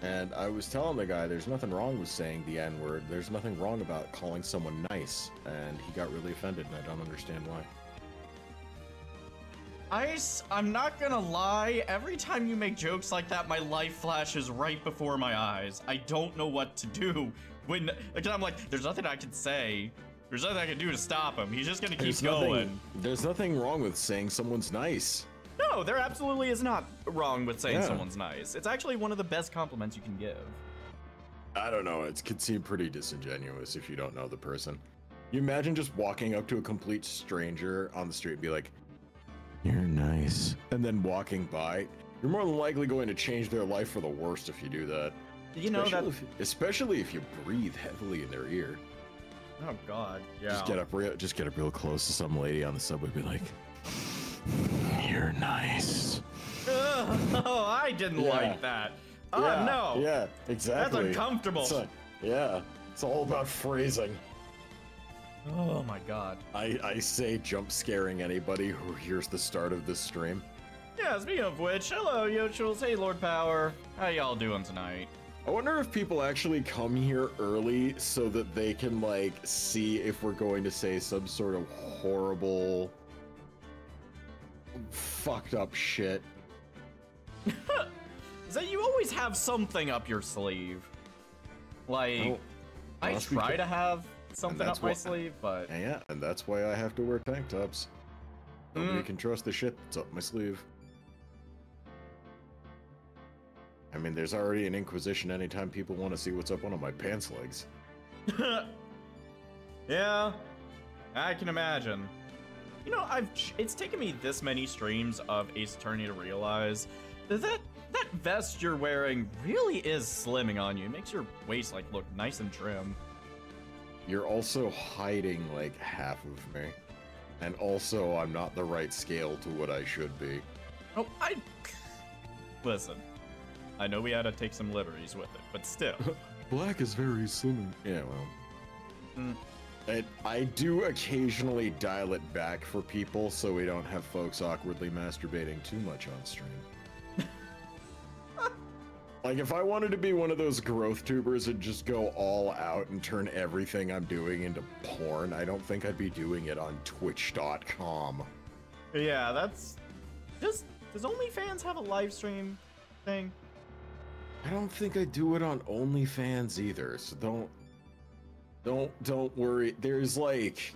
And I was telling the guy, there's nothing wrong with saying the N-word. There's nothing wrong about calling someone nice. And he got really offended, and I don't understand why. I'm not gonna lie, every time you make jokes like that, my life flashes right before my eyes. I don't know what to do when, because I'm like, there's nothing I can say. There's nothing I can do to stop him. He's just gonna keep going. There's nothing wrong with saying someone's nice. No, there absolutely is not wrong with saying someone's nice. It's actually one of the best compliments you can give. I don't know, it could seem pretty disingenuous if you don't know the person. You imagine just walking up to a complete stranger on the street and be like, "You're nice," and then walking by. You're more than likely going to change their life for the worst if you do that. You know that, especially if you breathe heavily in their ear. Oh God, yeah. Just get up real close to some lady on the subway, be like, "You're nice." Oh, I didn't like that. Oh no. Yeah, exactly. That's uncomfortable. It's all about phrasing. Oh my God. I say jump scaring anybody who hears the start of this stream. Yeah, speaking of which, hello Yochels, hey Lord Power. How y'all doing tonight? I wonder if people actually come here early so that they can, like, see if we're going to say some sort of horrible, fucked up shit. Is that you always have something up your sleeve? Like, I try to have something up my sleeve, but... Yeah, and that's why I have to wear tank tops. Nobody can trust the shit that's up my sleeve. I mean, there's already an inquisition anytime people want to see what's up one of my pants legs. Yeah, I can imagine. You know, it's taken me this many streams of Ace Attorney to realize that vest you're wearing really is slimming on you. It makes your waist, like, look nice and trim. You're also hiding, like, half of me. And also, I'm not the right scale to what I should be. Oh, Listen. I know we had to take some liberties with it, but still. Black is very slimming. Yeah, well. I do occasionally dial it back for people so we don't have folks awkwardly masturbating too much on stream. Like, if I wanted to be one of those growth tubers and just go all out and turn everything I'm doing into porn, I don't think I'd be doing it on Twitch.com. Yeah, that's... Does OnlyFans have a live stream thing? I don't think I do it on OnlyFans either, so don't worry. There's, like,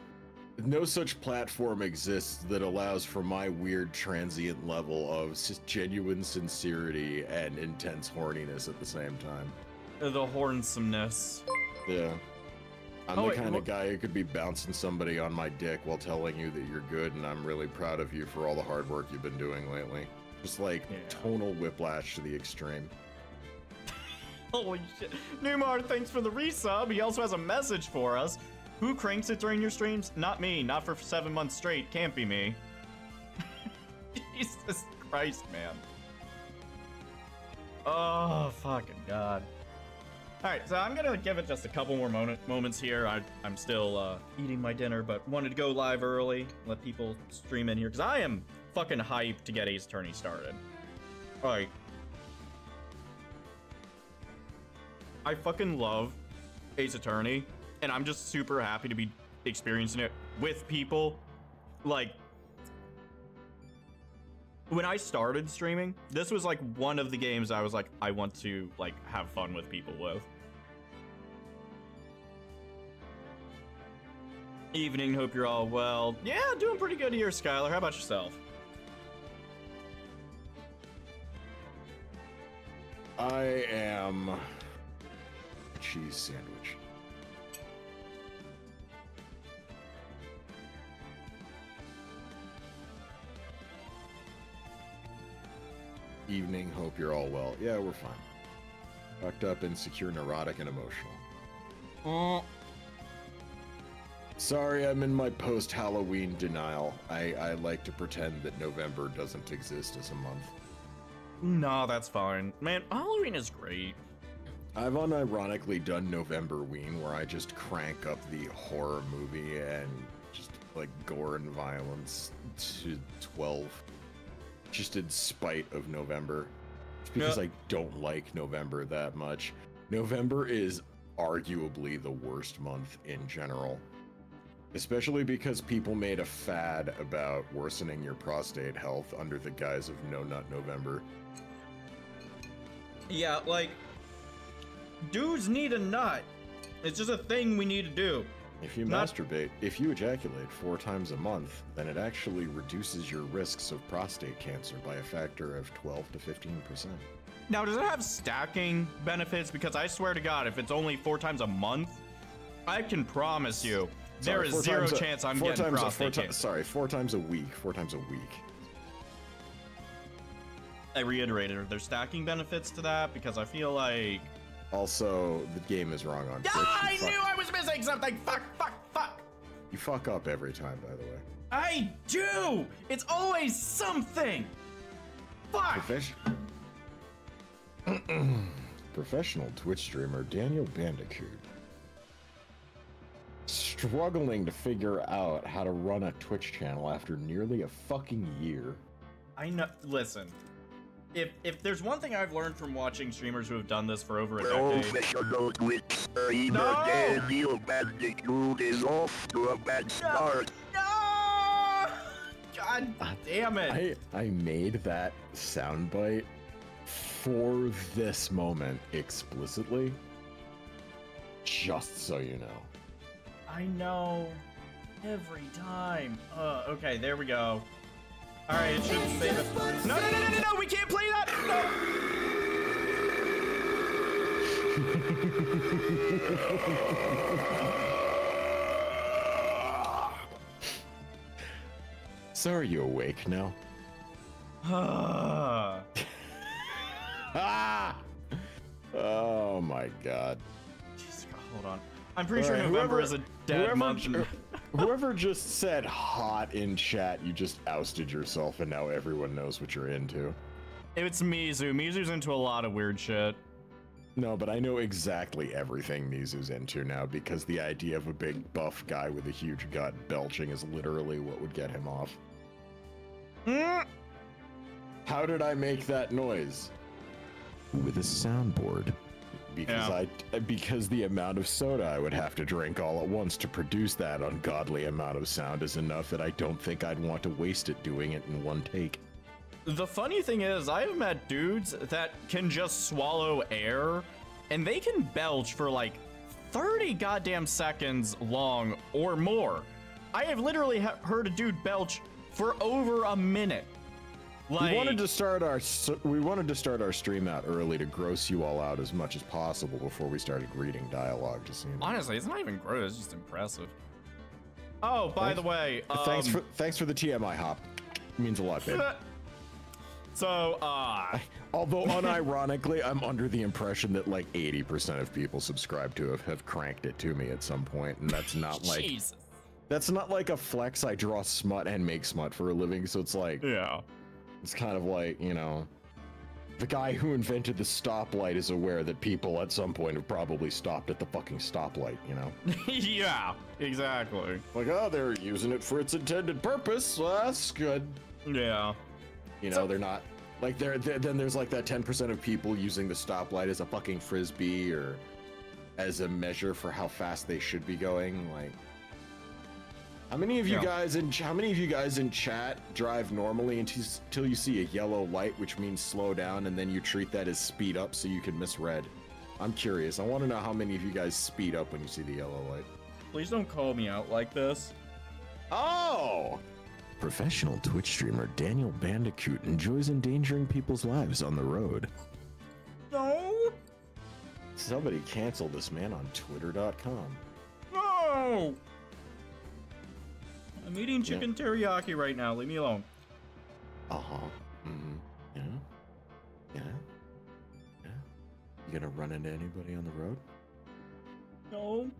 no such platform exists that allows for my weird transient level of genuine sincerity and intense horniness at the same time. The hornsomeness. Yeah. I'm the kind of guy who could be bouncing somebody on my dick while telling you that you're good, and I'm really proud of you for all the hard work you've been doing lately. Just like tonal whiplash to the extreme. Holy shit. Numar, thanks for the resub. He also has a message for us. Who cranks it during your streams? Not me. Not for 7 months straight. Can't be me. Jesus Christ, man. Oh, fucking God. Alright, so I'm gonna give it just a couple more moments here. I'm still eating my dinner, but wanted to go live early. Let people stream in here, because I am fucking hyped to get Ace Attorney started. Alright. I fucking love Ace Attorney, and I'm just super happy to be experiencing it with people. Like, when I started streaming, this was like one of the games I was like, I want to like have fun with people with. Evening, hope you're all well. Yeah, doing pretty good here, Skylar. How about yourself? I am... cheese sandwich. Evening, hope you're all well. Yeah, we're fine. Fucked up, insecure, neurotic, and emotional. Sorry, I'm in my post-Halloween denial. I like to pretend that November doesn't exist as a month. No, that's fine. Man, Halloween is great. I've unironically done Novemberween, where I just crank up the horror movie and just, like, gore and violence to 12. Just in spite of November. It's because I don't like November that much. November is arguably the worst month in general. Especially because people made a fad about worsening your prostate health under the guise of No Nut November. Yeah, like, dudes need a nut. It's just a thing we need to do. If you masturbate, if you ejaculate 4 times a month, then it actually reduces your risks of prostate cancer by a factor of 12 to 15%. Now, does it have stacking benefits? Because I swear to God, if it's only 4 times a month, I can promise you, there is zero chance I'm getting prostate cancer. Sorry, 4 times a week. 4 times a week. I reiterated, are there stacking benefits to that? Because I feel like... Also, the game is wrong on Twitch. I knew I was missing something! Fuck! You fuck up every time, by the way. I do! It's always something! Fuck! Professional Twitch streamer Daniel Bandicoot. Struggling to figure out how to run a Twitch channel after nearly a fucking year. I know, listen. If there's one thing I've learned from watching streamers who have done this for over a decade... Professional Twitch streamer Daniel Bandicoot is off to a bad start. No! God damn it. I made that soundbite for this moment explicitly, just so you know. I know. Every time. Okay, there we go. Alright, it should save it. No, we can't play that! No! So are you awake now? Oh my god. Jeez, hold on. I'm pretty sure November is a dead month. Whoever just said hot in chat, you just ousted yourself and now everyone knows what you're into. It's Mizu. Mizu's into a lot of weird shit. No, but I know exactly everything Mizu's into now because the idea of a big buff guy with a huge gut belching is literally what would get him off. How did I make that noise? With a soundboard. Because the amount of soda I would have to drink all at once to produce that ungodly amount of sound is enough that I don't think I'd want to waste it doing it in one take. The funny thing is, I've met dudes that can just swallow air, and they can belch for like 30 goddamn seconds long or more. I have literally heard a dude belch for over a minute. Like, we wanted to start our stream out early to gross you all out as much as possible before we started reading dialogue. Just so you know. Honestly, it's not even gross; it's just impressive. Oh, by the way, thanks for the TMI hop. It means a lot, babe. So, although unironically, I'm under the impression that like 80% of people subscribed to have cranked it to me at some point, and that's not like Jesus. That's not like a flex. I draw smut and make smut for a living, so it's like it's kind of like, you know, the guy who invented the stoplight is aware that people at some point have probably stopped at the fucking stoplight, you know? Yeah, exactly. Like, oh, they're using it for its intended purpose. Well, that's good. Yeah. You know, they're not like then there's like that 10% of people using the stoplight as a fucking frisbee or as a measure for how fast they should be going. Like, how many of you guys in chat drive normally until you see a yellow light, which means slow down, and then you treat that as speed up so you can miss red? I'm curious. I want to know how many of you guys speed up when you see the yellow light. Please don't call me out like this. Oh! Professional Twitch streamer Daniel Bandicoot enjoys endangering people's lives on the road. No! Somebody cancel this man on Twitter.com. No! I'm eating chicken teriyaki right now. Leave me alone. Uh-huh. Mm-hmm. Yeah? Yeah? Yeah? You gonna run into anybody on the road? No.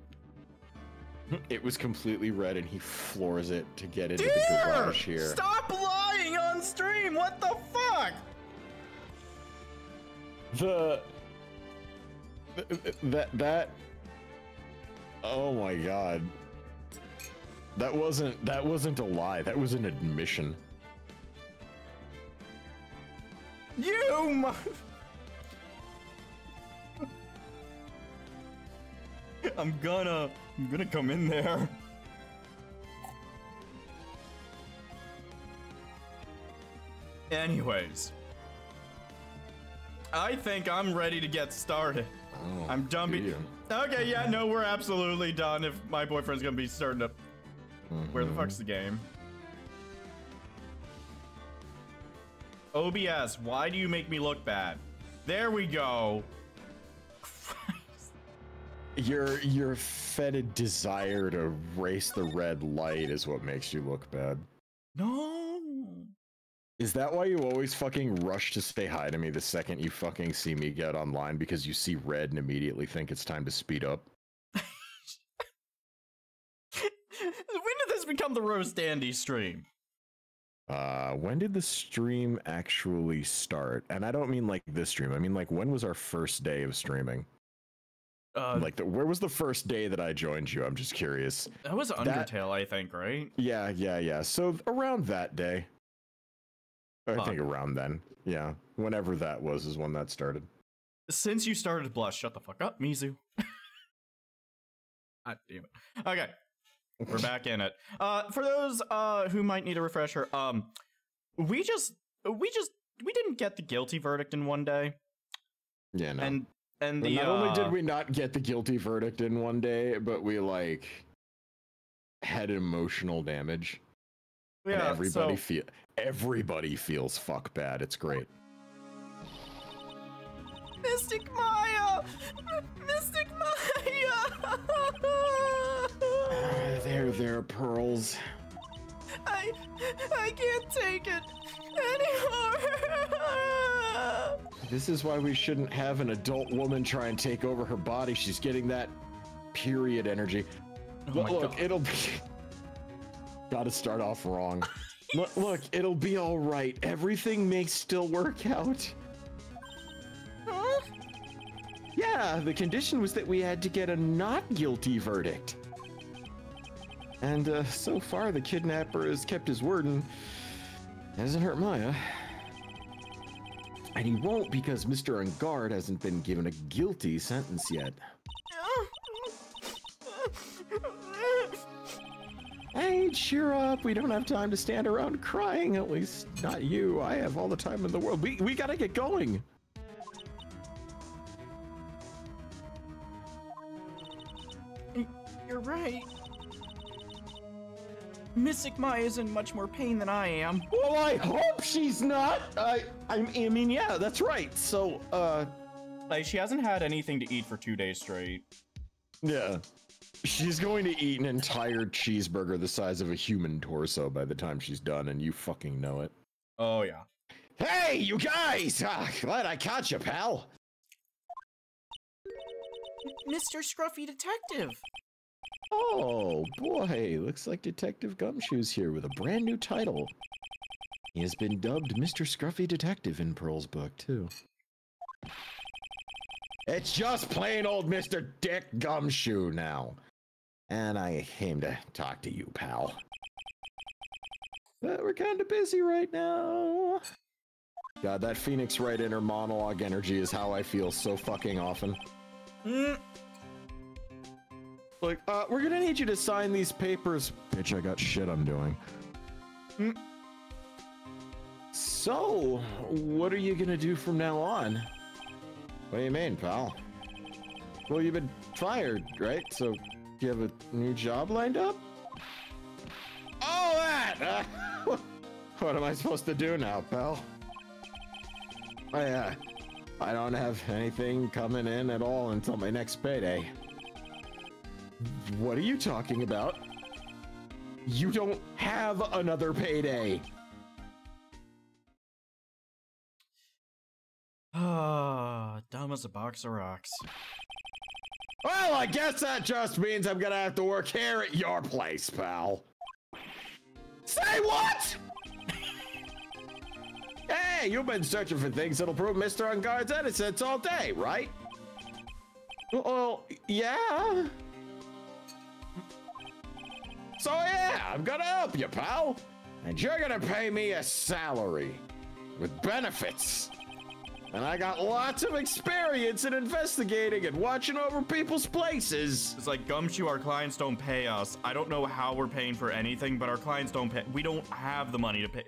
It was completely red and he floors it to get into the garage here. Stop lying on stream! What the fuck? That oh my god. That wasn't a lie. That was an admission. You I'm gonna come in there. Anyways, I think I'm ready to get started. Oh, I'm done. Okay, yeah, no, we're absolutely done. If my boyfriend's gonna be starting to, where the fuck's the game? OBS, why do you make me look bad? There we go. Your fetid desire to race the red light is what makes you look bad. No. Is that why you always fucking rush to say hi to me the second you fucking see me get online, because you see red and immediately think it's time to speed up? When did this become the Roast Dandy stream? When did the stream actually start? And I don't mean like this stream. I mean like, when was our first day of streaming? Like, where was the first day that I joined you? I'm just curious. That was Undertale, I think, right? Yeah. So around that day. I think around then. Yeah. Whenever that was is when that started. Since you started Blush, shut the fuck up, Mizu. God damn it. Okay. We're back in it. For those who might need a refresher, we didn't get the guilty verdict in one day. Yeah, no. And but not only did we not get the guilty verdict in one day, but we like had emotional damage. Yeah, and everybody feels fuck bad. It's great. Mystic Maya! Mystic Maya! There, Pearls. I can't take it anymore. This is why we shouldn't have an adult woman try and take over her body. She's getting that period energy. Oh my look, God. it'll be... Gotta start off wrong. Look, it'll be all right. Everything may still work out. Huh? Yeah, the condition was that we had to get a not guilty verdict. And so far, the kidnapper has kept his word and hasn't hurt Maya. And he won't, because Mr. Ungard hasn't been given a guilty sentence yet. Hey, cheer up. We don't have time to stand around crying. At least not you. I have all the time in the world. We gotta get going. You're right. Mystic Maya is in much more pain than I am. Well, I hope she's not. I mean, yeah, that's right. So, like, she hasn't had anything to eat for 2 days straight. Yeah. She's going to eat an entire cheeseburger the size of a human torso by the time she's done, and you fucking know it. Oh, yeah. Hey, you guys! Glad I caught you, pal. Mr. Scruffy Detective. Oh, boy. Looks like Detective Gumshoe's here with a brand new title. He has been dubbed Mr. Scruffy Detective in Pearl's book, too. It's just plain old Mr. Dick Gumshoe now. And I came to talk to you, pal. But we're kind of busy right now. God, that Phoenix Wright inner monologue energy is how I feel so fucking often. Like, we're gonna need you to sign these papers. Bitch, I got shit I'm doing. So, what are you gonna do from now on? What do you mean, pal? Well, you've been fired, right? So, do you have a new job lined up? Oh, that! What am I supposed to do now, pal? I don't have anything coming in at all until my next payday. What are you talking about? You don't have another payday. Dumb as a box of rocks. Well, I guess that just means I'm gonna have to work here at your place, pal. Say what? Hey, you've been searching for things that'll prove Mr. Ungard's innocence all day, right? Well, yeah. So yeah, I'm gonna help you, pal. And you're gonna pay me a salary with benefits. And I got lots of experience in investigating and watching over people's places. It's like, Gumshoe, our clients don't pay us. I don't know how we're paying for anything, but our clients don't pay. We don't have the money to pay.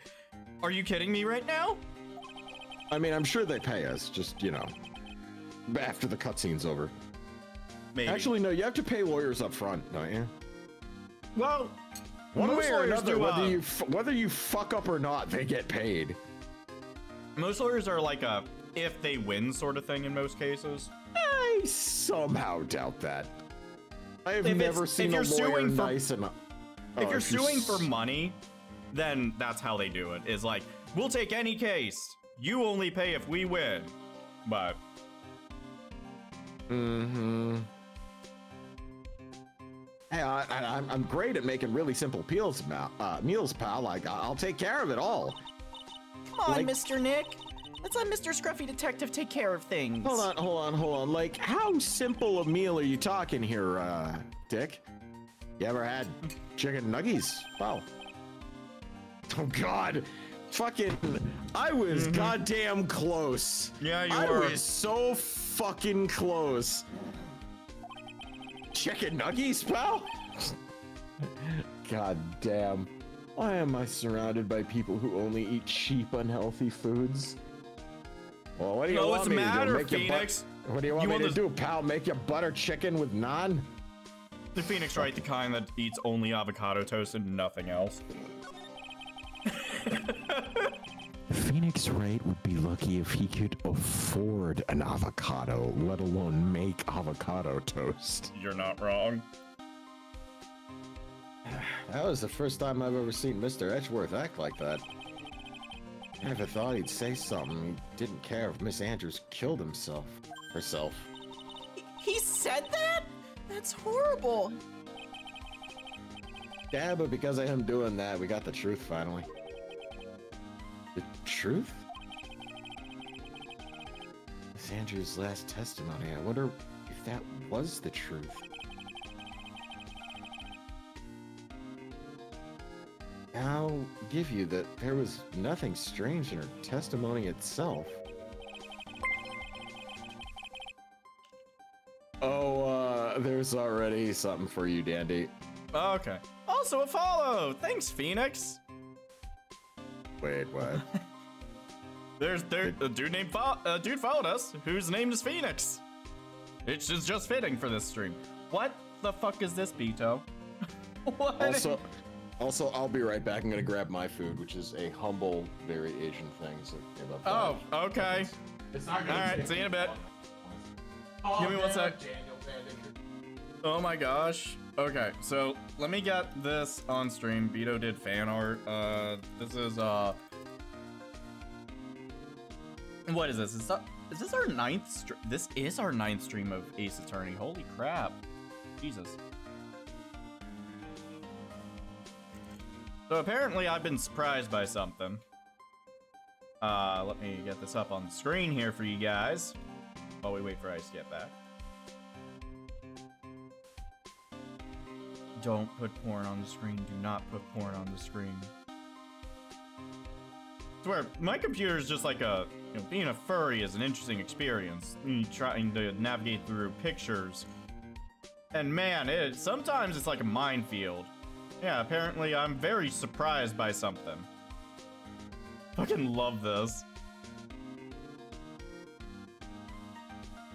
Are you kidding me right now? I mean, I'm sure they pay us, just, you know, after the cutscene's over. Maybe. Actually, no, you have to pay lawyers up front, don't you? Well, one way or lawyers another, do, whether you fuck up or not, they get paid. Most lawyers are like a if they win sort of thing in most cases. I somehow doubt that. I have never seen a lawyer nice enough. If you're suing for money, then that's how they do it. Is like, we'll take any case. You only pay if we win. But. Mm-hmm. Hey, I'm great at making really simple meals, pal. Like, I'll take care of it all. Come on, Mr. Nick. Let's let Mr. Scruffy Detective take care of things. Hold on. Like, how simple a meal are you talking here, Dick? You ever had chicken nuggies? Wow. Oh, God. Fucking, I was goddamn close. Yeah, you were. were. I was so fucking close. Chicken nuggies, pal? God damn. Why am I surrounded by people who only eat cheap, unhealthy foods? Well, what do you want me to do? Make Phoenix? What do you want me to do, pal? Make you butter chicken with naan? The Phoenix, right? The kind that eats only avocado toast and nothing else. Phoenix Wright would be lucky if he could afford an avocado, let alone make avocado toast. You're not wrong. That was the first time I've ever seen Mr. Edgeworth act like that. I never thought he'd say something. He didn't care if Miss Andrews killed herself. He said that? That's horrible. Yeah, but because of him doing that, we got the truth finally. The truth? Miss Andrews' last testimony. I wonder if that was the truth. I'll give you that there was nothing strange in her testimony itself. Oh, there's already something for you, Dandy. Okay. Also a follow. Thanks, Phoenix. Wait, what? There's a dude followed us whose name is Phoenix. It's just fitting for this stream. What the fuck is this, Beto? What? Also, I'll be right back. I'm gonna grab my food, which is a humble, very Asian thing. So oh, okay. It's not all right. See you in a bit. Oh, give me 1 sec. Oh my gosh. Okay, so let me get this on stream. Beto did fan art. This is what is this? Is this our 9th stream? This is our 9th stream of Ace Attorney. Holy crap. Jesus. So apparently I've been surprised by something. Let me get this up on the screen here for you guys while we wait for Ice to get back. Don't put porn on the screen. Do not put porn on the screen. I swear, my computer is just like a, being a furry is an interesting experience. Trying to navigate through pictures. And man, sometimes it's like a minefield. Yeah, apparently I'm very surprised by something. Fucking love this.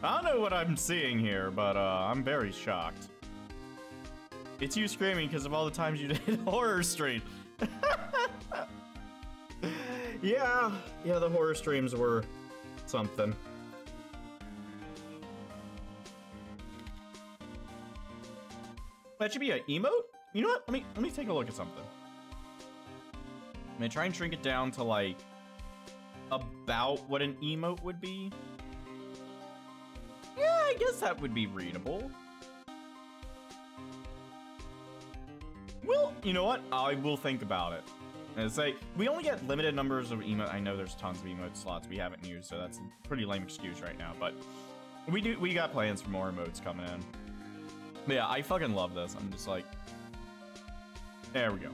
I don't know what I'm seeing here, but I'm very shocked. It's you screaming because of all the times you did horror stream. Yeah, the horror streams were something. That should be an emote? You know what? Let me take a look at something. I'm gonna try and shrink it down to like about what an emote would be. Yeah, I guess that would be readable. Well, you know what? I will think about it. And say we only get limited numbers of emote. I know there's tons of emote slots we haven't used, so that's a pretty lame excuse right now. But we got plans for more emotes coming in. But yeah, I fucking love this. I'm just like, there we go.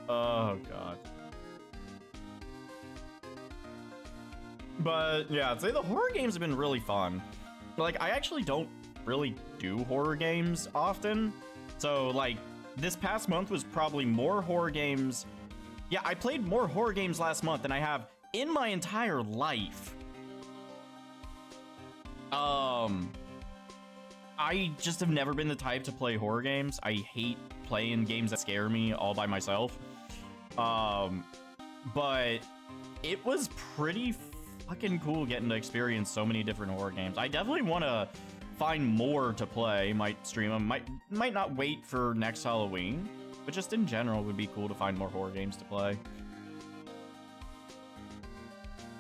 Oh god. But yeah, I'd say the horror games have been really fun. Like, I actually don't really do horror games often. So, like, this past month was probably more horror games. Yeah, I played more horror games last month than I have in my entire life. I just have never been the type to play horror games. I hate playing games that scare me all by myself. But it was pretty fucking cool getting to experience so many different horror games. I definitely want to find more to play. Might stream them. Might not wait for next Halloween, but just in general, it would be cool to find more horror games to play.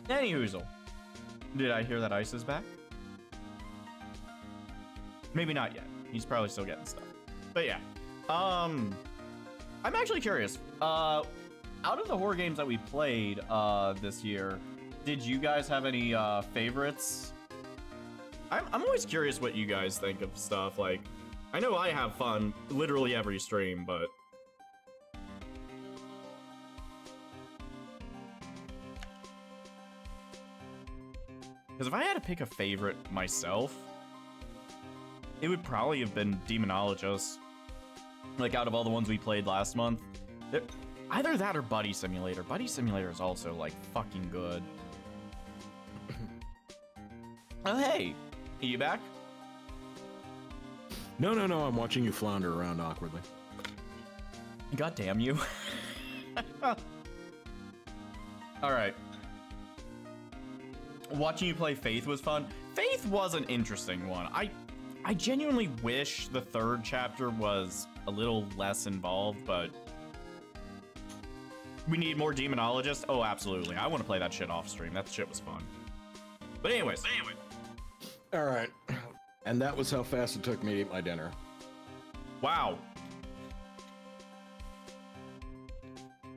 Anyhoozle. Did I hear that Ice is back? Maybe not yet. He's probably still getting stuff. But yeah. I'm actually curious. Out of the horror games that we played this year, did you guys have any favorites? I'm always curious what you guys think of stuff. Like, I know I have fun literally every stream, but because if I had to pick a favorite myself, it would probably have been Demonologist. Like, out of all the ones we played last month, either that or Buddy Simulator. Buddy Simulator is also, like, fucking good. Oh, hey! Are you back? No, I'm watching you flounder around awkwardly. God damn you. Alright. Watching you play Faith was fun. Faith was an interesting one. I genuinely wish the third chapter was a little less involved, but we need more Demonologists. Oh, absolutely. I want to play that shit off stream. That shit was fun. But anyways. All right. And that was how fast it took me to eat my dinner. Wow.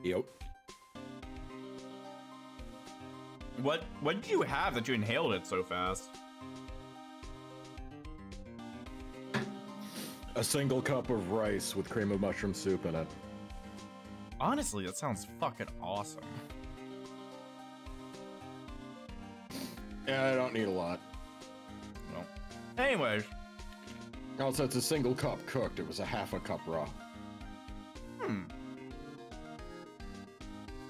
Yep. What did you have that you inhaled it so fast? A single cup of rice with cream of mushroom soup in it. Honestly, that sounds fucking awesome. Yeah, I don't need a lot. Well, anyways. Also, it's a single cup cooked. It was a half a cup raw. You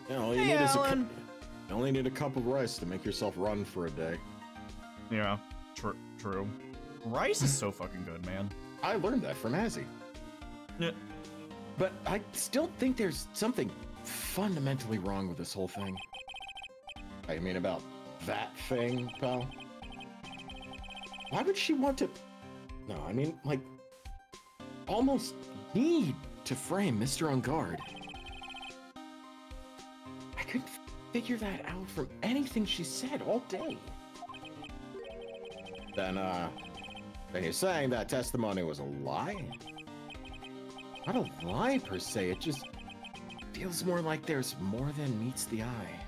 know, you only need a cup of rice to make yourself run for a day. Yeah, true. Rice is so fucking good, man. I learned that from Azzy. Yeah. But I still think there's something fundamentally wrong with this whole thing. I mean, about that thing, pal. Why would she want to... No, I mean, like, almost need to frame Mr. On Guard. I couldn't figure that out from anything she said all day. Then you're saying that testimony was a lie? Not a lie, per se. It just feels more like there's more than meets the eye.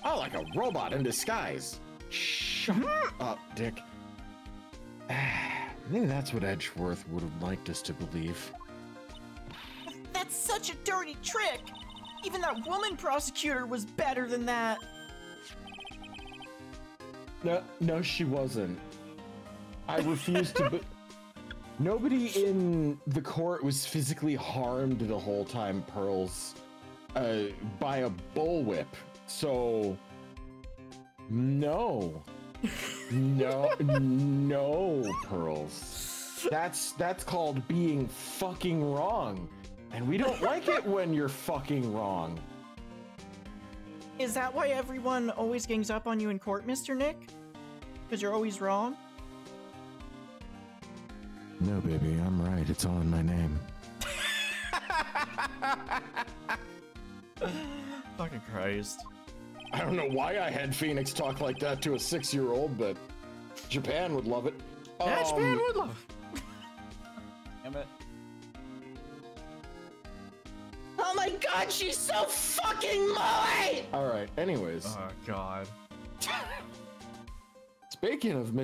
Oh, like a robot in disguise. Shut up, Dick. Maybe that's what Edgeworth would have liked us to believe. That's such a dirty trick! Even that woman prosecutor was better than that. No, she wasn't. I refuse to. Nobody in the court was physically harmed the whole time, Pearls, by a bullwhip. So, no, Pearls. That's called being fucking wrong, and we don't like it when you're fucking wrong. Is that why everyone always gangs up on you in court, Mr. Nick? Because you're always wrong? No, baby, I'm right. It's all in my name. Fucking Christ. I don't know why I had Phoenix talk like that to a 6-year-old, but Japan would love it. Yeah, Japan would love it. Damn it. Oh my god, she's so fucking moe! Alright, anyways. Oh, God. Speaking of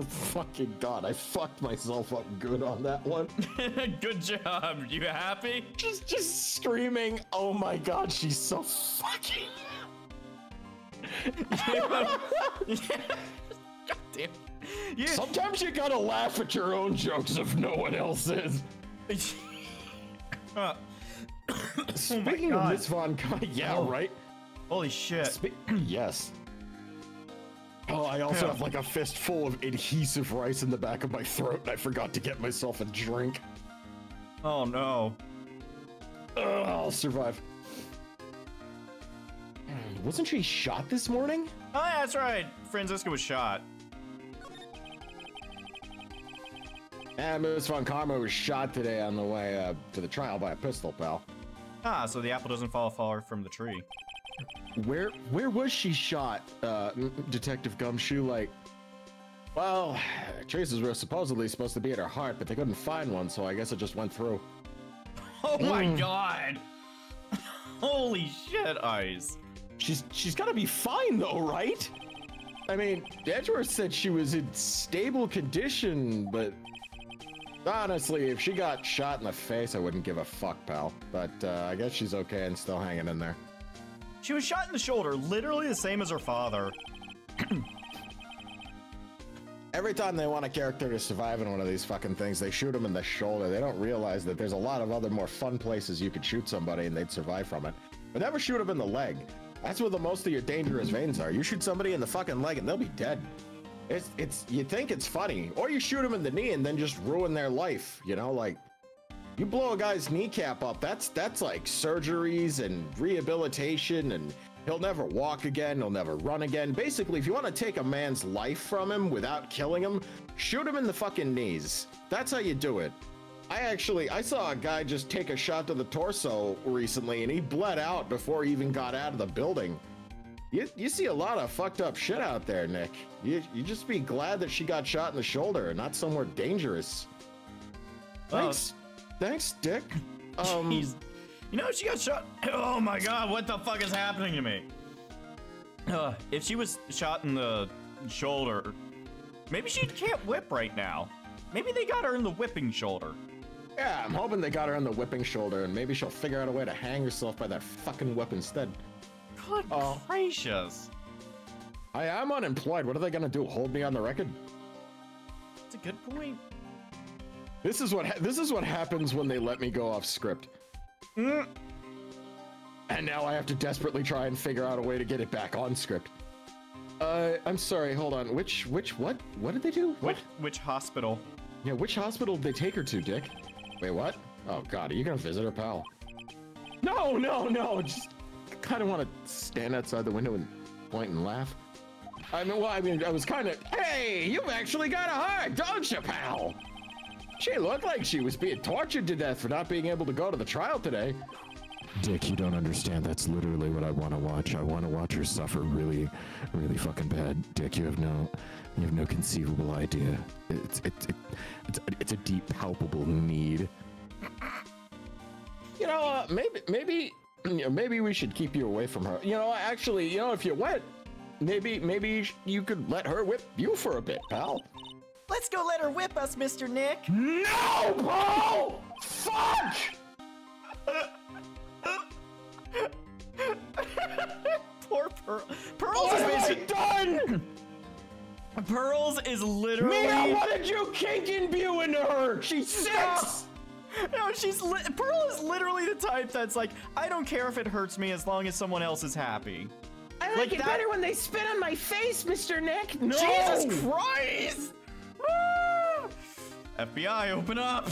fucking God, I fucked myself up good on that one. Good job. You happy? Just screaming, oh my God, she's so fucking... God damn. Sometimes you gotta laugh at your own jokes if no one else is. Speaking of Miss Von Kai, yeah, right? Holy shit. Yes. Oh, I also have like a fistful of adhesive rice in the back of my throat, and I forgot to get myself a drink. Oh no. I'll survive. Wasn't she shot this morning? Oh, yeah, that's right. Franziska was shot. And Miss Von Karma was shot today on the way to the trial by a pistol, pal. Ah, so the apple doesn't fall far from the tree. Where was she shot, Detective Gumshoe? Like, well, traces were supposedly supposed to be at her heart, but they couldn't find one, so I guess it just went through. Oh my god! Holy shit, Ice. She's gotta be fine though, right? I mean, Edgeworth said she was in stable condition, but honestly, if she got shot in the face, I wouldn't give a fuck, pal. But I guess she's okay and still hanging in there. She was shot in the shoulder, literally the same as her father. Every time they want a character to survive in one of these fucking things, they shoot him in the shoulder. They don't realize that there's a lot of other more fun places you could shoot somebody and they'd survive from it. But never shoot them in the leg. That's where the most of your dangerous veins are. You shoot somebody in the fucking leg and they'll be dead. You think it's funny, or you shoot them in the knee and then just ruin their life. You know, like you blow a guy's kneecap up. That's like surgeries and rehabilitation, and he'll never walk again. He'll never run again. Basically, if you want to take a man's life from him without killing him, shoot him in the fucking knees. That's how you do it. I saw a guy just take a shot to the torso recently, and he bled out before he even got out of the building. You see a lot of fucked up shit out there, Nick. You just be glad that she got shot in the shoulder and not somewhere dangerous. Thanks, Dick. Jeez. You know, she got shot. Oh my god, what the fuck is happening to me? If she was shot in the shoulder, maybe she can't whip right now. Maybe they got her in the whipping shoulder. Yeah, I'm hoping they got her in the whipping shoulder, and maybe she'll figure out a way to hang herself by that fucking whip instead. Good gracious. I am unemployed. What are they gonna do? Hold me on the record? That's a good point. This is what happens when they let me go off script. And now I have to desperately try and figure out a way to get it back on script. I'm sorry, hold on. What did they do? Which hospital? Yeah, which hospital did they take her to, Dick? Wait, what? Oh god, are you gonna visit her, pal? No, just kind of want to stand outside the window and point and laugh. I was kind of, hey, you've actually got a heart, don't you, pal? She looked like she was being tortured to death for not being able to go to the trial today. Dick, you don't understand. That's literally what I want to watch. I want to watch her suffer really, really fucking bad. Dick, you have no conceivable idea. It's a deep, palpable need. You know, maybe we should keep you away from her. You know, actually, you know, if you went, maybe you could let her whip you for a bit, pal. Let's go let her whip us, Mr. Nick. No, Paul! Fuck! Poor Pearl. Pearls is basically done. Pearls is literally. Mia, what did you kink imbue into her? She's 6. No, Pearl is literally the type that's like, I don't care if it hurts me as long as someone else is happy. I like it better when they spit on my face, Mr. Nick. No! Jesus Christ! Ah! FBI, open up!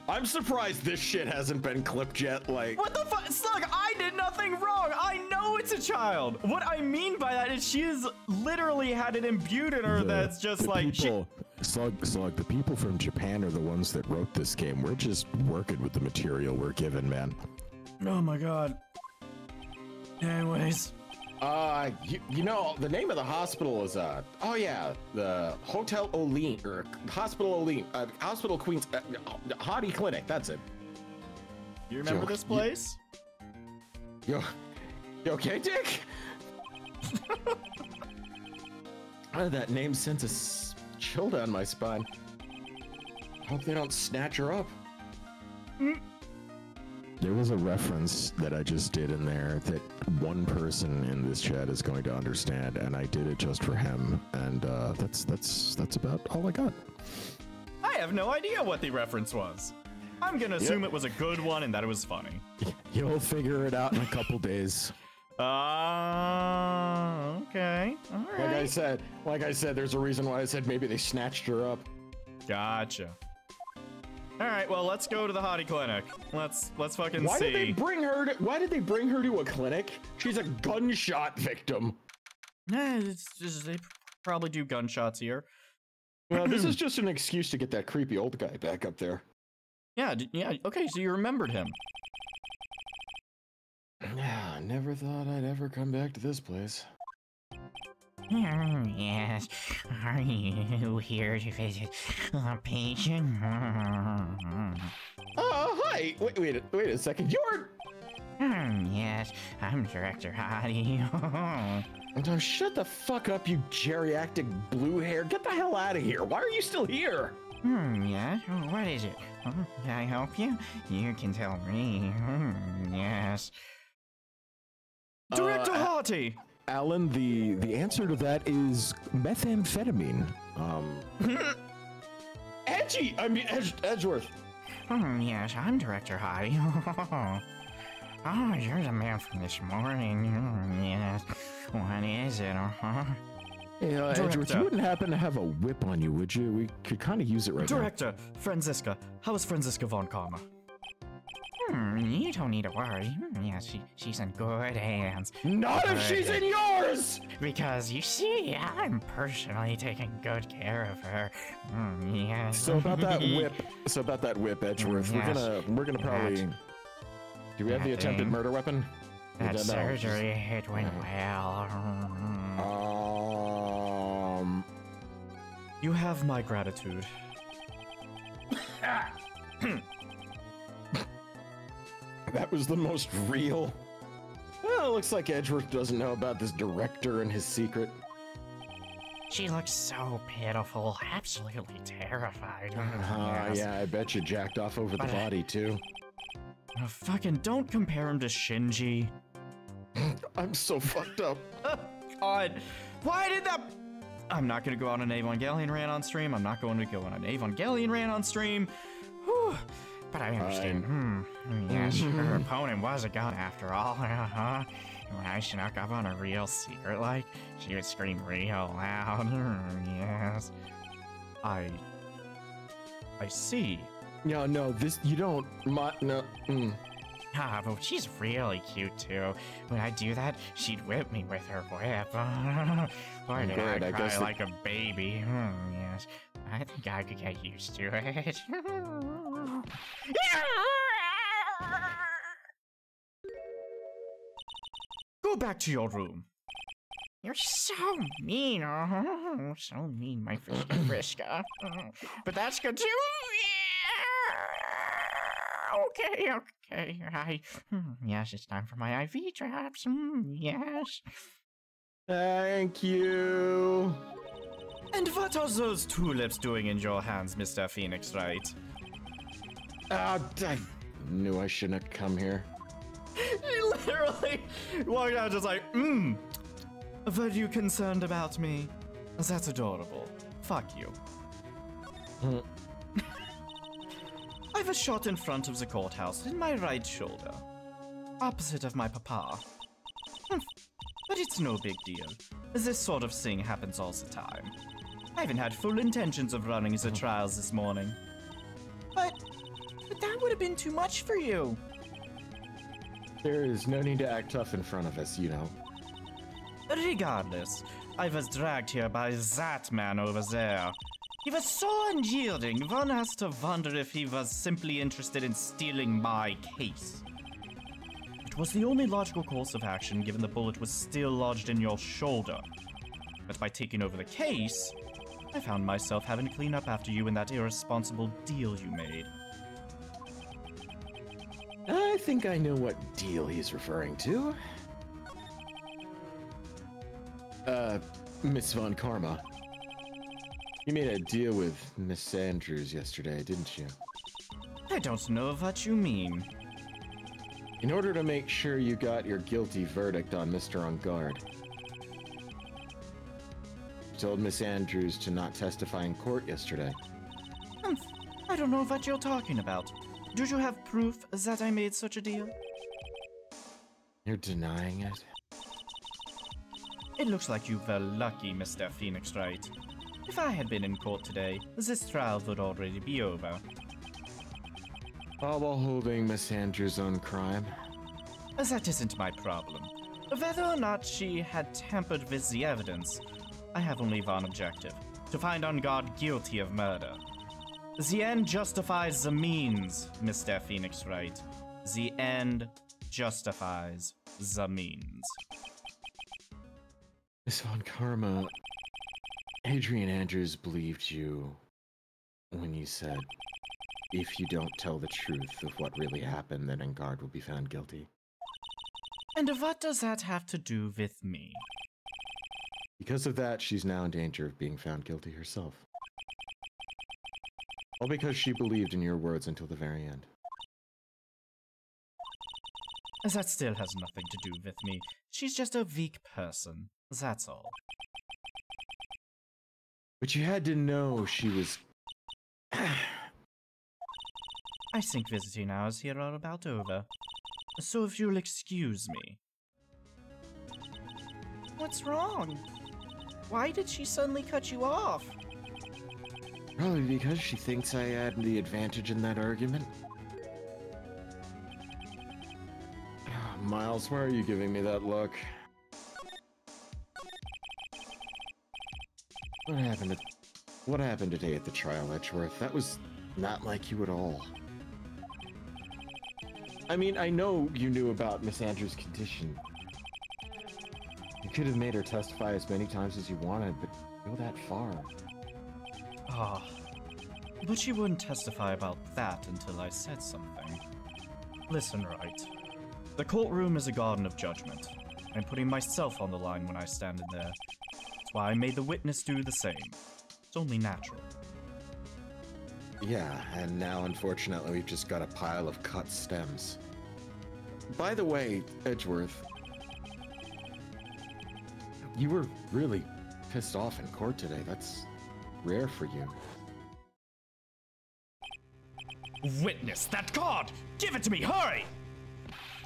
I'm surprised this shit hasn't been clipped yet. Like, what the fuck? Slug, I did nothing wrong. I know it's a child. What I mean by that is she has literally had it imbued in her that's just like people, Slug, the people from Japan are the ones that wrote this game. We're just working with the material we're given, man. Oh my god. Anyways. You know, the name of the hospital is, oh yeah, the Hotel Olean, or Hospital Olean, Hospital Queens, Hottie Clinic, that's it. You remember this place? You okay, Dick? That name sends a chill down my spine. Hope they don't snatch her up. There was a reference that I just did in there that one person in this chat is going to understand, and I did it just for him. And that's about all I got. I have no idea what the reference was. I'm gonna assume it was a good one and that it was funny. You'll figure it out in a couple days. Okay. All right. Like I said, there's a reason why I said maybe they snatched her up. Gotcha. All right, well, let's go to the hottie clinic. Let's fucking Why see. did they bring her to a clinic? She's a gunshot victim. It's just, they probably do gunshots here. Well, this is just an excuse to get that creepy old guy back up there. Yeah, okay, so you remembered him. Yeah, I never thought I'd ever come back to this place. Yes, are you here to visit a patient? Hi! Wait a second, you're... Yes, I'm Director Hottie. Oh, shut the fuck up, you geriatric blue hair. Get the hell out of here. Why are you still here? Yes, what is it? Can I help you? You can tell me. Yes. Director Hottie! Alan, the answer to that is methamphetamine. Edgeworth. Yes, I'm Director Hottie. Oh, you're the man from this morning. Yes. What is it? Hey, Edgeworth, you wouldn't happen to have a whip on you, would you? We could kind of use it right Director, Franziska. How is Franziska von Karma? You don't need to worry. Yes, she's in good hands. now. Not if she's in yours! Because you see, I'm personally taking good care of her. Yes. So about that whip, Edgeworth, Yes. we're gonna probably... Do we have the attempted murder weapon? That surgery, it went well. You have my gratitude. That was the most real. Well, it looks like Edgeworth doesn't know about this director and his secret. She looks so pitiful, absolutely terrified. Yes. Yeah, I bet you jacked off over the body, too. Oh, fucking don't compare him to Shinji. I'm so fucked up. God, why did that... I'm not gonna go on an Evangelion rant on stream. I'm not going to go on an Evangelion rant on stream. Whew. But I understand. Yes, her opponent was a gun after all. When I snuck up on a real secret, like, she would scream real loud. Yes. I see. No, this, you don't, no, Ah, but she's really cute too. When I do that, she'd whip me with her whip. Or did I cry like a baby? Yes, I think I could get used to it. Go back to your room. You're so mean. Oh, so mean, my Friska. But that's good too. Okay. Yes, it's time for my IV drops. Yes. Thank you. And what are those tulips doing in your hands, Mr. Phoenix Wright? I knew I shouldn't have come here. He literally walked out just like, Were you concerned about me? That's adorable. Fuck you. I've a shot in front of the courthouse in my right shoulder. Opposite of my papa. But it's no big deal. This sort of thing happens all the time. I even had full intentions of running the trials this morning. But that would have been too much for you. There is no need to act tough in front of us, you know. Regardless, I was dragged here by that man over there. He was so unyielding, one has to wonder if he was simply interested in stealing my case. It was the only logical course of action given the bullet was still lodged in your shoulder. But by taking over the case, I found myself having to clean up after you and that irresponsible deal you made. I think I know what deal he's referring to. Miss Von Karma. You made a deal with Miss Andrews yesterday, didn't you? I don't know what you mean. In order to make sure you got your guilty verdict on Mr. On Guard, you told Miss Andrews to not testify in court yesterday. I don't know what you're talking about. Do you have proof that I made such a deal? You're denying it? It looks like you were lucky, Mr. Phoenix Wright. If I had been in court today, this trial would already be over. All while holding Miss Andrews' own crime. That isn't my problem. Whether or not she had tampered with the evidence, I have only one objective: to find On Guard guilty of murder. The end justifies the means, Mr. Phoenix Wright. The end justifies the means. Miss Von Karma, Adrian Andrews believed you when you said, if you don't tell the truth of what really happened, then On Guard will be found guilty. And what does that have to do with me? Because of that, she's now in danger of being found guilty herself. All because she believed in your words until the very end. That still has nothing to do with me. She's just a weak person. That's all. But you had to know she was... I think visiting hours here are about over. So if you'll excuse me. What's wrong? Why did she suddenly cut you off? Probably because she thinks I had the advantage in that argument. Miles, why are you giving me that look? What happened today at the trial, Edgeworth? That was not like you at all. I mean, I know you knew about Miss Andrews' condition. You could have made her testify as many times as you wanted, but go that far. Ah, but she wouldn't testify about that until I said something. Listen, Wright. The courtroom is a garden of judgment. I'm putting myself on the line when I stand in there. That's why I made the witness do the same. It's only natural. Yeah, and now unfortunately we've just got a pile of cut stems. By the way, Edgeworth, you were really pissed off in court today. That's rare for you. Witness that card! Give it to me, hurry!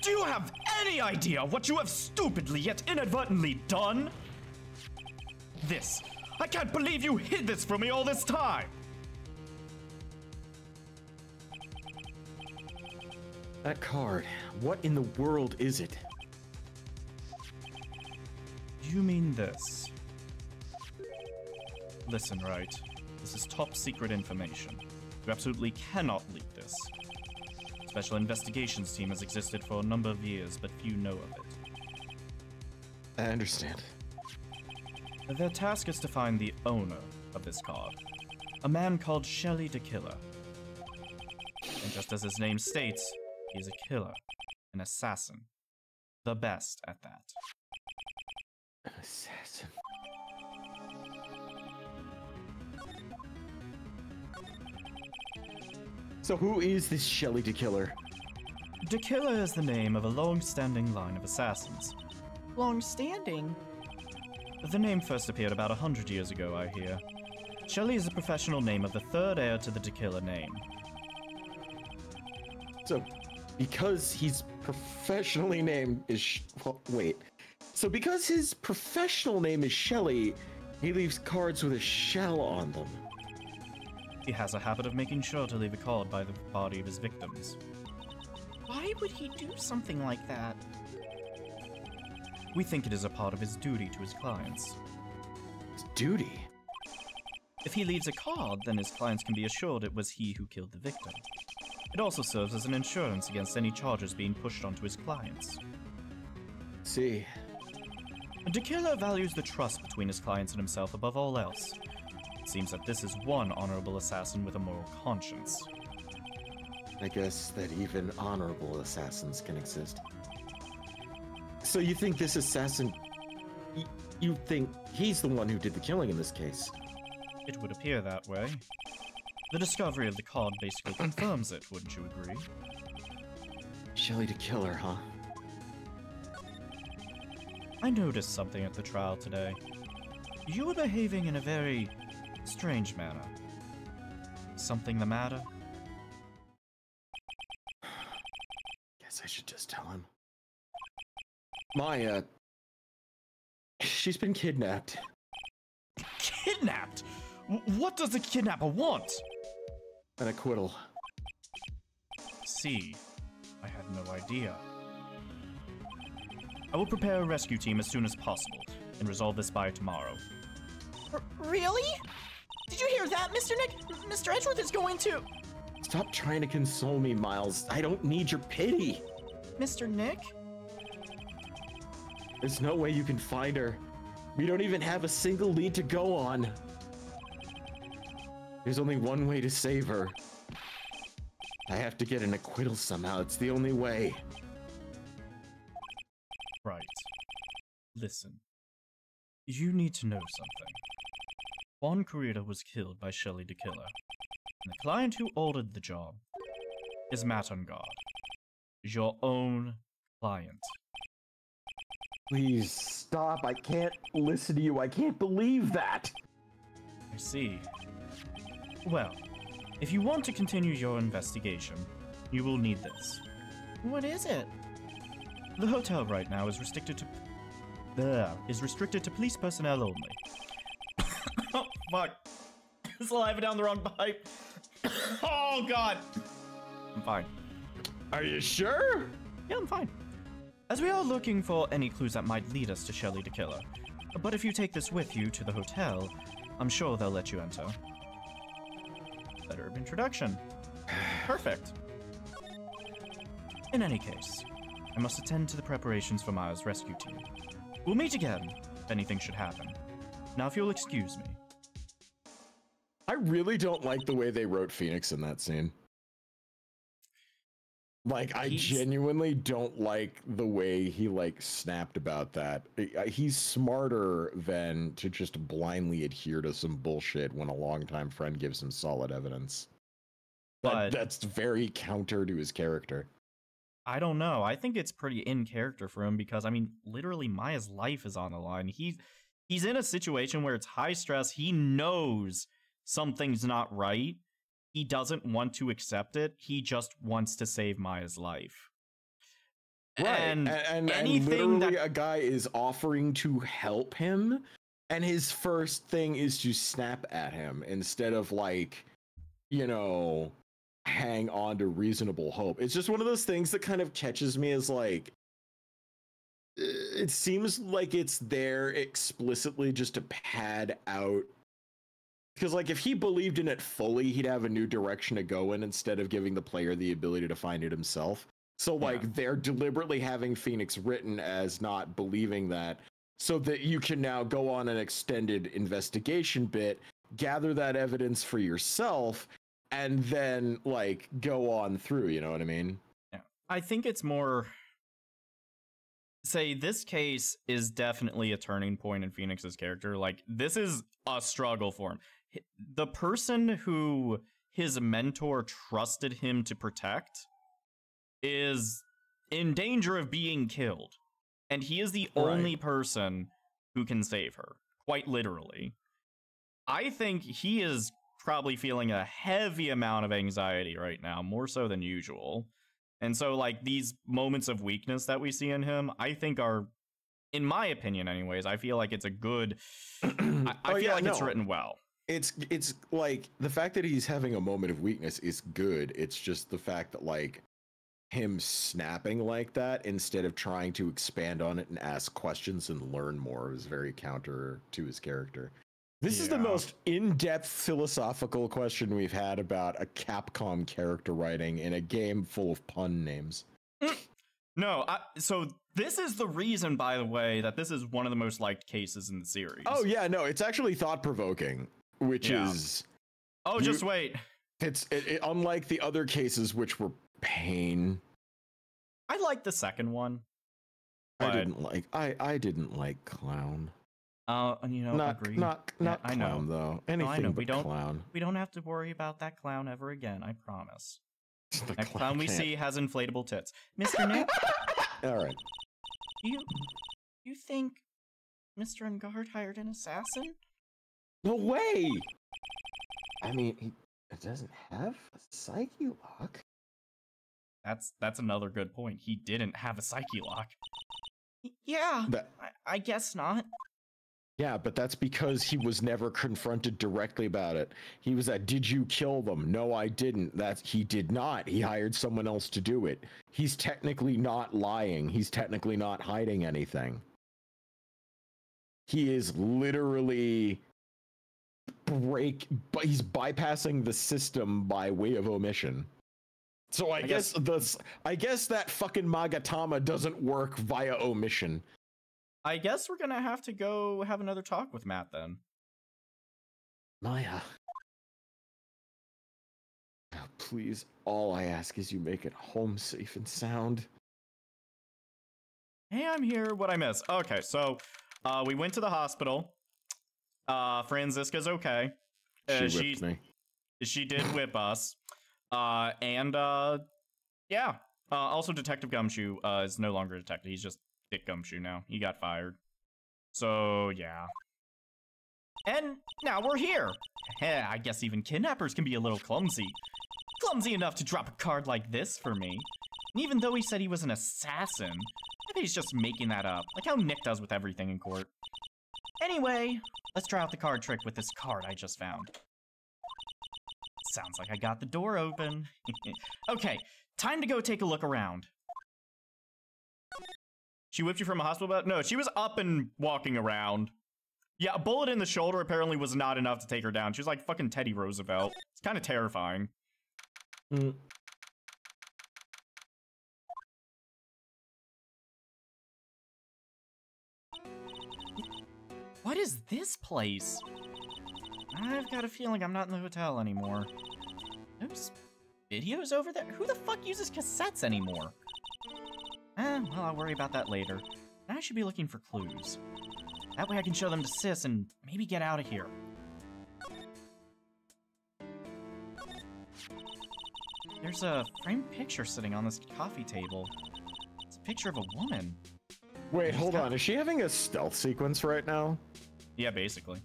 Do you have any idea what you have stupidly yet inadvertently done? This. I can't believe you hid this from me all this time! That card, what in the world is it? You mean this? Listen, Wright. This is top secret information. You absolutely cannot leak this. The Special Investigations Team has existed for a number of years, but few know of it. I understand. Their task is to find the owner of this card, a man called Shelly the Killer. And just as his name states, he is a killer, an assassin. The best at that. An assassin. So who is this Shelly the Killer? The Killer is the name of a long-standing line of assassins. Long-standing? The name first appeared about 100 years ago, I hear. Shelly is the professional name of the third heir to the De Killer name. So, because his professionally name is So because his professional name is Shelly, he leaves cards with a shell on them. He has a habit of making sure to leave a card by the body of his victims. Why would he do something like that? We think it is a part of his duty to his clients. His duty? If he leaves a card, then his clients can be assured it was he who killed the victim. It also serves as an insurance against any charges being pushed onto his clients. See. De Killer values the trust between his clients and himself above all else. It seems that this is one honorable assassin with a moral conscience. I guess that even honorable assassins can exist. So you think this assassin... You think he's the one who did the killing in this case? It would appear that way. The discovery of the card basically confirms it, wouldn't you agree? Shelly to kill her, huh? I noticed something at the trial today. You were behaving in a very strange manner. Something the matter? Guess I should just tell him. Maya, she's been kidnapped. Kidnapped? What does the kidnapper want? An acquittal. See, I had no idea. I will prepare a rescue team as soon as possible and resolve this by tomorrow. Really? Did you hear that, Mr. Nick? Mr. Edgeworth is going to... Stop trying to console me, Miles. I don't need your pity. Mr. Nick? There's no way you can find her. We don't even have a single lead to go on. There's only one way to save her. I have to get an acquittal somehow. It's the only way. Right. Listen. You need to know something. Juan Corrida was killed by Shelly the Killer, and the client who ordered the job is Matt on Guard. Your own client. Please stop. I can't listen to you. I can't believe that. I see. Well, if you want to continue your investigation, you will need this. What is it? The hotel right now is restricted to police personnel only. Oh, fuck. Saliva down the wrong pipe. Oh, God. I'm fine. Are you sure? Yeah, I'm fine. As we are looking for any clues that might lead us to Shelly the Killer. But if you take this with you to the hotel, I'm sure they'll let you enter. Letter of introduction. Perfect. In any case, I must attend to the preparations for Maya's rescue team. We'll meet again if anything should happen. Now, if you'll excuse me. I really don't like the way they wrote Phoenix in that scene. Like, I genuinely don't like the way he, like, snapped about that. He's smarter than to just blindly adhere to some bullshit when a longtime friend gives him solid evidence. But that's very counter to his character. I don't know. I think it's pretty in character for him because, I mean, literally Maya's life is on the line. He's in a situation where it's high stress. He knows something's not right. He doesn't want to accept it. He just wants to save Maya's life. Right. And anything literally a guy is offering to help him, and his first thing is to snap at him instead of, like, you know, hang on to reasonable hope. It's just one of those things that kind of catches me as, like, it seems like it's there explicitly just to pad out. Because, like, if he believed in it fully, he'd have a new direction to go in instead of giving the player the ability to find it himself. So, like, they're deliberately having Phoenix written as not believing that so that you can now go on an extended investigation bit, gather that evidence for yourself, and then, like, go on through, you know what I mean? Yeah. I think it's more... Say, this case is definitely a turning point in Phoenix's character. Like, this is a struggle for him. The person who his mentor trusted him to protect is in danger of being killed. And he is the only person who can save her, quite literally. I think he is probably feeling a heavy amount of anxiety right now, more so than usual. And so, like, these moments of weakness that we see in him, I think are, in my opinion anyways, I feel like it's a good... I feel like it's written well. It's like, the fact that he's having a moment of weakness is good. It's just the fact that, like, him snapping like that instead of trying to expand on it and ask questions and learn more is very counter to his character. This is the most in-depth philosophical question we've had about a Capcom character writing in a game full of pun names. No, so this is the reason, by the way, that this is one of the most liked cases in the series. Oh, yeah, no, it's actually thought-provoking, which is... Oh, just wait. It's unlike the other cases, which were pain. I like the second one. I didn't like Clown. You know, agree. Not Clown, though. Anything but Clown. We don't have to worry about that Clown ever again, I promise. The Next time we can't. see has inflatable tits. Mr. Nick, All right. You think Mr. Ungard hired an assassin? No way! I mean, he doesn't have a psyche lock. That's another good point. He didn't have a psyche lock. Yeah, I guess not. Yeah, but that's because he was never confronted directly about it. He was at, did you kill them? No, I didn't. He did not. He hired someone else to do it. He's technically not lying. He's technically not hiding anything. He is literally he's bypassing the system by way of omission. So I guess that fucking Magatama doesn't work via omission. I guess we're gonna have to go have another talk with Matt then. Maya. Oh, please, all I ask is you make it home safe and sound. Hey, I'm here. What'd I miss? Okay, so we went to the hospital. Franziska's okay. She whipped me. She did whip us. Yeah. Also, Detective Gumshoe is no longer a detective. He's just Dick Gumshoe now. He got fired. So, yeah. And now we're here. Heh, I guess even kidnappers can be a little clumsy. Clumsy enough to drop a card like this for me. And even though he said he was an assassin, I think he's just making that up, like how Nick does with everything in court. Anyway, let's try out the card trick with this card I just found. Sounds like I got the door open. Okay, time to go take a look around. She whipped you from a hospital bed? No, she was up and walking around. Yeah, a bullet in the shoulder apparently was not enough to take her down. She was like fucking Teddy Roosevelt. It's kind of terrifying. Mm. What is this place? I've got a feeling I'm not in the hotel anymore. There's videos over there? Who the fuck uses cassettes anymore? Well, I'll worry about that later. I should be looking for clues. That way I can show them to Sis and maybe get out of here. There's a framed picture sitting on this coffee table. It's a picture of a woman. Wait, hold on. Is she having a stealth sequence right now? Yeah, basically.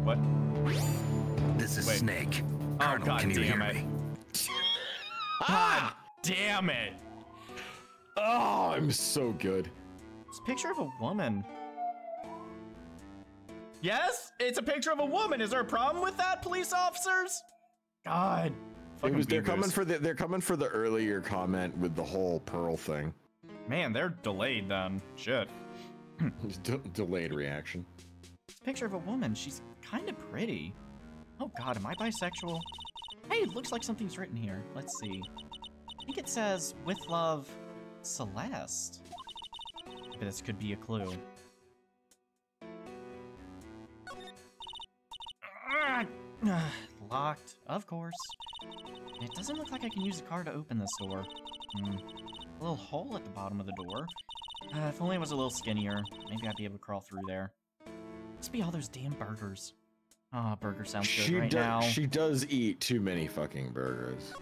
What? This is Wait. Snake. Oh, Colonel, god can you damn hear it. me? God damn it. Oh, I'm so good. It's a picture of a woman. Yes, it's a picture of a woman. Is there a problem with that, police officers? God. They're coming for the earlier comment with the whole Pearl thing. Man, they're delayed then. Shit. Delayed reaction. It's a picture of a woman. She's kind of pretty. Oh god, am I bisexual? Hey, it looks like something's written here. Let's see. I think it says, with love, Celeste. Maybe this could be a clue. Locked, of course. It doesn't look like I can use the card to open this door. A little hole at the bottom of the door. If only it was a little skinnier, maybe I'd be able to crawl through there. Must be all those damn burgers. Ah, burger sounds good right now. She does eat too many fucking burgers.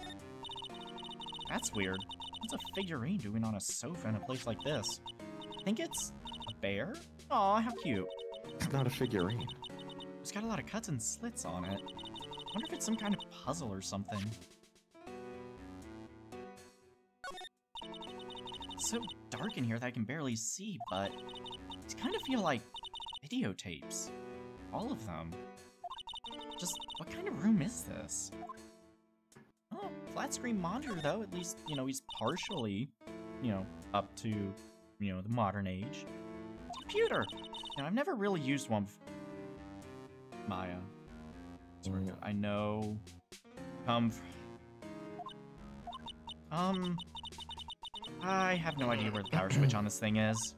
That's weird. What's a figurine doing on a sofa in a place like this? I think it's a bear? Aw, how cute. It's not a figurine. It's got a lot of cuts and slits on it. Wonder if it's some kind of puzzle or something. It's so dark in here that I can barely see, but these kind of feel like videotapes. All of them. Just, what kind of room is this? Oh, flat screen monitor though, at least, you know, he's partially, you know, up to, you know, the modern age. Computer! You know, I've never really used one before. Maya. I know. I have no idea where the power switch on this thing is.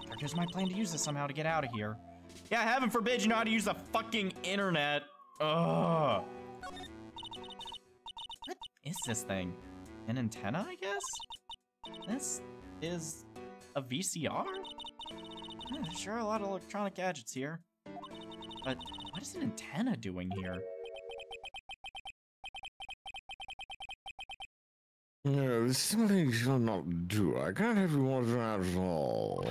There goes my plan to use this somehow to get out of here. Yeah, heaven forbid you know how to use the fucking internet. Ugh. What is this thing? An antenna, I guess? This is a VCR? There sure are a lot of electronic gadgets here. but what is an antenna doing here? No, this is something you shall not do. I can't have you wander out at all.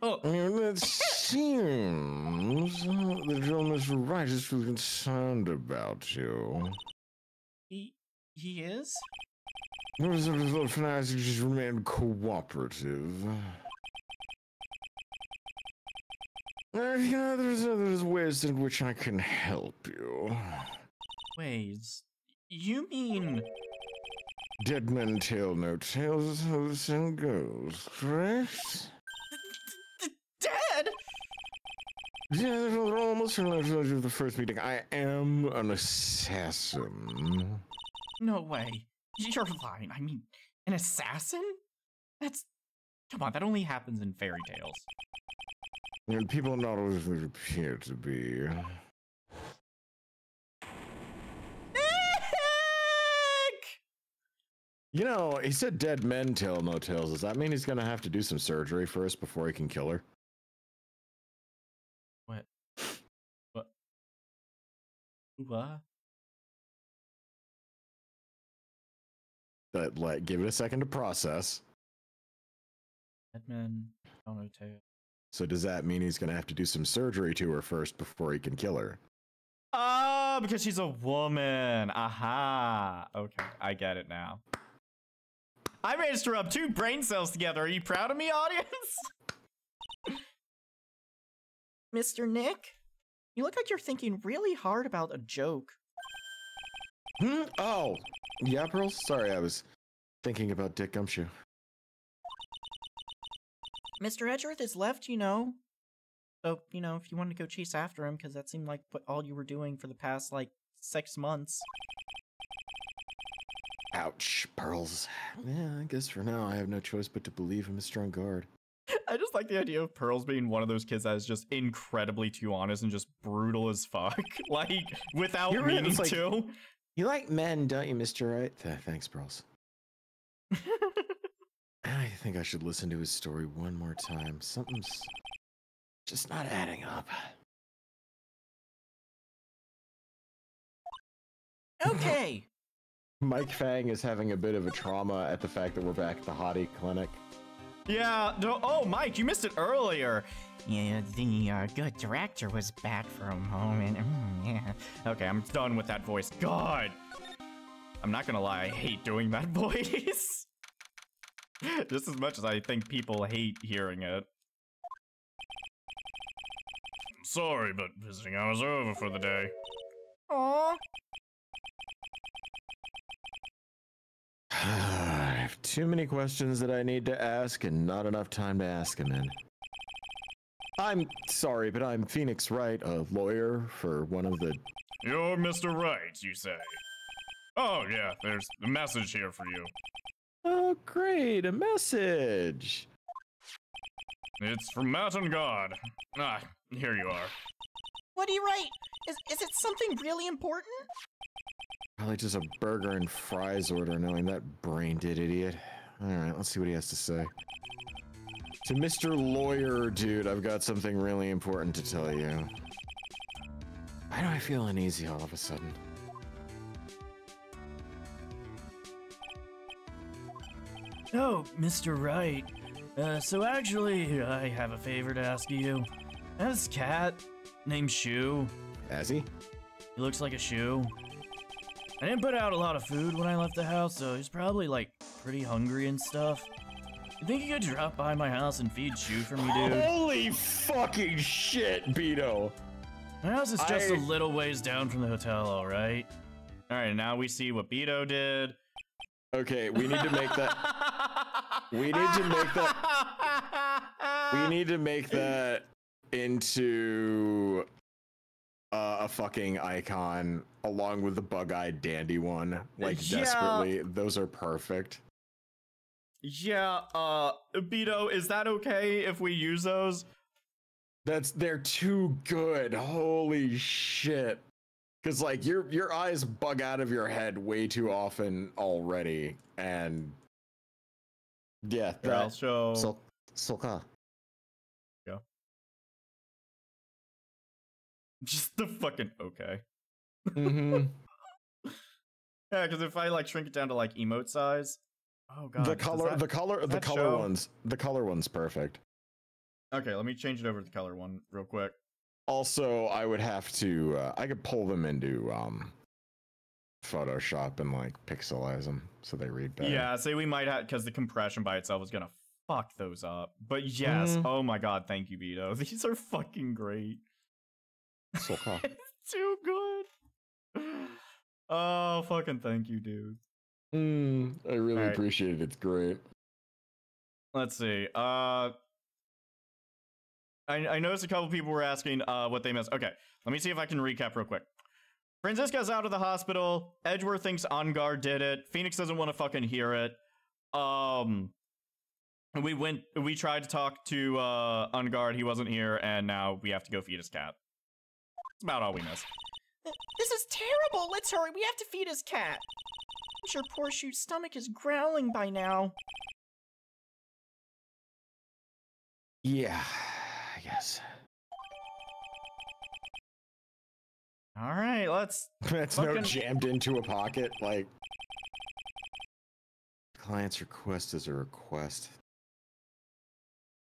It seems that your Mr. Right is really concerned about you. He is? As a result, for now, you just remain cooperative. There's ways in which I can help you. Ways? You mean... Dead men tell no tales, how the saying goes, correct? Dead? Yeah, they're almost in the first meeting. I am an assassin. No way. You're lying. I mean, an assassin? That's... Come on, that only happens in fairy tales. And people not always appear to be. You know, he said dead men tell no tales. Does that mean he's gonna have to do some surgery first before he can kill her? What? What? But like, give it a second to process. Dead men tell no tales. So does that mean he's gonna have to do some surgery to her first before he can kill her? Oh, because she's a woman. Aha. Okay, I get it now. I managed to rub 2 brain cells together. Are you proud of me, audience? Mr. Nick, you look like you're thinking really hard about a joke. Oh, yeah, Pearl? Sorry, I was thinking about Dick Gumshoe. Mr. Edgeworth is left, you know. So, you know, if you wanted to go chase after him, because that seemed like what all you were doing for the past, like, 6 months. Ouch, Pearls. Yeah, I guess for now I have no choice but to believe him a strong guard. I just like the idea of Pearls being one of those kids that is just incredibly too honest and just brutal as fuck. Like, without meaning like, to. You like men, don't you, Mr. Right? Thanks, Pearls. I think I should listen to his story one more time. Something's just not adding up. Okay. Mike Fang is having a bit of a trauma at the fact that we're back at the Hottie Clinic. Yeah, no, oh, Mike, you missed it earlier. Yeah, the good director was back for a moment. Yeah. Okay, I'm done with that voice. God. I'm not gonna lie, I hate doing that voice. Just as much as I think people hate hearing it. Sorry, but visiting hours are over for the day. Aww. I have too many questions that I need to ask and not enough time to ask them in. I'm sorry, but I'm Phoenix Wright, a lawyer for one of the... You're Mr. Wright, you say? Oh, yeah, there's a message here for you. Oh, great, a message! It's from Matt and God. Ah, here you are. What do you write? Is it something really important? Probably just a burger and fries order, knowing that brain-dead idiot. Alright, let's see what he has to say. To Mr. Lawyer, dude, I've got something really important to tell you. Why do I feel uneasy all of a sudden? Oh, Mr. Wright. So actually, I have a favor to ask of you. I have this cat named Shoe. Has he? He looks like a shoe. I didn't put out a lot of food when I left the house, so he's probably, like, pretty hungry and stuff. You think you could drop by my house and feed Shoe for me, dude? Holy fucking shit, Beto! My house is just a little ways down from the hotel, alright? Alright, now we see what Beto did. Okay, we need to make that... We need to make that... We need to make that into... a fucking icon, along with the bug-eyed dandy one. Like, Yeah. desperately. Those are perfect. Yeah, Beto, is that okay if we use those? They're too good. Holy shit. Cause like your eyes bug out of your head way too often already. And yeah, Here, I'll show. Soka. Just the fucking okay. Mm-hmm. Yeah, because if I like shrink it down to like emote size, oh god, the color one's perfect. Okay, let me change it over to the color one real quick. Also, I would have to, I could pull them into Photoshop and like pixelize them so they read better. Yeah, say we might have, because the compression by itself is gonna fuck those up. But yes, oh my god, thank you, Vito. These are fucking great. So cool. Too good. Oh, fucking thank you, dude. I really appreciate it. It's great. Let's see. I noticed a couple people were asking what they missed. Okay, let me see if I can recap real quick. Franziska's out of the hospital. Edgeworth thinks On Guard did it. Phoenix doesn't want to fucking hear it. We tried to talk to On Guard. He wasn't here, and now we have to go feed his cat. That's about all we missed. This is terrible! Let's hurry, we have to feed his cat! I'm sure poor Shoot's stomach is growling by now. Yeah, I guess. Alright, let's... That's no jammed into a pocket, like... Client's request is a request.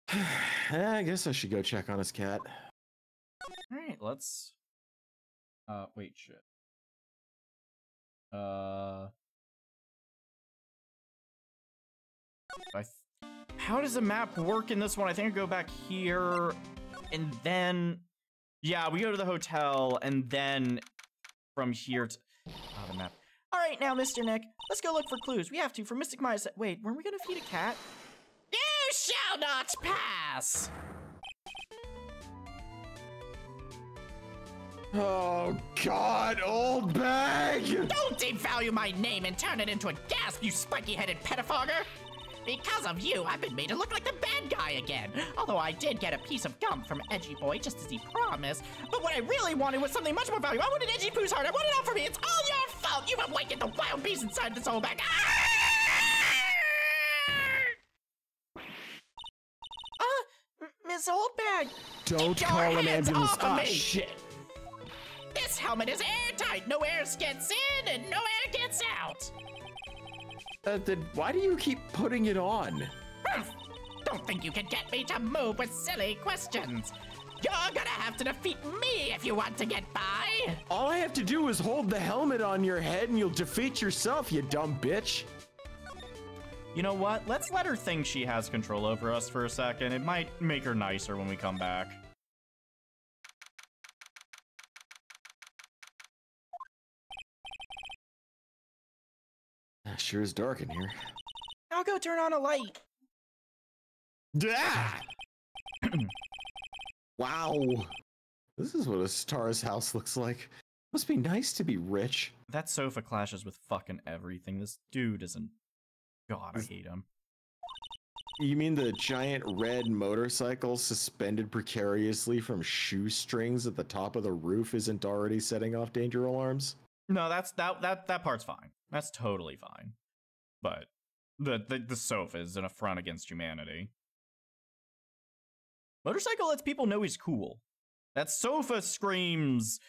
I guess I should go check on his cat. Alright, let's... wait, shit. How does the map work in this one? I think I go back here, and then... Yeah, we go to the hotel, and then from here to... Oh, the map. Alright now, Mr. Nick, let's go look for clues. We have to for Mystic Maya. Wait, weren't we gonna feed a cat? You shall not pass! Oh god, old bag! Don't devalue my name and turn it into a gasp, you spiky-headed pettifogger! Because of you, I've been made to look like the bad guy again. Although I did get a piece of gum from Edgy Boy, just as he promised. But what I really wanted was something much more valuable. I wanted Edgy Poo's heart. I wanted it all for me. It's all your fault. You've awakened the wild beast inside this old bag. Miss Oldbag! Don't Keep call your an hands ambulance. off of me. Shit! This helmet is airtight. No air gets in and no air gets out. Then why do you keep putting it on? Don't think you can get me to move with silly questions. You're gonna have to defeat me if you want to get by. All I have to do is hold the helmet on your head and you'll defeat yourself, you dumb bitch. You know what? Let's let her think she has control over us for a second. It might make her nicer when we come back. Sure is dark in here. I'll go turn on a light. Ah! Wow. This is what a star's house looks like. Must be nice to be rich. That sofa clashes with fucking everything. This dude isn't... God, I hate him. You mean the giant red motorcycle suspended precariously from shoestrings at the top of the roof isn't already setting off danger alarms? No, that part's fine. That's totally fine. But the sofa is an affront against humanity. Motorcycle lets people know he's cool. That sofa screams,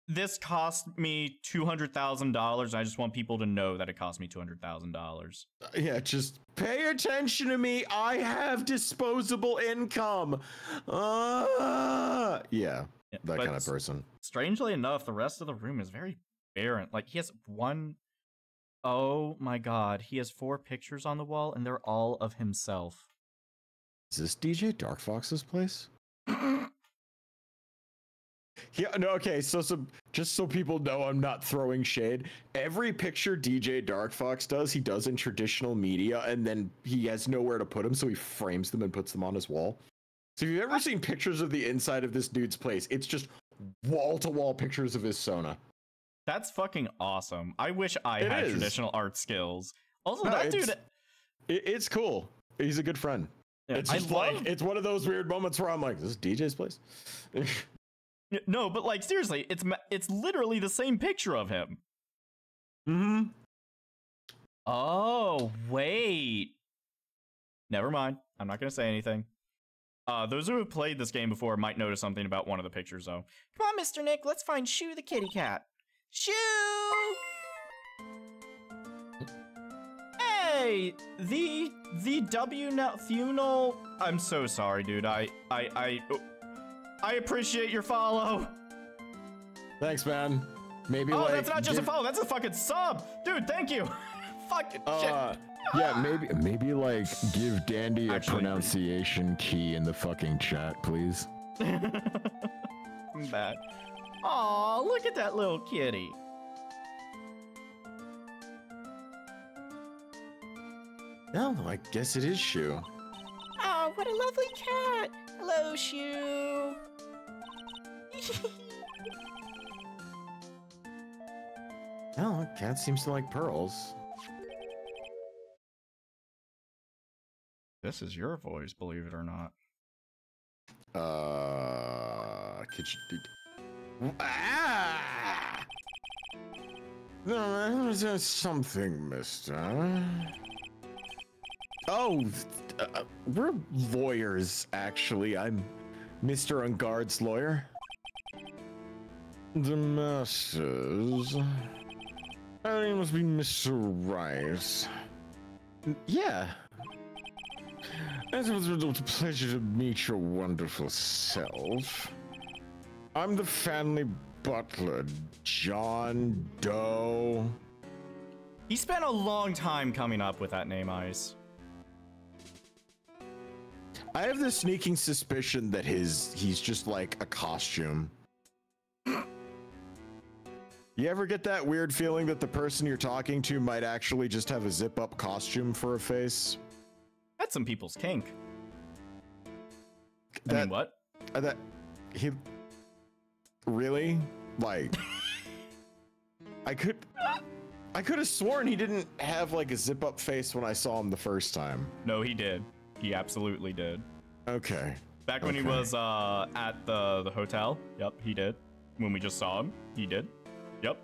this cost me $200,000, and I just want people to know that it cost me $200,000. Yeah, just pay attention to me. I have disposable income. Yeah, that kind of person. Strangely enough, the rest of the room is very barren. Like, he has one... Oh my god, he has 4 pictures on the wall, and they're all of himself. Is this DJ Dark Fox's place? Yeah, no, okay, so just so people know I'm not throwing shade, every picture DJ Dark Fox does, he does in traditional media, and then he has nowhere to put them, so he frames them and puts them on his wall. So if you've ever seen pictures of the inside of this dude's place, it's just wall-to-wall pictures of his Sona. That's fucking awesome. I wish I had traditional art skills. Also, No, that dude... It's cool. He's a good friend. Yeah, It's just it's one of those weird moments where I'm like, is this DJ's place? No, but like, seriously, it's literally the same picture of him. Mm-hmm. Oh, wait. Never mind. I'm not gonna say anything. Those who have played this game before might notice something about one of the pictures, though. Come on, Mr. Nick, let's find Shoo the kitty cat. Shoo! Hey, the Thunal. I'm so sorry, dude. I appreciate your follow. Thanks, man. Maybe Oh, like, that's not just a follow. That's a fucking sub, dude. Thank you. Fucking shit. Yeah, maybe like give Dandy Actually, a pronunciation key in the fucking chat, please. I'm bad. Aw, look at that little kitty. No, I guess it is Shoo. Oh, what a lovely cat. Hello, Shoo. Oh, cat seems to like pearls. This is your voice, believe it or not. Could you... Ah! No, there's something, mister. Oh, we're lawyers, actually. I'm Mr. Ungard's lawyer. The masses. I think it must be Mr. Rice. Yeah. It was a pleasure to meet your wonderful self. I'm the family butler, John Doe. He spent a long time coming up with that name, Ice. I have this sneaking suspicion that he's just like a costume. You ever get that weird feeling that the person you're talking to might actually just have a zip-up costume for a face? That's some people's kink. I That- mean, what? That he really like. I could have sworn he didn't have like a zip-up face when I saw him the first time. No, he did. He absolutely did. Okay. Back when he was at the hotel. Yep, he did. When we just saw him, he did. Yep.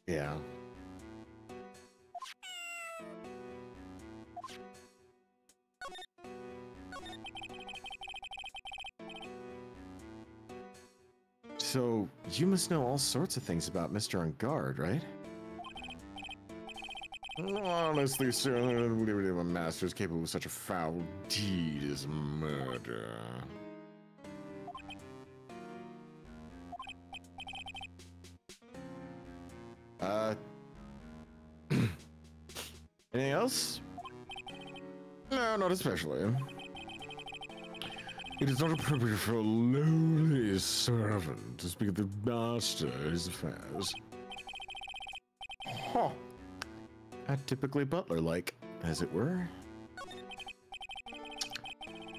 Yeah. So, you must know all sorts of things about Mr. Ungard, right? Honestly, sir, I don't believe a master is capable of such a foul deed as murder. Anything else? No, not especially. It is not appropriate for a lowly servant to speak of the master his affairs. Huh. Typically butler-like, as it were.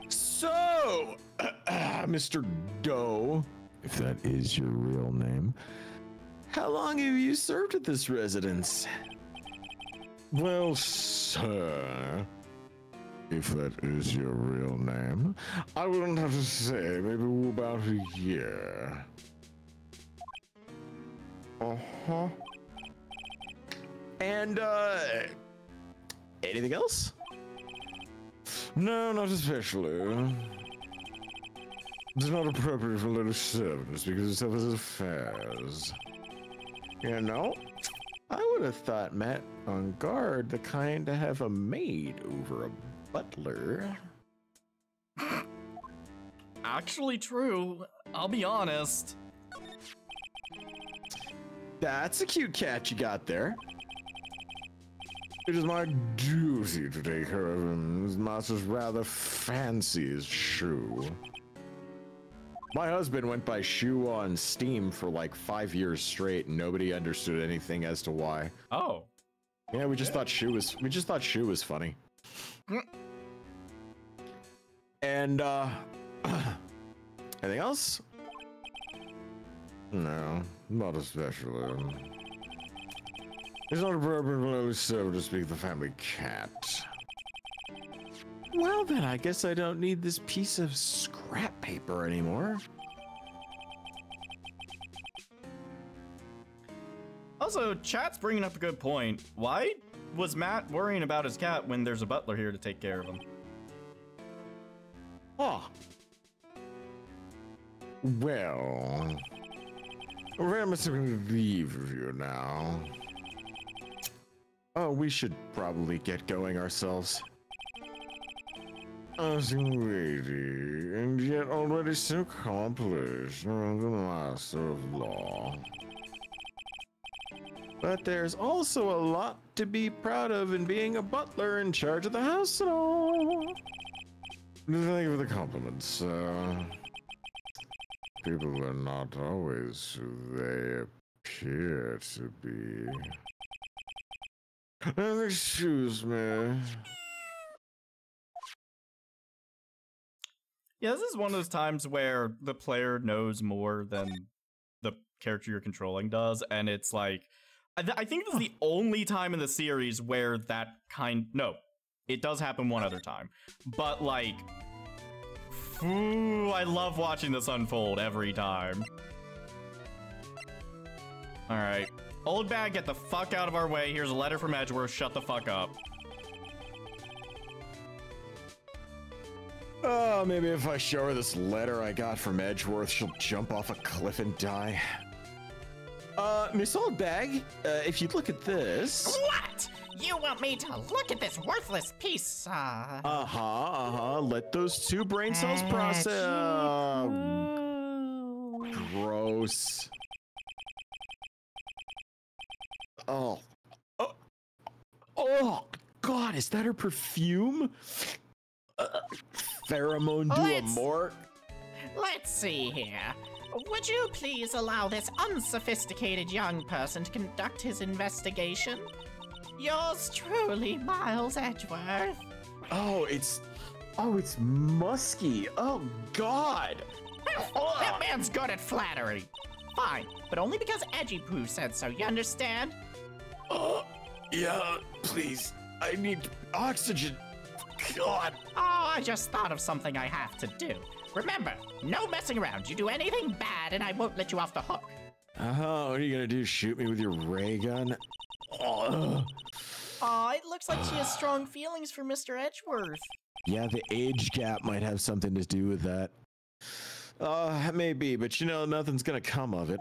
So, Mr. Doe, if that is your real name, how long have you served at this residence? Well, sir, if that is your real name, I wouldn't have to say, maybe about a year. Uh-huh. And, anything else? No, not especially. It's not appropriate for little servants because it's of his affairs. You know, I would have thought Matt on guard the kind to have a maid over a butler. Actually true. I'll be honest. That's a cute cat you got there. It is my duty to take care of him. His master's rather fancies Shoo. My husband went by Shoo on Steam for like 5 years straight, and nobody understood anything as to why. Oh. Yeah, we just thought Shoo was funny. And anything else? No, not especially. It's not appropriate for lowly servant to speak the family cat. Well then, I guess I don't need this piece of scrap paper anymore. Also, chat's bringing up a good point. Why was Matt worrying about his cat when there's a butler here to take care of him? Huh. Well, where must we leave you now? Oh, we should probably get going ourselves. As weighty, and yet already so accomplished, the master of law. But there's also a lot to be proud of in being a butler in charge of the house and all. Thank you for the compliments. People are not always who they appear to be. Excuse me. Yeah, this is one of those times where the player knows more than the character you're controlling does, and it's like, I think this is the only time in the series where that no, it does happen one other time, but like, ooh, I love watching this unfold every time. All right, old bag, get the fuck out of our way. Here's a letter from Edgeworth. Shut the fuck up. Oh, maybe if I show her this letter I got from Edgeworth, she'll jump off a cliff and die. Miss Oldbag, if you'd look at this. What? You want me to look at this worthless piece? Let those two brain cells process. Gross. Oh, God, is that her perfume? Pheromone du amor? Let's see here. Would you please allow this unsophisticated young person to conduct his investigation? Yours truly, Miles Edgeworth. Oh, it's musky. Oh, God. That man's good at flattery. Fine, but only because Edgy Poo said so, you understand? Yeah, please. I need oxygen. God. Oh, I just thought of something I have to do. Remember, no messing around. You do anything bad and I won't let you off the hook. What are you gonna do, shoot me with your ray gun? It looks like she has strong feelings for Mr. Edgeworth. Yeah, the age gap might have something to do with that. Maybe, but you know, nothing's gonna come of it.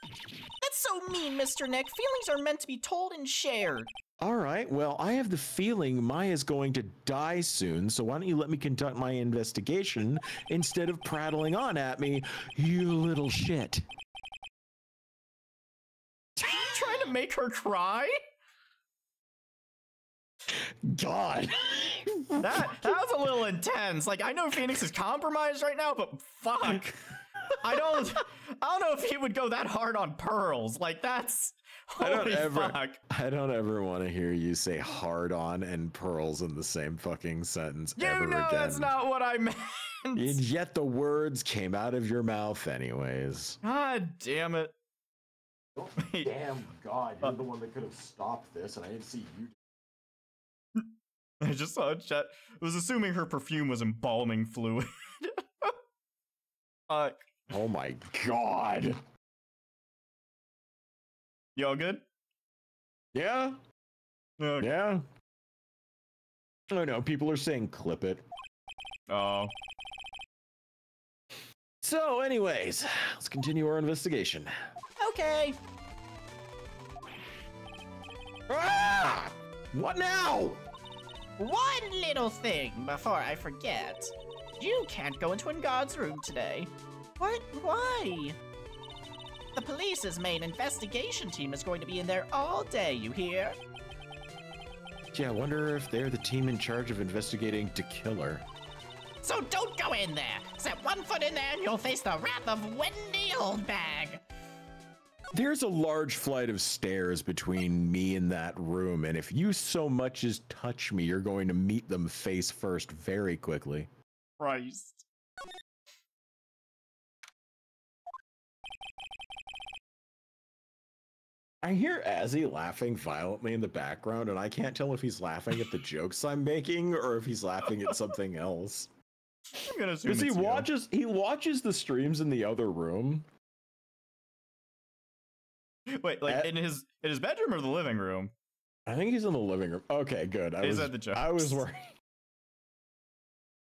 That's so mean, Mr. Nick. Feelings are meant to be told and shared. All right, well, I have the feeling Maya's going to die soon, so why don't you let me conduct my investigation instead of prattling on at me, you little shit. Are you trying to make her cry? God. That was a little intense. Like, I know Phoenix is compromised right now, but fuck. I don't know if he would go that hard on Pearls. Like, that's holy fuck. I don't ever want to hear you say hard on and pearls in the same fucking sentence ever again. That's not what I meant. And yet the words came out of your mouth anyways. God damn it. Damn God, you're the one that could have stopped this and I didn't see you. I just saw a chat. I was assuming her perfume was embalming fluid. Fuck. Oh my God. You all good? Yeah. Okay. Yeah. I know, people are saying clip it. Oh. So anyways, let's continue our investigation. Okay. Ah! What now? One little thing before I forget. You can't go into Engad's room today. What? Why? The police's main investigation team is going to be in there all day, you hear? Yeah, I wonder if they're the team in charge of investigating To Killer. So don't go in there! Set one foot in there and you'll face the wrath of Wendy Oldbag! There's a large flight of stairs between me and that room, and if you so much as touch me, you're going to meet them face first very quickly. Christ. I hear Azzy laughing violently in the background, and I can't tell if he's laughing at the jokes I'm making or if he's laughing at something else. I'm gonna assume Because he watches the streams in the other room. Wait, like in his bedroom or the living room? I think he's in the living room. Okay, good. Is that the jokes? I was worried.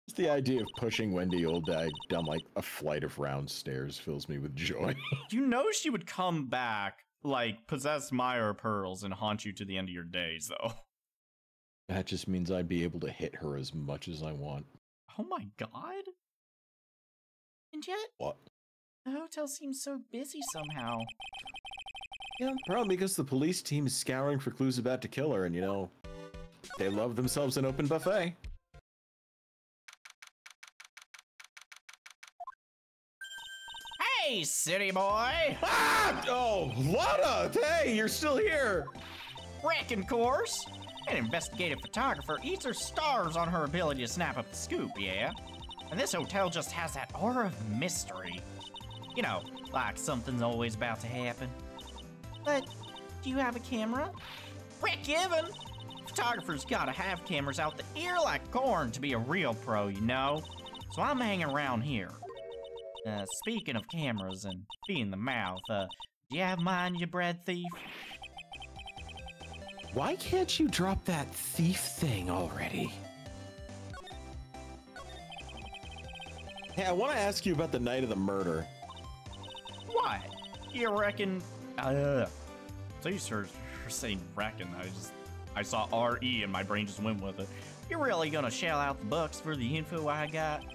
Just the idea of pushing Wendy Olddag down like a flight of round stairs fills me with joy. You know she would come back, like, possess Maya or Pearls and haunt you to the end of your days, though. That just means I'd be able to hit her as much as I want. Oh my god. And yet, What? the hotel seems so busy somehow. Yeah, probably because the police team is scouring for clues about to kill her, and you know, they love themselves an open buffet. Hey, city boy! Ah! Oh, Lana! Hey, you're still here! Wrecking course! An investigative photographer eats her stars on her ability to snap up the scoop, yeah? And this hotel just has that aura of mystery. You know, like something's always about to happen. But, do you have a camera? Rick given! Photographers gotta have cameras out the ear like corn to be a real pro, you know? So I'm hanging around here. Speaking of cameras and being the mouth, do you have mine, you bread thief? Why can't you drop that thief thing already? Hey, I want to ask you about the night of the murder. What? You reckon? So you started saying reckon. I saw R-E and my brain just went with it. You're really gonna shell out the bucks for the info I got?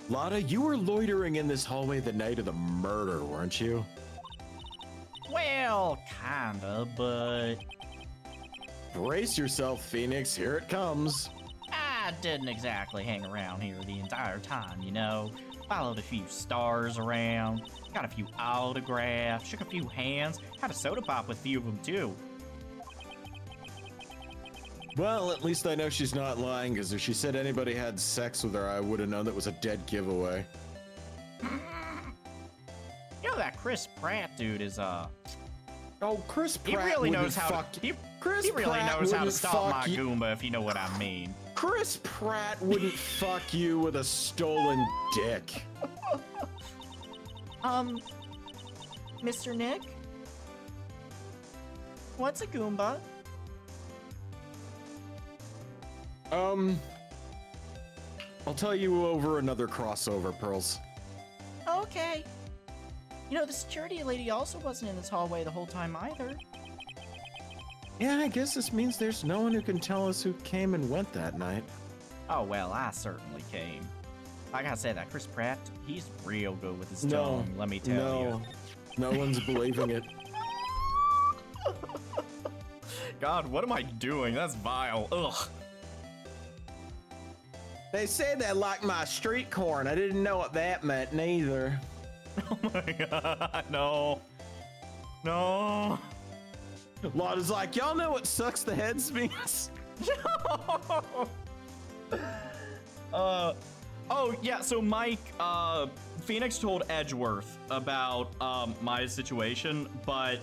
Lotta, you were loitering in this hallway the night of the murder, weren't you? Well, kinda, but Brace yourself, Phoenix. Here it comes. I didn't exactly hang around here the entire time, you know. Followed a few stars around, got a few autographs, shook a few hands, had a soda pop with a few of them too. Well, at least I know she's not lying, because if she said anybody had sex with her, I would have known that was a dead giveaway. You know that Chris Pratt dude is, Oh, Chris Pratt he really wouldn't knows how fuck... to, he Chris really Pratt knows how to wouldn't stop fuck my you- Goomba, if you know what I mean. Chris Pratt wouldn't fuck you with a stolen dick. Mr. Nick? What's a Goomba? I'll tell you over another crossover, Pearls. Okay. You know, the security lady also wasn't in this hallway the whole time either. Yeah, I guess this means there's no one who can tell us who came and went that night. Oh, well, I certainly came. Like I said, that Chris Pratt, he's real good with his No, tongue, let me tell you. No one's believing it. God, what am I doing? That's vile. Ugh. They say they like my street corn. I didn't know what that meant neither. Oh my god, no. No. Lotta's like, y'all know what sucks the heads means? Oh yeah, so Mike, Phoenix told Edgeworth about my situation, but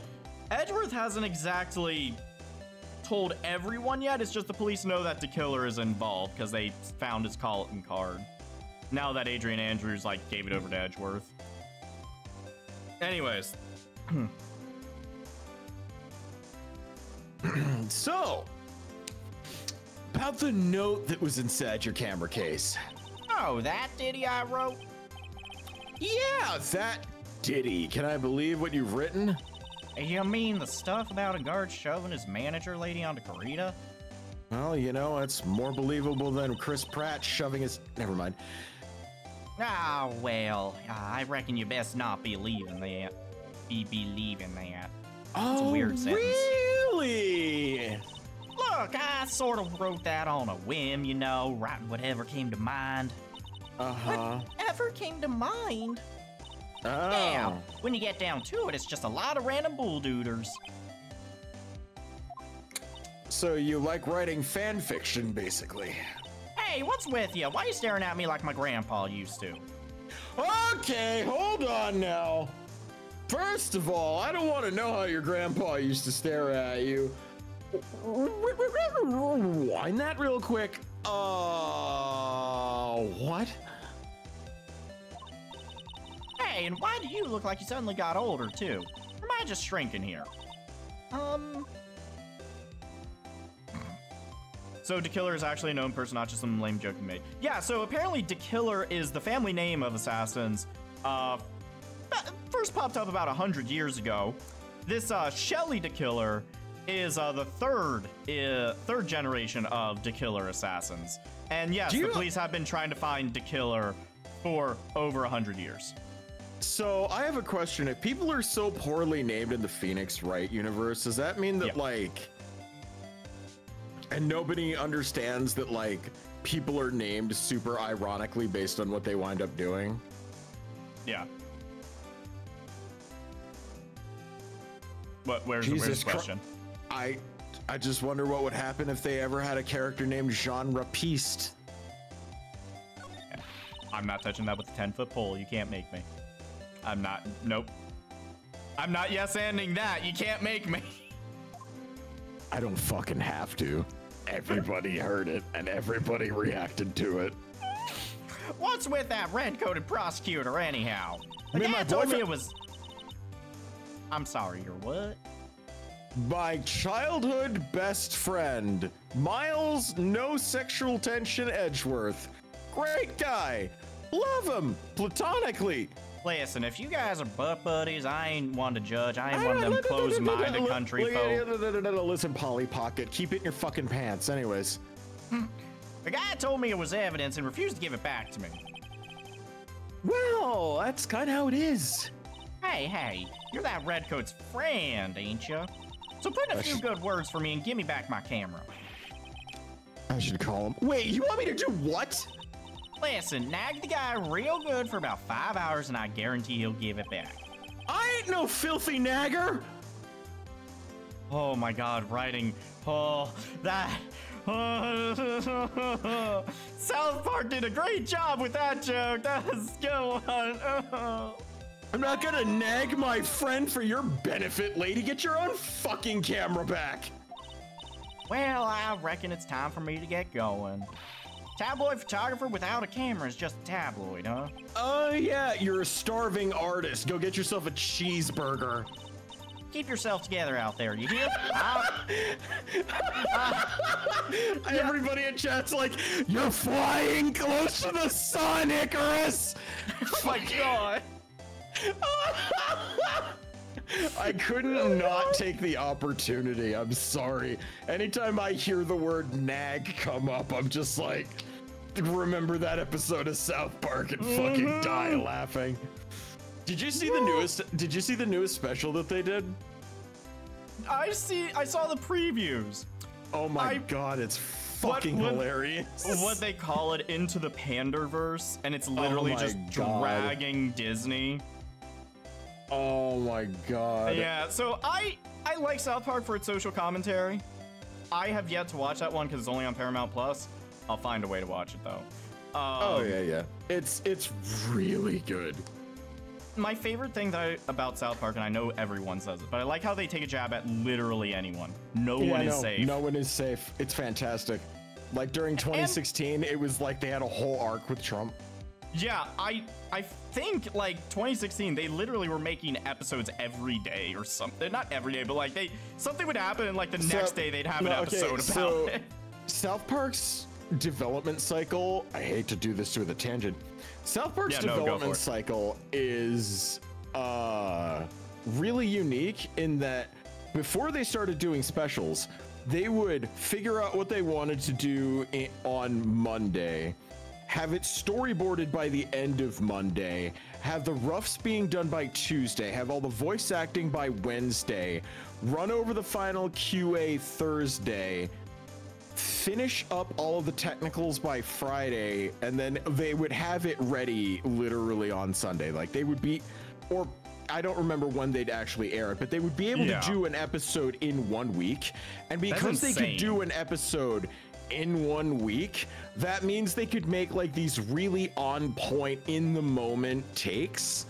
Edgeworth hasn't exactly told everyone yet. It's just the police know that the killer is involved because they found his calling card. Now that Adrian Andrews like gave it over to Edgeworth. Anyways. So, about the note that was inside your camera case. Oh, that ditty I wrote? Yeah, that ditty. Can I believe what you've written? You mean the stuff about a guard shoving his manager lady onto Karita? Well, you know, it's more believable than Chris Pratt shoving his... Never mind. Ah, well, I reckon you best not be believing that. Be believing that. It's a weird sentence. Really? Look, I sort of wrote that on a whim, you know, writing whatever came to mind. Uh-huh. Whatever came to mind? Oh. Now, when you get down to it, it's just a lot of random bulldooders. So you like writing fan fiction, basically? Hey, what's with you? Why are you staring at me like my grandpa used to? Okay, hold on now. First of all, I don't want to know how your grandpa used to stare at you. Rewind that real quick. What? Hey, and why do you look like you suddenly got older, too? Or am I just shrinking here? So Dekiller is actually a known person, not just some lame joke you made. Yeah, so apparently Dekiller is the family name of assassins. First popped up about 100 years ago. This Shelly Dekiller is the third generation of Dekiller assassins. And yes, the police have been trying to find Dekiller for over 100 years. So I have a question. If people are so poorly named in the Phoenix Wright universe, does that mean that like, and nobody understands that like people are named super ironically based on what they wind up doing? Yeah. Where's the question? I just wonder what would happen if they ever had a character named Jean Rapiste. I'm not touching that with a 10-foot pole. You can't make me. I'm not. Nope. I'm not yes-anding that. You can't make me. I don't fucking have to. Everybody heard it and everybody reacted to it. What's with that red-coated prosecutor, anyhow? I mean, my told me boyfriend... it was... I'm sorry, you're what? My childhood best friend, Miles No Sexual Tension Edgeworth. Great guy. Love him platonically. Listen, if you guys are butt buddies, I ain't one to judge. I ain't one of them closed-minded country folk. Listen, Polly Pocket, keep it in your fucking pants. Anyways. The guy told me it was evidence and refused to give it back to me. Well, that's kind of how it is. Hey, you're that redcoat's friend, ain't you? So put in a few good words for me and give me back my camera. I should call him. Wait, you want me to do what? Listen, nag the guy real good for about 5 hours and I guarantee he'll give it back. I ain't no filthy nagger. Oh my god, writing. Oh, that. South Park did a great job with that joke. That's go on. I'm not gonna nag my friend for your benefit, lady. Get your own fucking camera back. Well, I reckon it's time for me to get going. Tabloid photographer without a camera is just a tabloid, huh? Oh, yeah, you're a starving artist. Go get yourself a cheeseburger. Keep yourself together out there, you hear? Everybody in chat's like, you're flying close to the sun, Icarus! Oh my god. I couldn't not take the opportunity. I'm sorry. Anytime I hear the word nag come up, I'm just like, remember that episode of South Park and fucking die laughing. Did you see the newest special that they did? I saw the previews. Oh my god, it's fucking hilarious. What they call it, Into the Panderverse, and it's literally just dragging Disney. Oh my god. Yeah, so I like South Park for its social commentary. I have yet to watch that one because it's only on Paramount Plus. I'll find a way to watch it though. Oh yeah. It's really good. My favorite thing about South Park, and I know everyone says it, but I like how they take a jab at literally anyone. No one is safe. No one is safe. It's fantastic. Like during 2016, it was like they had a whole arc with Trump. Yeah, I think like 2016, they literally were making episodes every day or something. Not every day, but like something would happen and like the next day they'd have an episode about it. South Park's development cycle, I hate to do this with a tangent. South Park's development cycle is really unique in that before they started doing specials, they would figure out what they wanted to do on Monday, have it storyboarded by the end of Monday, have the roughs being done by Tuesday, have all the voice acting by Wednesday, run over the final QA Thursday, finish up all of the technicals by Friday, and then they would have it ready literally on Sunday. Like they would be, or I don't remember when they'd actually air it, but they would be able to do an episode in 1 week. And because they could do an episode in 1 week, that means they could make like these really on point in the moment takes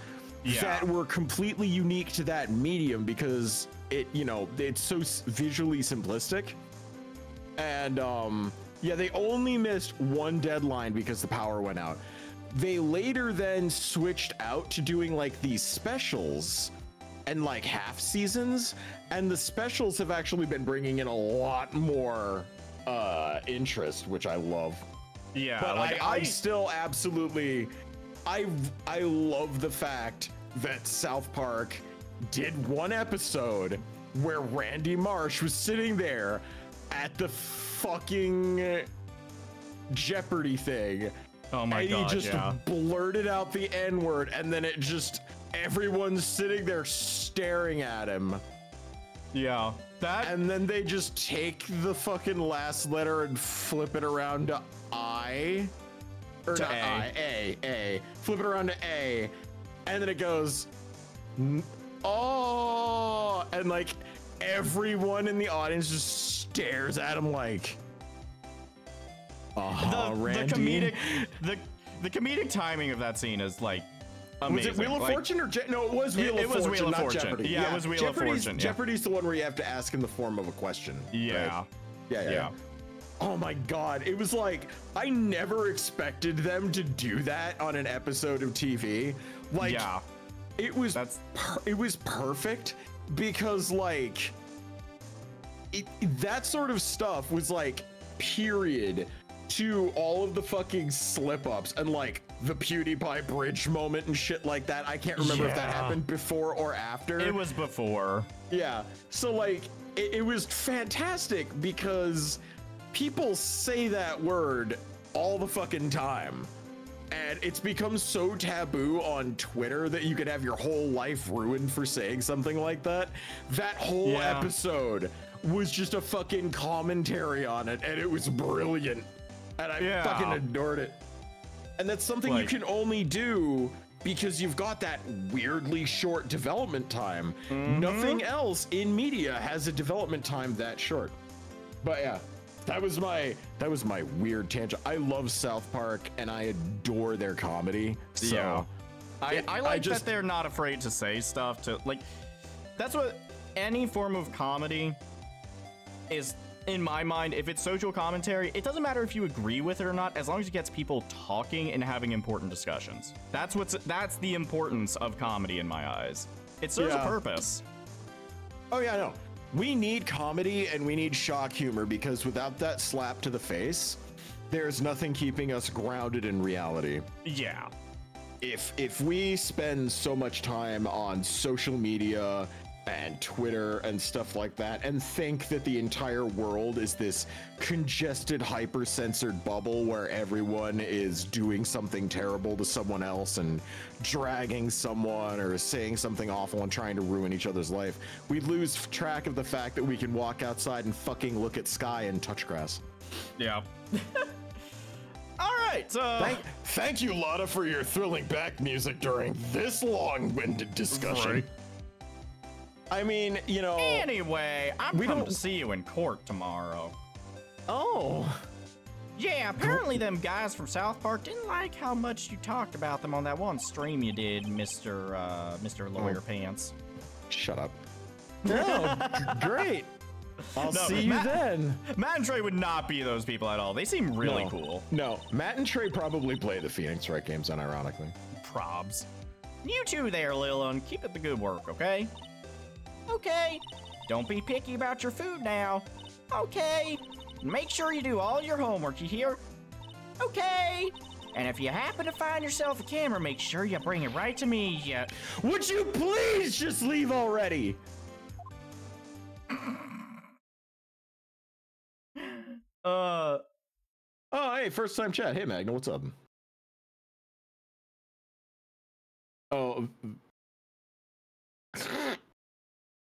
that were completely unique to that medium because it, you know, it's so visually simplistic. And yeah, they only missed one deadline because the power went out. They later then switched out to doing like these specials and like half seasons, and the specials have actually been bringing in a lot more interest, which I love. Yeah, But like I still absolutely, I love the fact that South Park did one episode where Randy Marsh was sitting there at the fucking Jeopardy thing. Oh my god, and he just yeah. blurted out the N-word, and then it just, everyone's sitting there staring at him. Yeah, that. And then they just take the fucking last letter and flip it around to I. Or To not A. I, A. Flip it around to A. And then it goes, oh, and like everyone in the audience just stares at him like, Randy. The comedic timing of that scene is like amazing. Was it Wheel of Like, Fortune or no? It was Wheel of Fortune, Wheel of not Fortune. Jeopardy. Yeah, it was Wheel of Fortune. Yeah. Jeopardy's the one where you have to ask in the form of a question. Yeah. Right? Yeah. Oh my god, it was like I never expected them to do that on an episode of TV. Like, Yeah. it was perfect because like that sort of stuff was like period to all of the fucking slip ups and like the PewDiePie bridge moment and shit like that. I can't remember if that Yeah. happened before or after. It was before. Yeah. So like it was fantastic because people say that word all the fucking time. And it's become so taboo on Twitter that you could have your whole life ruined for saying something like that. That whole episode was just a fucking commentary on it, and it was brilliant. And I fucking adored it. And that's something you can only do because you've got that weirdly short development time. Nothing else in media has a development time that short. But yeah, that was my weird tangent. I love South Park and I adore their comedy. So Yeah. I like that they're not afraid to say stuff to like that's what any form of comedy is in my mind. If it's social commentary, it doesn't matter if you agree with it or not, as long as it gets people talking and having important discussions. That's the importance of comedy in my eyes. It serves a purpose. Oh yeah, no. We need comedy and we need shock humor because without that slap to the face, there's nothing keeping us grounded in reality. Yeah. If we spend so much time on social media and Twitter and stuff like that and think that the entire world is this congested, hyper-censored bubble where everyone is doing something terrible to someone else and dragging someone or saying something awful and trying to ruin each other's life, we lose track of the fact that we can walk outside and fucking look at sky and touch grass. Yeah. All right. Thank you, Lotta, for your thrilling back music during this long-winded discussion. Right. I mean, you know. Anyway, I'm coming to see you in court tomorrow. Oh. Yeah, apparently them guys from South Park didn't like how much you talked about them on that one stream you did, Mr. Lawyer Pants. Shut up. No, great. I'll see you then. Matt and Trey would not be those people at all. They seem really cool. No, Matt and Trey probably play the Phoenix Wright games, unironically. Probs. You too there, Lil, and keep up the good work, okay? Okay. Don't be picky about your food now. Okay. Make sure you do all your homework, you hear? Okay. And if you happen to find yourself a camera, make sure you bring it right to me. Would you please just leave already? Oh, hey, first time chat. Hey, Magna, what's up? Oh.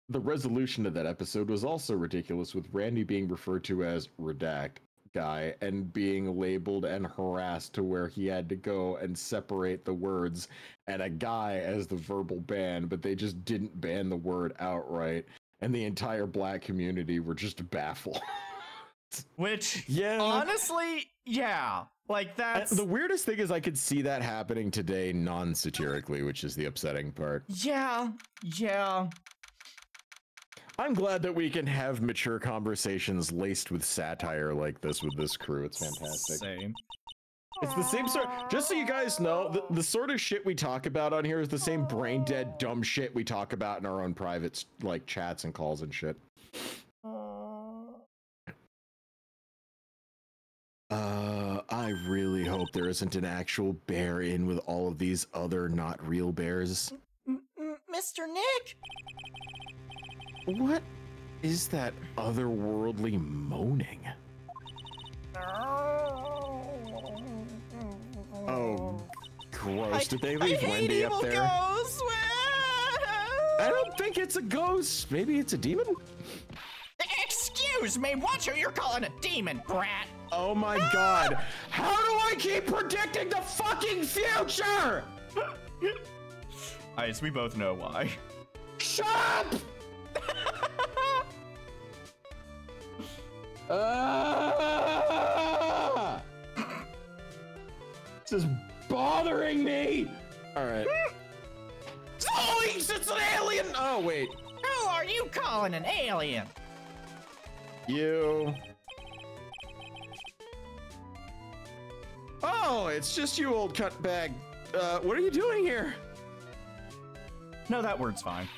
The resolution of that episode was also ridiculous, with Randy being referred to as Redact Guy and being labeled and harassed to where he had to go and separate the words and a guy as the verbal ban, but they just didn't ban the word outright, and the entire black community were just baffled. Which, yeah, honestly, yeah. Like, that's... The weirdest thing is I could see that happening today non-satirically, which is the upsetting part. Yeah. I'm glad that we can have mature conversations laced with satire like this with this crew. It's fantastic. Same. It's the same sort. Just so you guys know, the sort of shit we talk about on here is the same brain dead dumb shit we talk about in our own private like chats and calls and shit. hope there isn't an actual bear in with all of these other not real bears. Mr. Nick? What is that otherworldly moaning? Oh, gross. Did they leave Wendy up there? Ghosts. I don't think it's a ghost. Maybe it's a demon? Excuse me, what you're calling a demon, brat? Oh my god. How do I keep predicting the fucking future? Ice, we both know why. Shut up! This is bothering me! Alright. Zoinks! It's an alien! Oh, wait. Who are you calling an alien? You. Oh, it's just you, old cutbag. What are you doing here? No, that word's fine.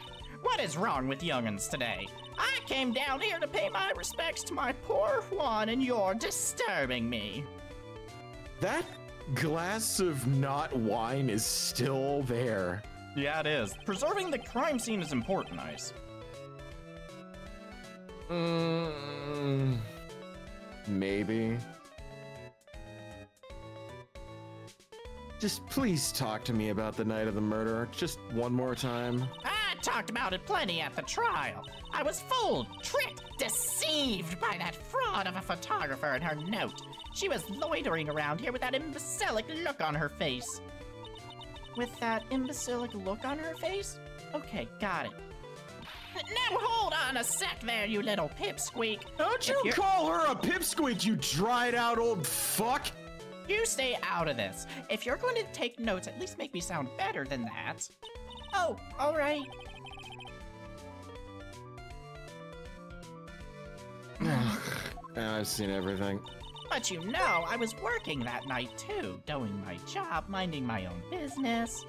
What is wrong with young'uns today? I came down here to pay my respects to my poor Juan, and you're disturbing me. That glass of not wine is still there. Yeah, it is. Preserving the crime scene is important, Ice. Maybe. Just please talk to me about the night of the murder, just one more time. I talked about it plenty at the trial. I was fooled, tricked, deceived by that fraud of a photographer and her note. She was loitering around here with that imbecilic look on her face. With that imbecilic look on her face? Okay, got it. Now hold on a sec there, you little pipsqueak. Don't you call her a pipsqueak, you dried out old fuck! You stay out of this. If you're going to take notes, at least make me sound better than that. Oh, all right. Now I've seen everything. But you know, I was working that night too, doing my job, minding my own business.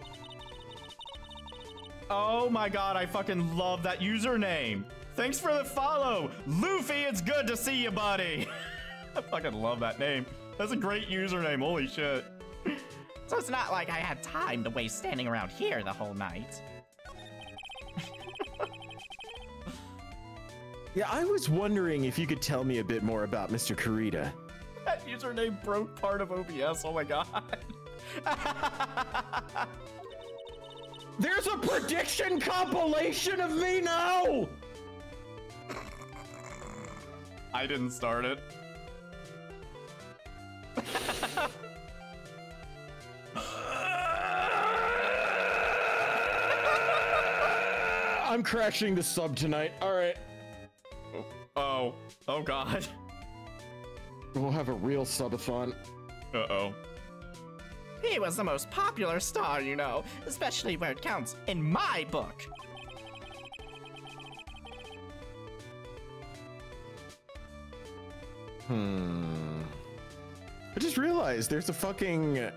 Oh my god, I fucking love that username. Thanks for the follow. Luffy, it's good to see you, buddy. I fucking love that name. That's a great username, holy shit. So it's not like I had time to waste standing around here the whole night. Yeah, I was wondering if you could tell me a bit more about Mr. Kurita. That username broke part of OBS, oh my god. There's a prediction compilation of me now! I didn't start it. I'm crashing the sub tonight. All right. Oh god. We'll have a real subathon. Uh-oh. He was the most popular star, you know, especially where it counts in my book. I just realized there's a fucking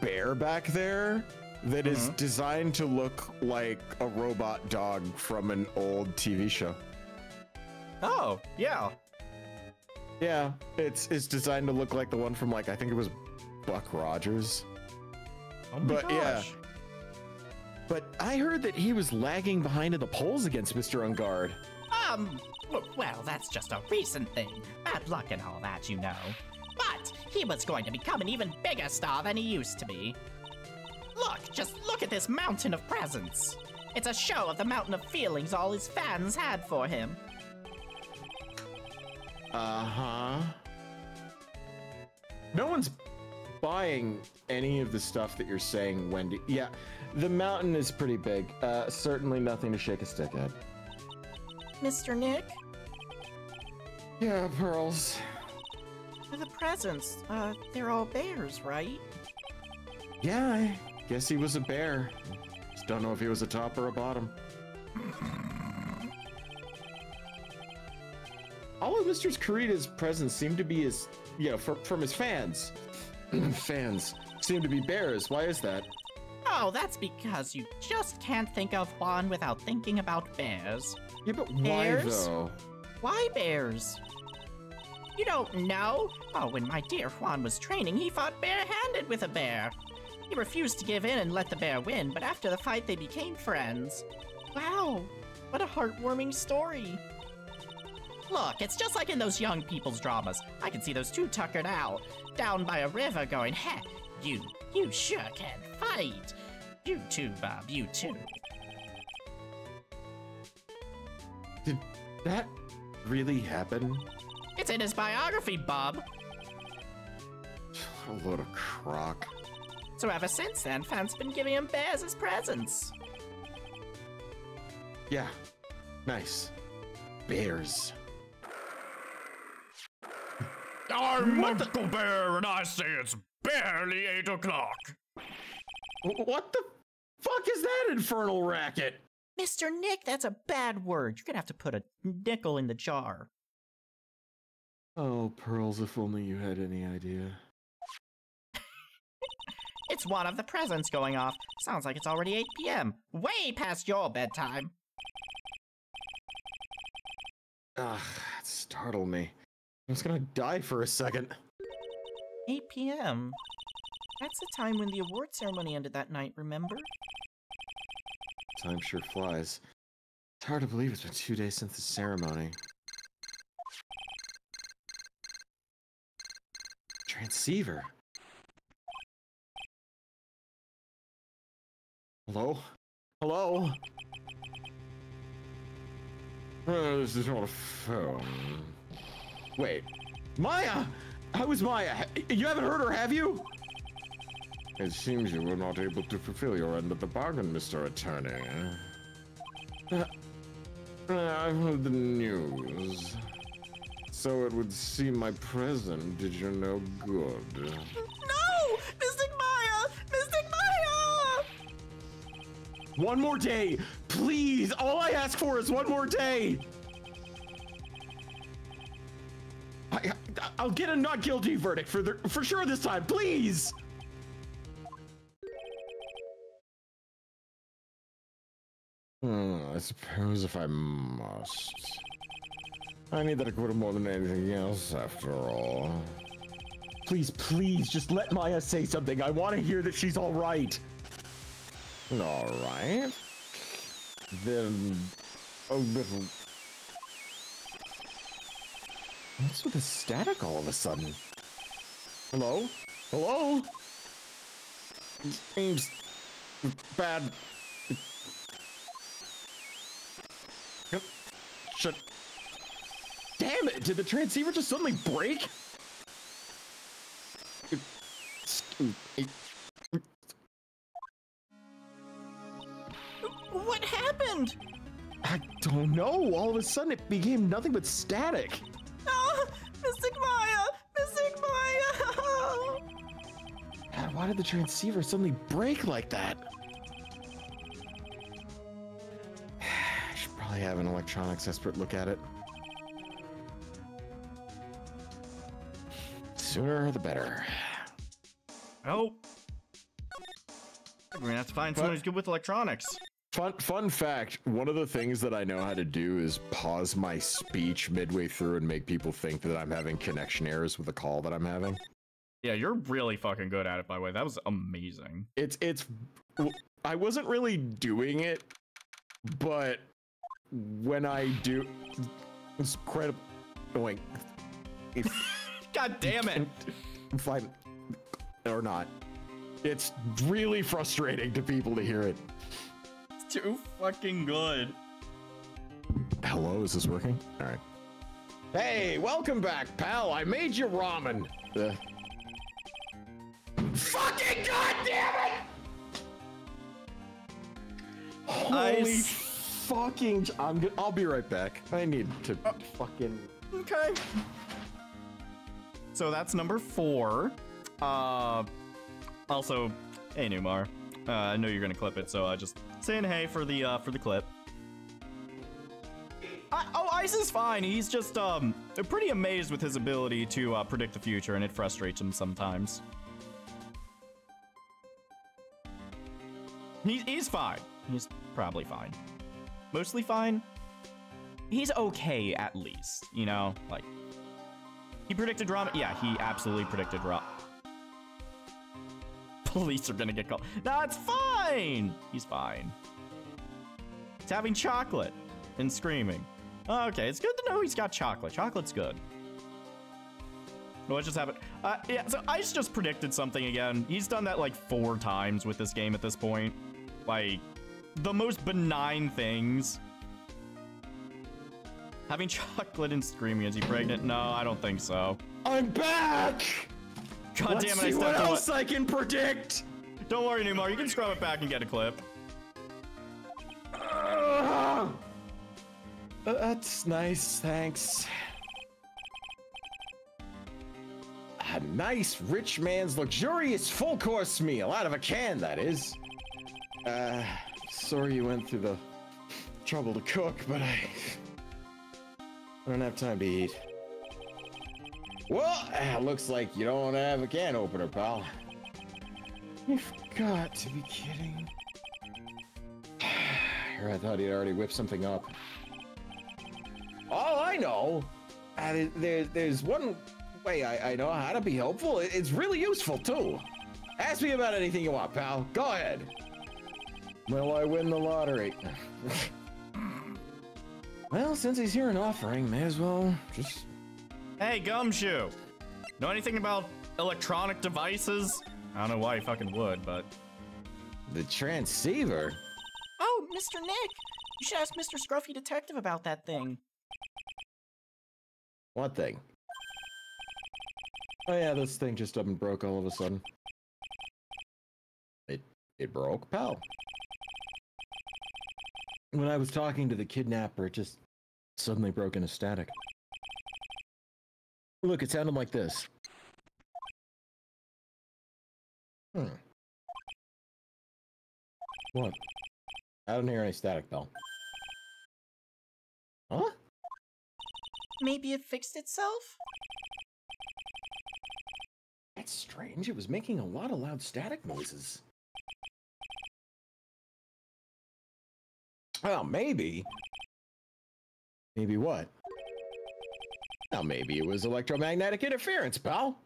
bear back there that is designed to look like a robot dog from an old TV show. Oh, yeah. Yeah, it's designed to look like the one from, like, I think it was Buck Rogers. Oh my But gosh. yeah. But I heard that he was lagging behind in the polls against Mr. Ungard. Well, that's just a recent thing. Bad luck and all that, you know. But he was going to become an even bigger star than he used to be. Look, just look at this mountain of presents. It's a show of the mountain of feelings all his fans had for him. Uh-huh. No one's buying any of the stuff that you're saying, Wendy. Yeah, the mountain is pretty big. Certainly nothing to shake a stick at. Mr. Nick? Yeah, Pearls. The presents, they're all bears, right? Yeah, I guess he was a bear. Just don't know if he was a top or a bottom. All of Mr. Kurita's presents seem to be his, from his fans. Fans seem to be bears. Why is that? Oh, that's because you just can't think of Juan without thinking about bears. Yeah, but why Bears? though? Why bears? You don't know? Oh, when my dear Juan was training, he fought barehanded with a bear. He refused to give in and let the bear win, but after the fight, they became friends. Wow, what a heartwarming story. Look, it's just like in those young people's dramas. I can see those two tuckered out, down by a river going, "Heh, you sure can fight. You too, Bob, you too." Did that really happen? It's in his biography, Bob. A load of crock. So ever since then, fans been giving him bears as presents. Yeah, nice. Bears. I'm Uncle Bear, and I say it's barely 8 o'clock. What the fuck is that infernal racket? Mr. Nick, that's a bad word. You're gonna have to put a nickel in the jar. Oh, Pearls, if only you had any idea. It's one of the presents going off. Sounds like it's already 8 p.m. Way past your bedtime. Ugh, it startled me. I was gonna die for a second. 8 p.m.? That's the time when the award ceremony ended that night, remember? Time sure flies. It's hard to believe it's been 2 days since the ceremony. Transceiver. Hello? Hello? This is not a phone. Wait. Maya! How is Maya? You haven't heard her, have you? It seems you were not able to fulfill your end of the bargain, Mr. Attorney. I've heard the news. So it would seem my present did you no good. No! Mystic Maya! Mystic Maya! One more day! Please! All I ask for is one more day! I'll get a not guilty verdict for sure this time, please! I suppose if I must. I need that acquittal more than anything else, after all. Please, please, just let Maya say something. I want to hear that she's all right. All right. Then a little. What's with the static all of a sudden? Hello? Hello? Seems bad. Shut. Damn it! Did the transceiver just suddenly break? What happened? I don't know. All of a sudden it became nothing but static. Oh, Mystic Maya! Mystic Maya! God, why did the transceiver suddenly break like that? I should probably have an electronics expert look at it. Sooner the better. Oh. We're gonna have to find someone who's good with electronics. Fun fact, one of the things that I know how to do is pause my speech midway through and make people think that I'm having connection errors with the call that I'm having. Yeah, you're really fucking good at it, by the way. That was amazing. I wasn't really doing it, but when I do, it's incredible. Annoying. God damn it. Fine. Or not. It's really frustrating to people to hear it. It's too fucking good. Hello, is this working? All right. Hey, welcome back, pal. I made you ramen. Fucking goddamn it! Holy fucking! I'll be right back. I need to fucking. Okay. So that's number 4. Also, hey Numar. I know you're gonna clip it, so just saying hey for the clip. Ice is fine. He's just pretty amazed with his ability to predict the future, and it frustrates him sometimes. He's fine. He's probably fine. Mostly fine. He's okay at least, you know, like He predicted drama? Yeah, he absolutely predicted drama. Police are gonna get called. No, it's fine. He's fine. He's having chocolate and screaming. Okay, it's good to know he's got chocolate. Chocolate's good. What just happened? Yeah, so Ice just predicted something again. He's done that like 4 times with this game at this point. Like, the most benign things. Having chocolate and screaming. Is he pregnant? No, I don't think so. I'm back! God Let's damn it, see I what stepped else I can predict! Don't worry, Numar. You can scrub it back and get a clip. That's nice, thanks. A nice rich man's luxurious full-course meal, out of a can, that is. Sorry you went through the trouble to cook, but I don't have time to eat. Well, looks like you don't have a can opener, pal. You've got to be kidding. Here, I thought he'd already whipped something up. Oh, I know. There's one way I know how to be helpful. It's really useful, too. Ask me about anything you want, pal. Go ahead. Will I win the lottery? Well, since he's here and offering, may as well just... Hey, Gumshoe. Know anything about electronic devices? I don't know why you fucking would, but... The transceiver? Oh, Mr. Nick! You should ask Mr. Scruffy Detective about that thing. What thing? Oh yeah, this thing just up and broke all of a sudden. It broke, pal. When I was talking to the kidnapper, it just suddenly broke into static. Look, it sounded like this. What? I don't hear any static, pal. Huh? Maybe it fixed itself? That's strange. It was making a lot of loud static noises. Well, maybe. Maybe what? Well, maybe it was electromagnetic interference, pal.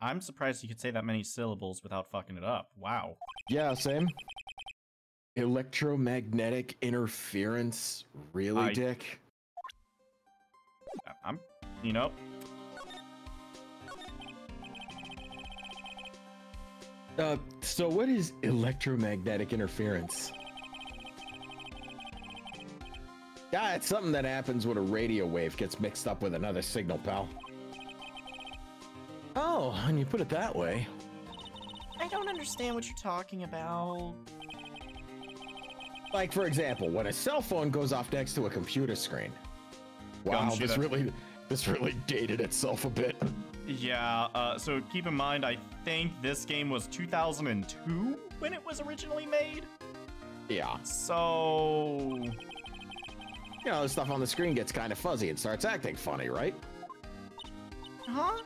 I'm surprised you could say that many syllables without fucking it up. Wow. Yeah, same. Electromagnetic interference? Really, Dick? I'm, you know. So what is electromagnetic interference? Yeah, it's something that happens when a radio wave gets mixed up with another signal, pal. Oh, when you put it that way. I don't understand what you're talking about. Like, for example, when a cell phone goes off next to a computer screen. Wow, this really dated itself a bit. Yeah, so keep in mind, I think this game was 2002 when it was originally made. Yeah. So... You know, the stuff on the screen gets kind of fuzzy and starts acting funny, right? Huh?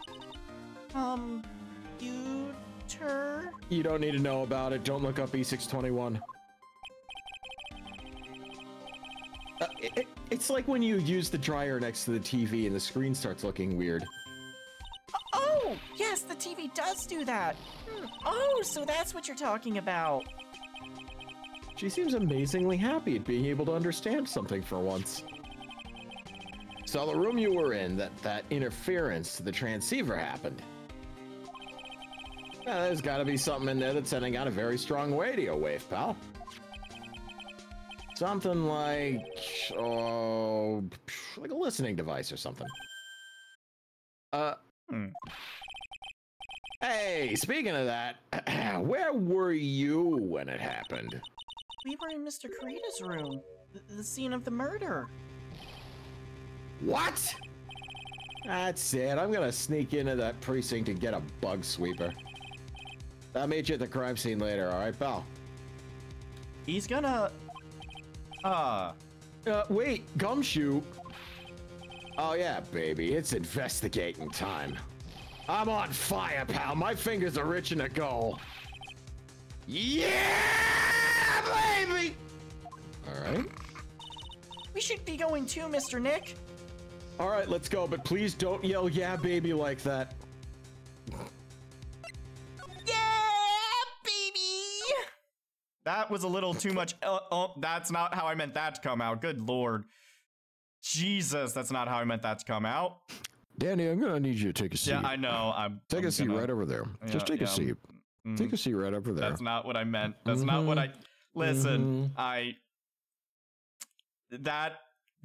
You don't need to know about it. Don't look up E621. It's like when you use the dryer next to the TV and the screen starts looking weird. Oh, yes, the TV does do that. Oh, so that's what you're talking about. She seems amazingly happy at being able to understand something for once. So the room you were in, that interference to the transceiver happened. Yeah, there's gotta be something in there that's sending out a very strong radio wave, pal. Something like, oh, like a listening device or something. Hey, speaking of that, where were you when it happened? We were in Mr. Kurita's room. The scene of the murder. What? That's it. I'm gonna sneak into that precinct and get a bug sweeper. I'll meet you at the crime scene later, alright, pal? He's gonna... Wait, Gumshoe. Oh yeah, baby, it's investigating time. I'm on fire, pal. My fingers are itching to go. Yeah, baby! Alright. We should be going too, Mr. Nick. All right, let's go, but please don't yell "yeah, baby" like that. That was a little too much. Oh, that's not how I meant that to come out. Good lord. Jesus, that's not how I meant that to come out. Danny, I'm gonna need you to take a seat. Yeah, I know. Take a seat right over there. Yeah, Just take a seat. Take a seat right over there. That's not what I meant. That's not what I... Listen, that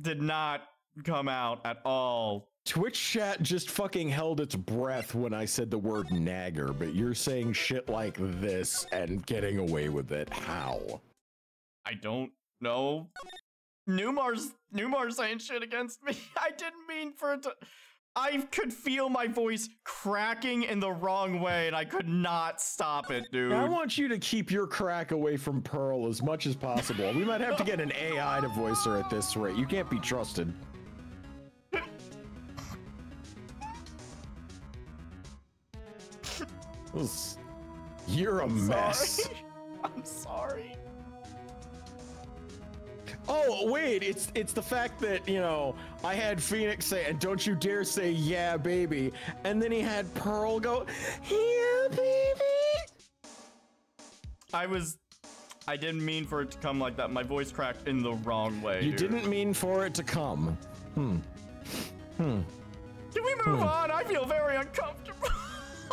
did not come out at all. Twitch chat just fucking held its breath when I said the word nagger, but you're saying shit like this and getting away with it. How? I don't know. Numar's saying shit against me. I didn't mean for it to... I could feel my voice cracking in the wrong way, and I could not stop it, dude. I want you to keep your crack away from Pearl as much as possible. We might have to get an AI to voice her at this rate. You can't be trusted. You're a mess. I'm sorry. Oh, wait, it's the fact that, you know, I had Phoenix say, and don't you dare say, yeah, baby. And then he had Pearl go, yeah, baby. I didn't mean for it to come like that. My voice cracked in the wrong way, You dude. didn't mean for it to come. Can we move on? I feel very uncomfortable.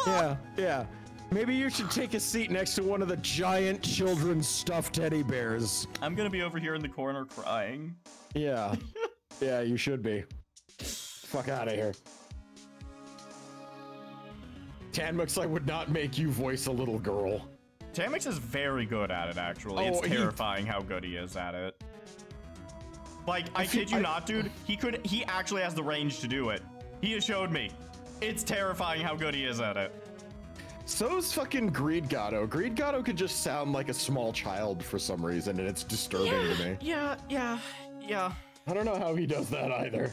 Yeah. Maybe you should take a seat next to one of the giant children's stuffed teddy bears. I'm gonna be over here in the corner crying. Yeah. Yeah, you should be. Fuck out of here. Tanmux, I would not make you voice a little girl. Tamix is very good at it, actually. It's terrifying how good he is at it. Like, I kid you not, dude. He actually has the range to do it. He has showed me. It's terrifying how good he is at it. So's fucking Greed Gato. Greed Gato could just sound like a small child for some reason, and it's disturbing to me. Yeah. I don't know how he does that either.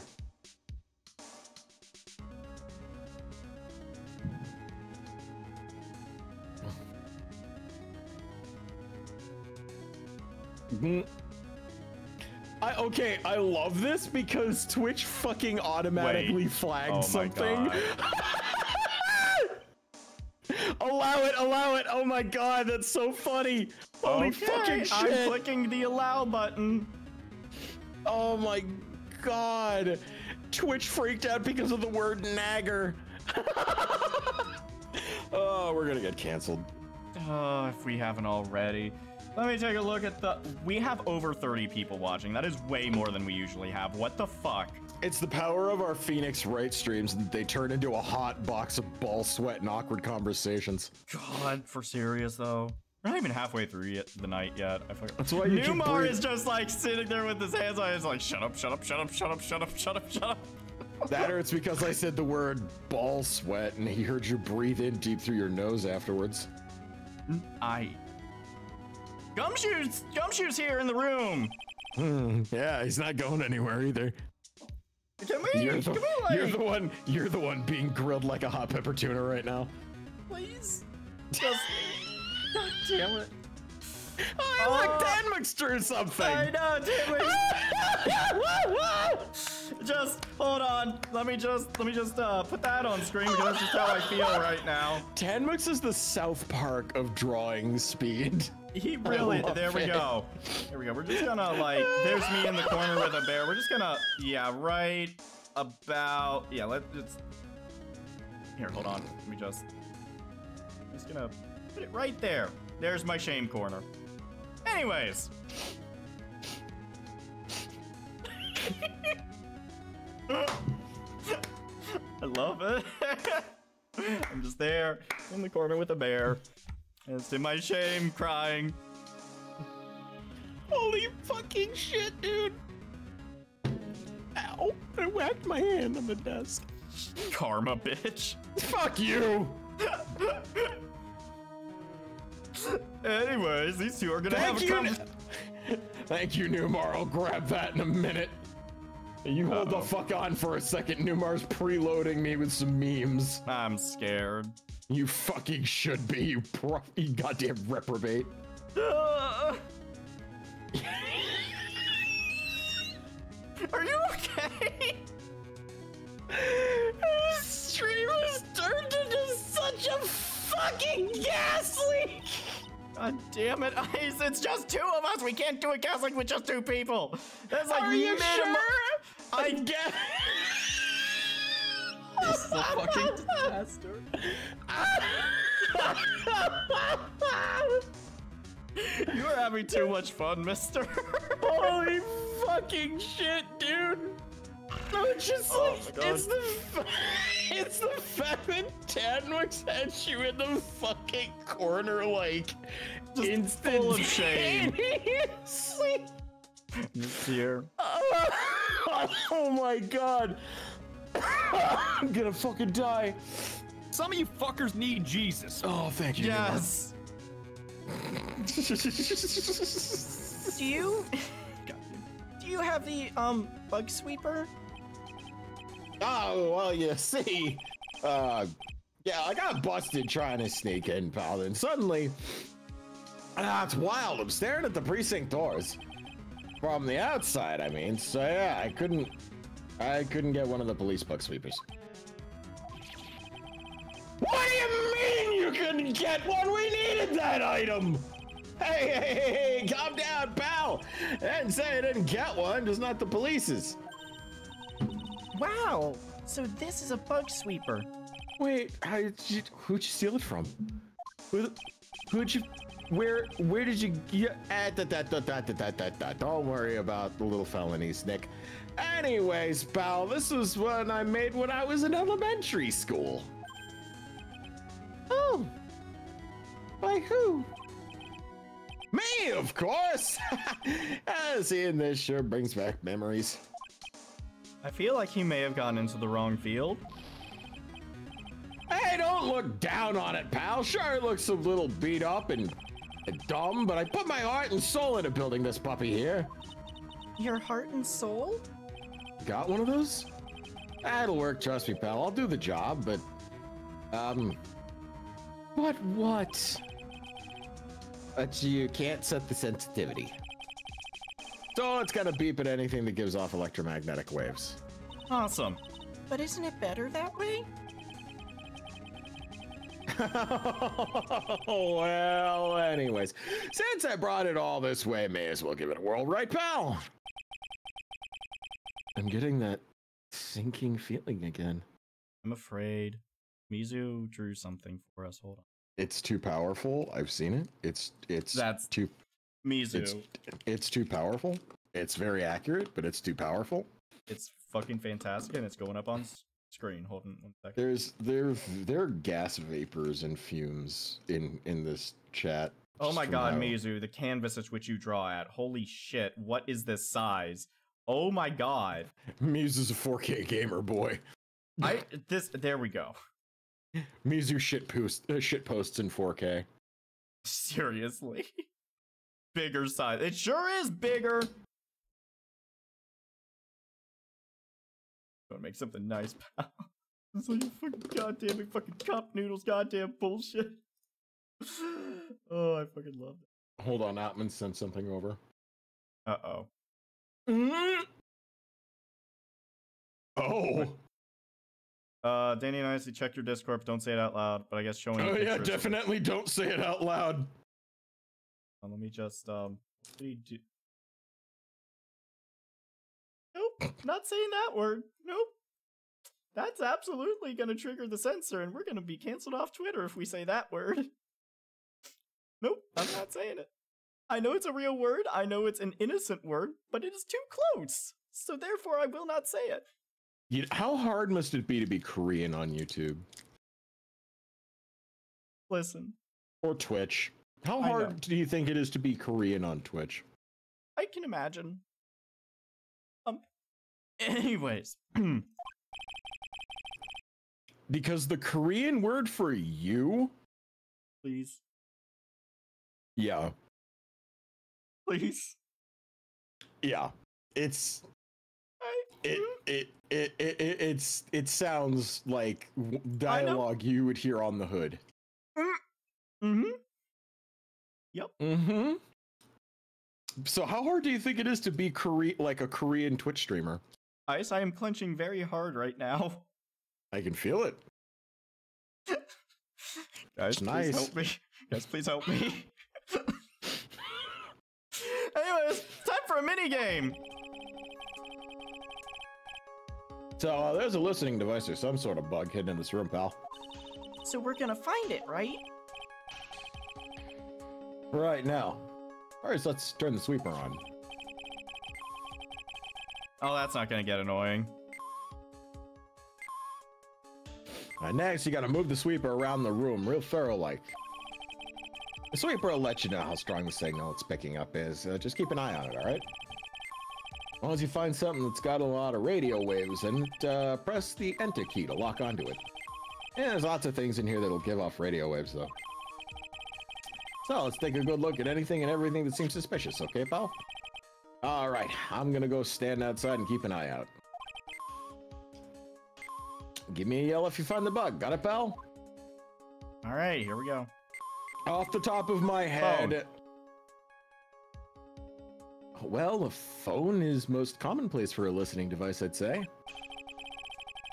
I love this because Twitch fucking automatically flagged something. Allow it. Oh my god, that's so funny. Holy fucking shit. I'm clicking the allow button. Oh my god. Twitch freaked out because of the word nagger. Oh, we're gonna get canceled. Oh, if we haven't already. Let me take a look at we have over 30 people watching. That is way more than we usually have. What the fuck? It's the power of our Phoenix Wright streams that they turn into a hot box of ball sweat and awkward conversations. God, for serious though. We're not even halfway through the night yet. That's why you Numar is just like sitting there with his hands on his like, shut up. That or it's because I said the word ball sweat and he heard you breathe in deep through your nose afterwards. Gumshoe's here in the room. Yeah, he's not going anywhere either. You're the one being grilled like a hot pepper tuna right now. Please. Just. God damn it. Oh, look, Tanmux drew something. I know, Tanmux. Just hold on. Let me just put that on screen because that's just how I feel right now. Tanmux is the South Park of drawing speed. He really. There we go. We're just gonna like. There's me in the corner with a bear. We're just gonna. Yeah, right about. Yeah, let's just. Here, hold on. Let me just. I'm just gonna put it right there. There's my shame corner. Anyways. I love it. I'm just there in the corner with a bear. It's in my shame, crying. Holy fucking shit, dude. Ow, I whacked my hand on the desk. Karma, bitch. Fuck you. Anyways, these two are gonna have a conversation. Thank you, Numar. I'll grab that in a minute. You hold the fuck on for a second. Numar's preloading me with some memes. I'm scared. You fucking should be, you goddamn reprobate. Are you okay? gas leak! God damn it, Ice, it's just 2 of us! We can't do a gas leak with just 2 people! That's like Are you minimum- sure? I guess. This is a fucking disaster. You are having too much fun, mister. Holy fucking shit, dude! No, it's just like, it's the fact that Tadwix had you in the fucking corner, like, Just full of shame. instantaneously. Here. Oh my god. I'm gonna fucking die. Some of you fuckers need Jesus. Oh, thank you. Yes. Do you have the bug sweeper? Oh, well, you see, yeah, I got busted trying to sneak in, pal, and suddenly, it's wild. I'm staring at the precinct doors from the outside. I mean, so yeah, I couldn't get one of the police bug sweepers. What do you mean you couldn't get one? We needed that item. Hey, calm down, pal. I didn't say I didn't get one, just not the police's. Wow. So this is a bug sweeper. Wait, who'd you steal it from? Who'd you, where did you get? Don't worry about the little felonies, Nick. Anyways, pal, this was one I made when I was in elementary school. Oh. By who? Me, of course. Seeing this sure brings back memories. I feel like he may have gone into the wrong field. Hey, don't look down on it, pal. Sure, it looks a little beat up and dumb, but I put my heart and soul into building this puppy here. Your heart and soul? Got one of those? That'll work, trust me, pal. I'll do the job, but, what? But you can't set the sensitivity. So it's gonna beep at anything that gives off electromagnetic waves. Awesome. But isn't it better that way? Well, anyways, since I brought it all this way, may as well give it a whirl, right, pal? I'm getting that sinking feeling again. I'm afraid. Mizu drew something for us. Hold on. It's too powerful. I've seen it. That's too Mizu. It's too powerful. It's very accurate, but it's too powerful. It's fucking fantastic, and it's going up on screen. Hold on 1 second. There are gas vapors and fumes in this chat. Oh my god, Mizu, the canvas at which you draw at. Holy shit, what is this size? Oh my god. Mizu's a 4K gamer, boy. There we go. Mizu shit posts in 4K. Seriously. Bigger size. It sure is bigger. Gonna make something nice, pal. It's like fucking goddamn fucking cup noodles, goddamn bullshit. Oh, I fucking love it. Hold on, Atman sent something over. Uh-oh. Oh. Danny and I see check your Discord, but don't say it out loud. But I guess showing. Oh yeah, definitely don't say it out loud. Let me just what do you do? Nope, not saying that word. Nope. That's absolutely gonna trigger the censor, and we're gonna be canceled off Twitter if we say that word. Nope, I'm not saying it. I know it's a real word, I know it's an innocent word, but it is too close. So therefore I will not say it. How hard must it be to be Korean on YouTube? Listen. Or Twitch. How hard do you think it is to be Korean on Twitch? I can imagine. Anyways. Because the Korean word for you? Please. Yeah. Please. Yeah. It sounds like dialogue you would hear on the hood. Mm-hmm. Yep. Mm-hmm. So how hard do you think it is to be like a Korean Twitch streamer? Ice, I am clenching very hard right now. I can feel it. Guys, Nice. please help me. Guys, please help me. Anyways, time for a mini game. So there's a listening device or some sort of bug hidden in this room, pal. So we're gonna find it, right? Right now. All right, so let's turn the sweeper on. Oh, that's not gonna get annoying. Next, you gotta move the sweeper around the room real thorough-like. The sweeper will let you know how strong the signal it's picking up is. Just keep an eye on it, all right? As long as you find something that's got a lot of radio waves in it, press the Enter key to lock onto it. Yeah, there's lots of things in here that'll give off radio waves, though. So, let's take a good look at anything and everything that seems suspicious, okay, pal? Alright, I'm gonna go stand outside and keep an eye out. Give me a yell if you find the bug. Got it, pal? All right, here we go. Off the top of my head... Well, a phone is most commonplace for a listening device, I'd say.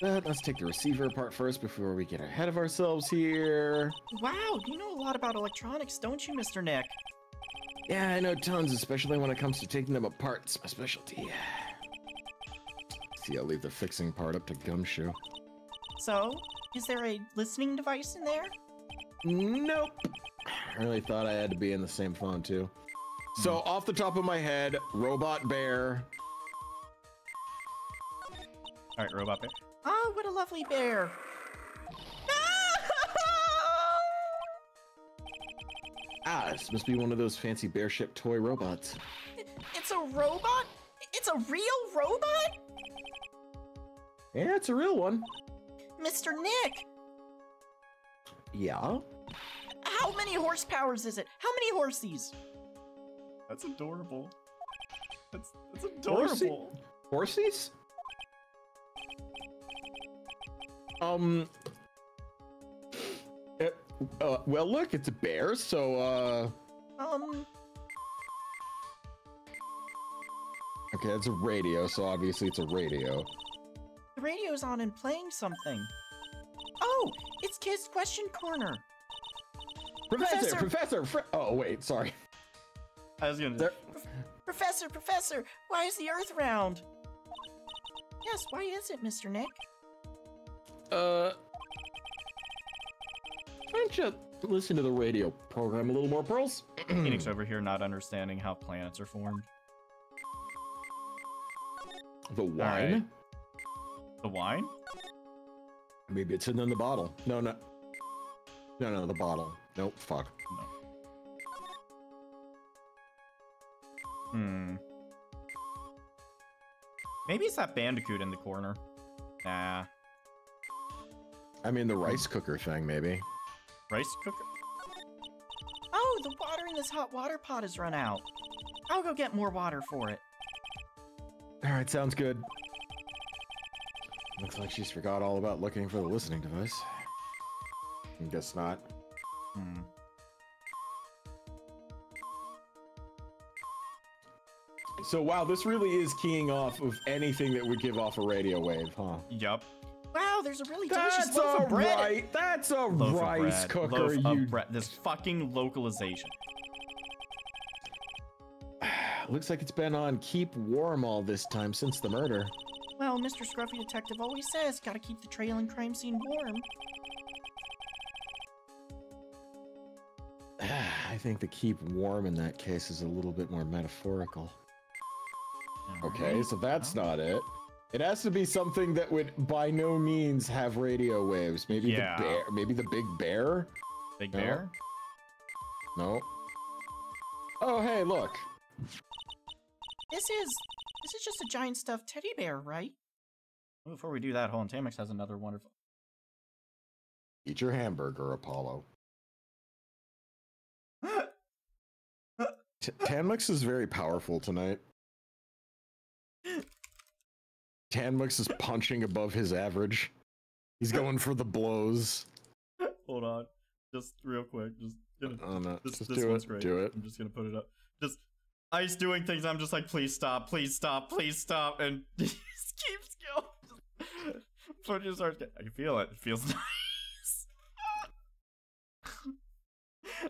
But let's take the receiver apart first before we get ahead of ourselves here. Wow, you know a lot about electronics, don't you, Mr. Nick? Yeah, I know tons, especially when it comes to taking them apart. It's my specialty. See, I'll leave the fixing part up to Gumshoe. So, is there a listening device in there? Nope. I really thought I had to be in the same phone, too. So, off the top of my head, Robot Bear. All right, Robot Bear. Oh, what a lovely bear. Ah, this must be one of those fancy bear-shaped toy robots. It's a robot? It's a real robot? Yeah, it's a real one. Mr. Nick, Yeah? how many horsepowers is it? How many horsies? That's adorable. That's adorable. Horsies? Well, look, it's a bear, so, Okay, it's a radio, so obviously it's a radio. The radio's on and playing something. Oh, it's Kids Question Corner. Professor! Oh, wait, sorry. I was gonna. There- Professor, why is the Earth round? Yes, why is it, Mr. Nick? Why don't you listen to the radio program a little more, Pearls? Phoenix over here not understanding how planets are formed. The wine? Alright. The wine? Maybe it's in the bottle. No, the bottle. Nope, fuck. Maybe it's that bandicoot in the corner. Nah. I mean, the rice cooker thing, maybe. Rice cooker? Oh, the water in this hot water pot has run out. I'll go get more water for it. Alright, sounds good. Looks like she's forgot all about looking for the listening device. I guess not. So, wow, this really is keying off of anything that would give off a radio wave, huh? Yup. Wow, there's a really delicious That's loaf of bread. right. That's a Loaf rice of bread. cooker. Loaf You. of bread. This fucking localization. Looks like it's been on keep warm all this time since the murder. Well, Mr. Scruffy Detective always says, gotta keep the trail and crime scene warm. I think the keep warm in that case is a little bit more metaphorical. Okay, so that's not it. It has to be something that would by no means have radio waves. Maybe the bear. Maybe the big bear. Big bear? No. Oh, hey, look. This is just a giant stuffed teddy bear, right? Well, before we do that, hold on. Tamix has another wonderful. Eat your hamburger, Apollo. Tanmux is very powerful tonight. Tanmux is punching above his average. He's going for the blows. Hold on. Just real quick. Just just this do one's it. great. Do it. I'm just gonna put it up. Just Ice doing things. I'm just like, please stop, please stop, please stop, and he just keeps going. But just starts. I can feel it. It feels nice.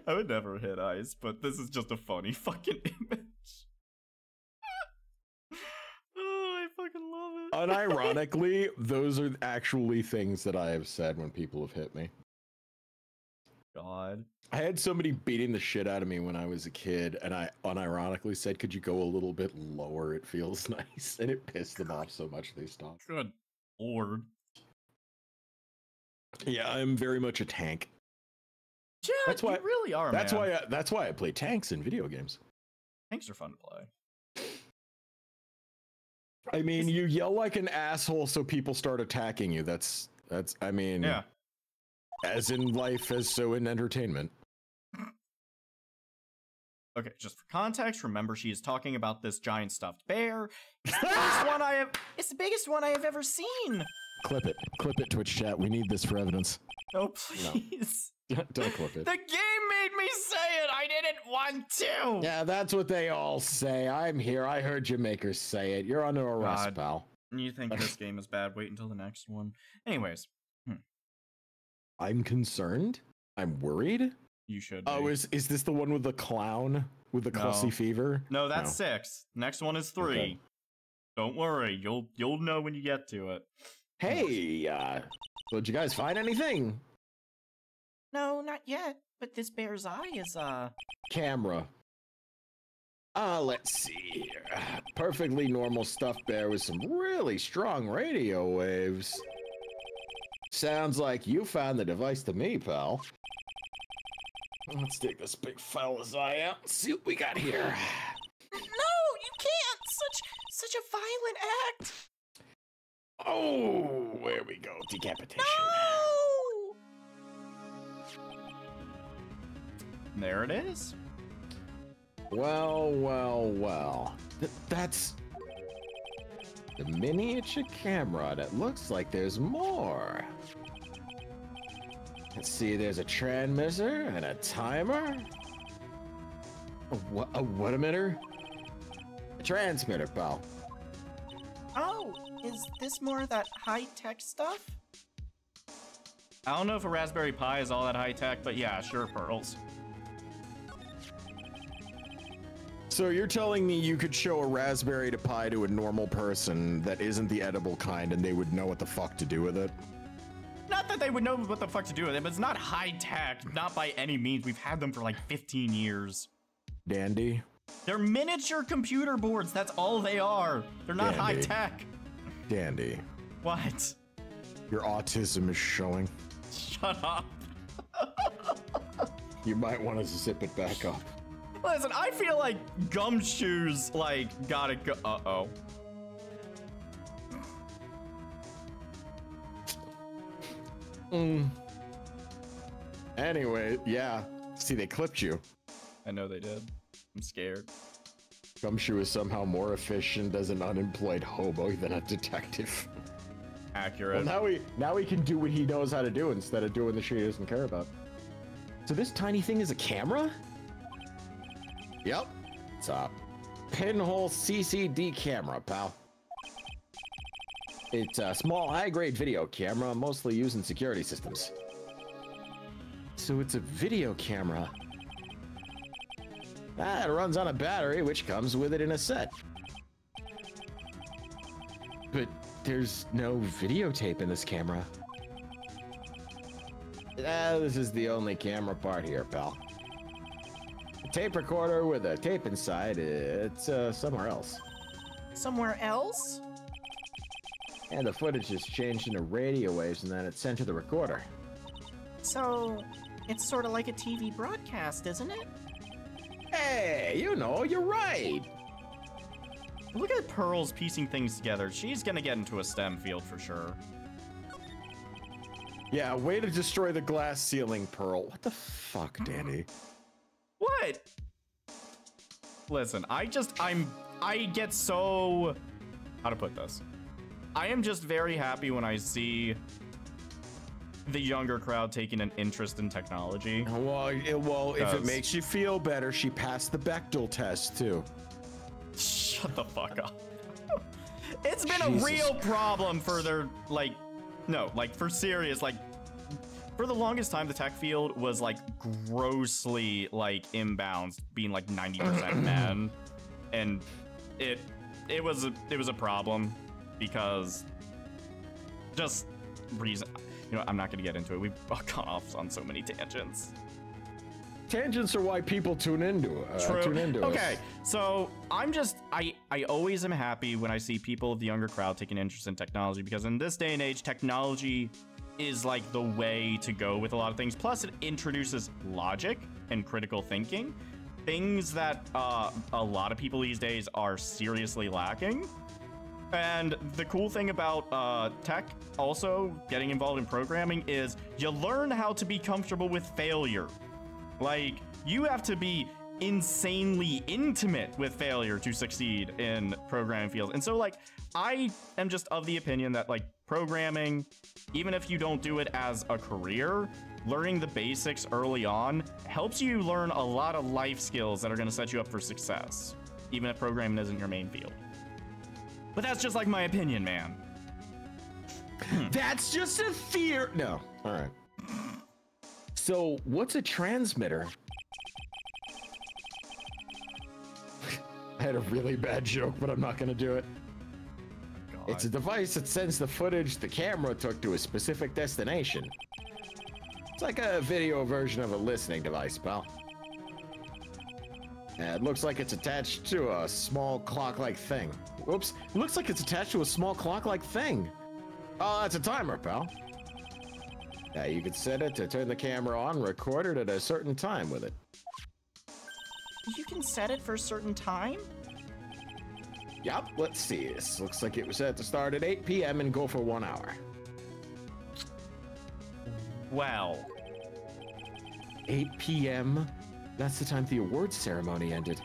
I would never hit ice, but this is just a funny fucking image. Oh, I fucking love it. Unironically, those are actually things that I have said when people have hit me. God. I had somebody beating the shit out of me when I was a kid, and I unironically said, could you go a little bit lower? It feels nice. And it pissed them off so much they stopped. Good lord. Yeah, I'm very much a tank. Yeah, that's why, you really are, that's man. That's why I play tanks in video games. Tanks are fun to play. I mean, you yell like an asshole so people start attacking you. That's I mean, yeah. As in life, as so in entertainment. Okay, just for context, remember she is talking about this giant stuffed bear. It's the biggest one I have. It's the biggest one I have ever seen. Clip it, Twitch chat. We need this for evidence. Oh please! No. Don't clip it. The game made me say it. I didn't want to. Yeah, that's what they all say. I'm here. I heard you makers say it. You're under arrest, pal. You think this game is bad? Wait until the next one. Anyways, I'm concerned. I'm worried. You should be. Oh, is this the one with the clown with the clussy fever? No, that's 6. Next one is 3. Okay. Don't worry, you'll know when you get to it. Hey, so did you guys find anything? No, not yet. But this bear's eye is, Camera. Let's see here. Perfectly normal stuffed bear with some really strong radio waves. Sounds like you found the device to me, pal. Let's take this big fella's eye out and see what we got here. No, you can't! Such a violent act! Oh, there we go. Decapitation. No! There it is. Well. That's the miniature camera. That looks like there's more. Let's see, there's a transmitter and a timer. A what emitter? A transmitter, pal. Oh, is this more of that high-tech stuff? I don't know if a Raspberry Pi is all that high tech, but yeah, sure, Pearls. So you're telling me you could show a Raspberry Pi to a normal person that isn't the edible kind and they would know what the fuck to do with it? Not that they would know what the fuck to do with it, but it's not high tech, not by any means. We've had them for like 15 years. Dandy. They're miniature computer boards, that's all they are. They're not high tech. Dandy. What? Your autism is showing. Shut up. You might want to zip it back up. Listen, I feel like Gumshoes, gotta go. Uh-oh. Anyway, yeah. See, they clipped you. I know they did. I'm scared. Gumshoe is somehow more efficient as an unemployed hobo than a detective. Accurate. Well, now he can do what he knows how to do instead of doing the shit he doesn't care about. So this tiny thing is a camera? Yep. It's a pinhole CCD camera, pal. It's a small, high-grade video camera, mostly used in security systems. So it's a video camera. It runs on a battery, which comes with it in a set. But there's no videotape in this camera. This is the only camera part here, pal. A tape recorder with a tape inside, it's somewhere else. Somewhere else? And the footage is changed into radio waves and then it's sent to the recorder. So, it's sort of like a TV broadcast, isn't it? Hey, you know, you're right. Look at Pearls piecing things together. She's gonna get into a STEM field for sure. Yeah, way to destroy the glass ceiling, Pearl. What the fuck, Danny? What? Listen, I get so... How to put this? I am just very happy when I see the younger crowd taking an interest in technology. Well, if it makes you feel better, she passed the Bechdel test, too. Shut the fuck up. It's been Jesus a real problem for their, for serious, for the longest time, the tech field was like grossly like imbalanced, being like 90% men, and it was a problem because just reason. You know, I'm not gonna get into it. We've gone off on so many tangents. Tangents are why people tune into True. Okay, us. so I always am happy when I see people of the younger crowd take an interest in technology, because in this day and age, technology is like the way to go with a lot of things. Plus, it introduces logic and critical thinking, things that a lot of people these days are seriously lacking. And the cool thing about tech, also getting involved in programming, is you learn how to be comfortable with failure. Like, you have to be insanely intimate with failure to succeed in programming fields. And so, like, I am just of the opinion that, like, programming, even if you don't do it as a career, learning the basics early on helps you learn a lot of life skills that are going to set you up for success, even if programming isn't your main field. But that's just like my opinion, man. That's just a theory. No. All right. So, what's a transmitter? I had a really bad joke, but I'm not going to do it. God. It's a device that sends the footage the camera took to a specific destination. It's like a video version of a listening device, pal. It looks like it's attached to a small clock-like thing. Oops, it looks like it's attached to a small clock-like thing. Oh, that's a timer, pal. Now you could set it to turn the camera on, record it at a certain time with it. You can set it for a certain time? Yup, let's see. This looks like it was set to start at 8 p.m. and go for 1 hour. Well. 8 p.m.? That's the time the awards ceremony ended.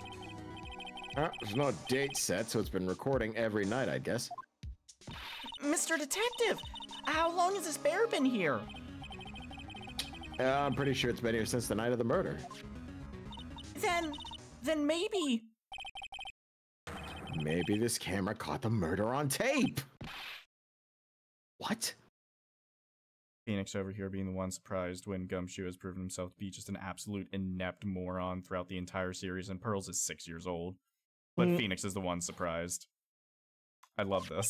There's no date set, so it's been recording every night, I guess. Mr. Detective, how long has this bear been here? I'm pretty sure it's been here since the night of the murder. Then maybe... Maybe this camera caught the murder on tape. What? Phoenix over here being the one surprised when Gumshoe has proven himself to be just an absolute inept moron throughout the entire series, and Pearls is 6 years old. But Phoenix is the one surprised. I love this.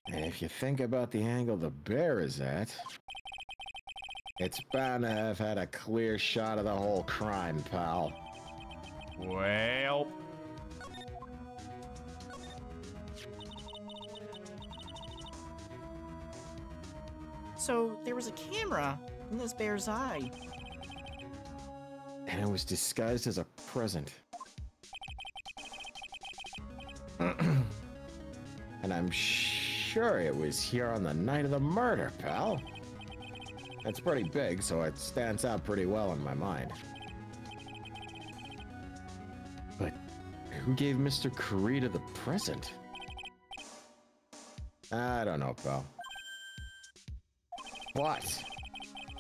If you think about the angle the bear is at, it's bound to have had a clear shot of the whole crime, pal. Well... So there was a camera in this bear's eye. And it was disguised as a present. And I'm sure it was here on the night of the murder, pal. It's pretty big, so it stands out pretty well in my mind. But who gave Mr. Kurita the present? I don't know, pal. But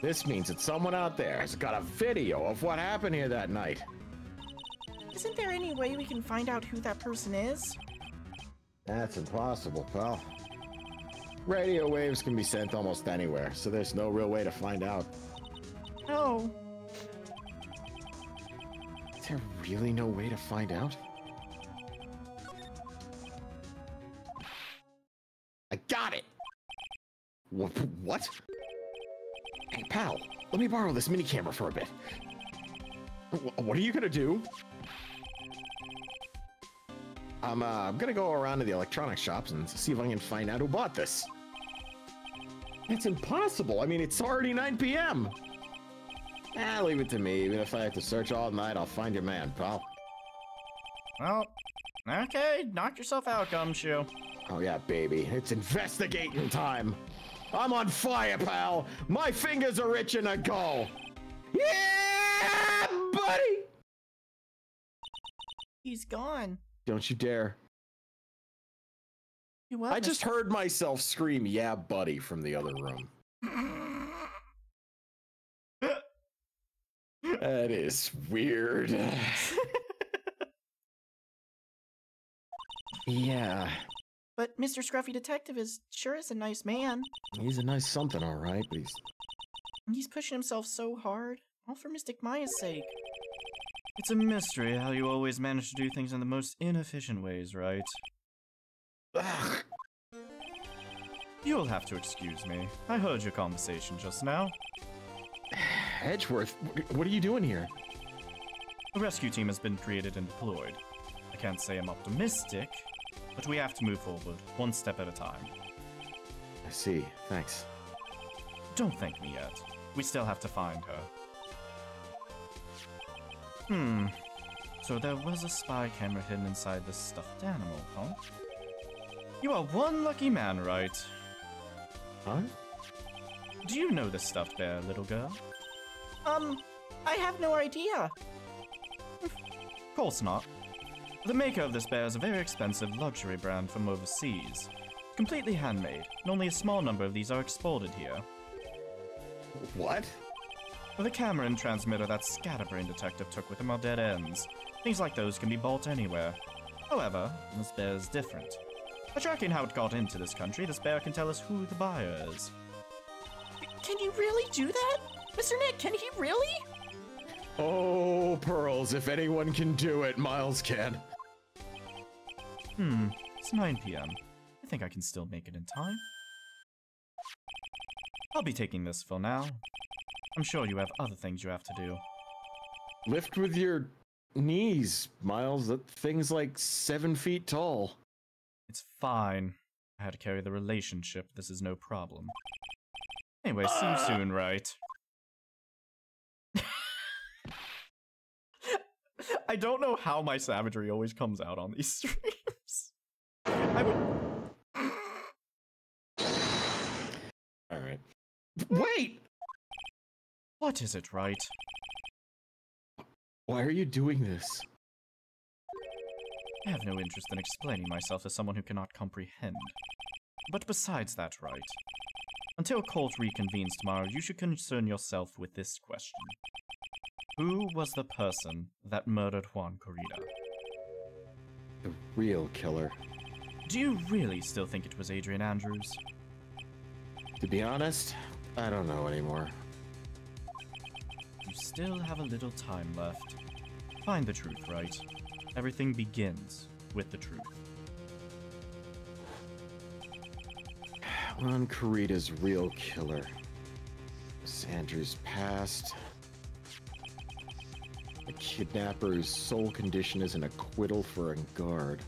this means that someone out there has got a video of what happened here that night. Isn't there any way we can find out who that person is? That's impossible, pal. Radio waves can be sent almost anywhere, so there's no real way to find out. No. Is there really no way to find out? I got it! What? Hey, pal, let me borrow this mini camera for a bit. What are you gonna do? I'm gonna go around to the electronics shops and see if I can find out who bought this. It's impossible. I mean, it's already 9 p.m. Leave it to me. Even if I have to search all night, I'll find your man, pal. Well, okay, knock yourself out, Gumshoe. Oh yeah, baby. It's investigating time. I'm on fire, pal. My fingers are itching to go. Yeah, buddy. He's gone. Don't you dare. You what? I just heard myself scream, yeah, buddy, from the other room. That is weird. Yeah. But Mr. Scruffy Detective is a nice man. He's a nice something, all right, but he's He's pushing himself so hard, all for Mystic Maya's sake. It's a mystery how you always manage to do things in the most inefficient ways, right? Ugh. You'll have to excuse me. I heard your conversation just now. Edgeworth, what are you doing here? A rescue team has been created and deployed. I can't say I'm optimistic, but we have to move forward, one step at a time. I see. Thanks. Don't thank me yet. We still have to find her. So there was a spy camera hidden inside this stuffed animal, huh? You are one lucky man, right? Huh? Do you know this stuffed bear, little girl? I have no idea. Of course not. The maker of this bear is a very expensive luxury brand from overseas. Completely handmade, and only a small number of these are exported here. What? The camera and transmitter that Scatterbrain Detective took with him are dead ends. Things like those can be bought anywhere. However, this bear is different. By tracking how it got into this country, this bear can tell us who the buyer is. Can you really do that? Mr. Nick, can he really? Oh, Pearls, if anyone can do it, Miles can. It's 9 p.m. I think I can still make it in time. I'll be taking this for now. I'm sure you have other things you have to do. Lift with your knees, Miles. That thing's like 7 feet tall. It's fine. I had to carry the relationship. This is no problem. Anyway, see you soon, right? I don't know how my savagery always comes out on these streams. I would... Alright. Wait! What is it, right? Why are you doing this? I have no interest in explaining myself to someone who cannot comprehend. But besides that, right? Until court reconvenes tomorrow, you should concern yourself with this question. Who was the person that murdered Juan Corrida? The real killer. Do you really still think it was Adrian Andrews? To be honest, I don't know anymore. You still have a little time left. Find the truth, right? Everything begins with the truth. Juan Corrida's real killer. Andrew's past. The kidnapper's sole condition is an acquittal for a guard.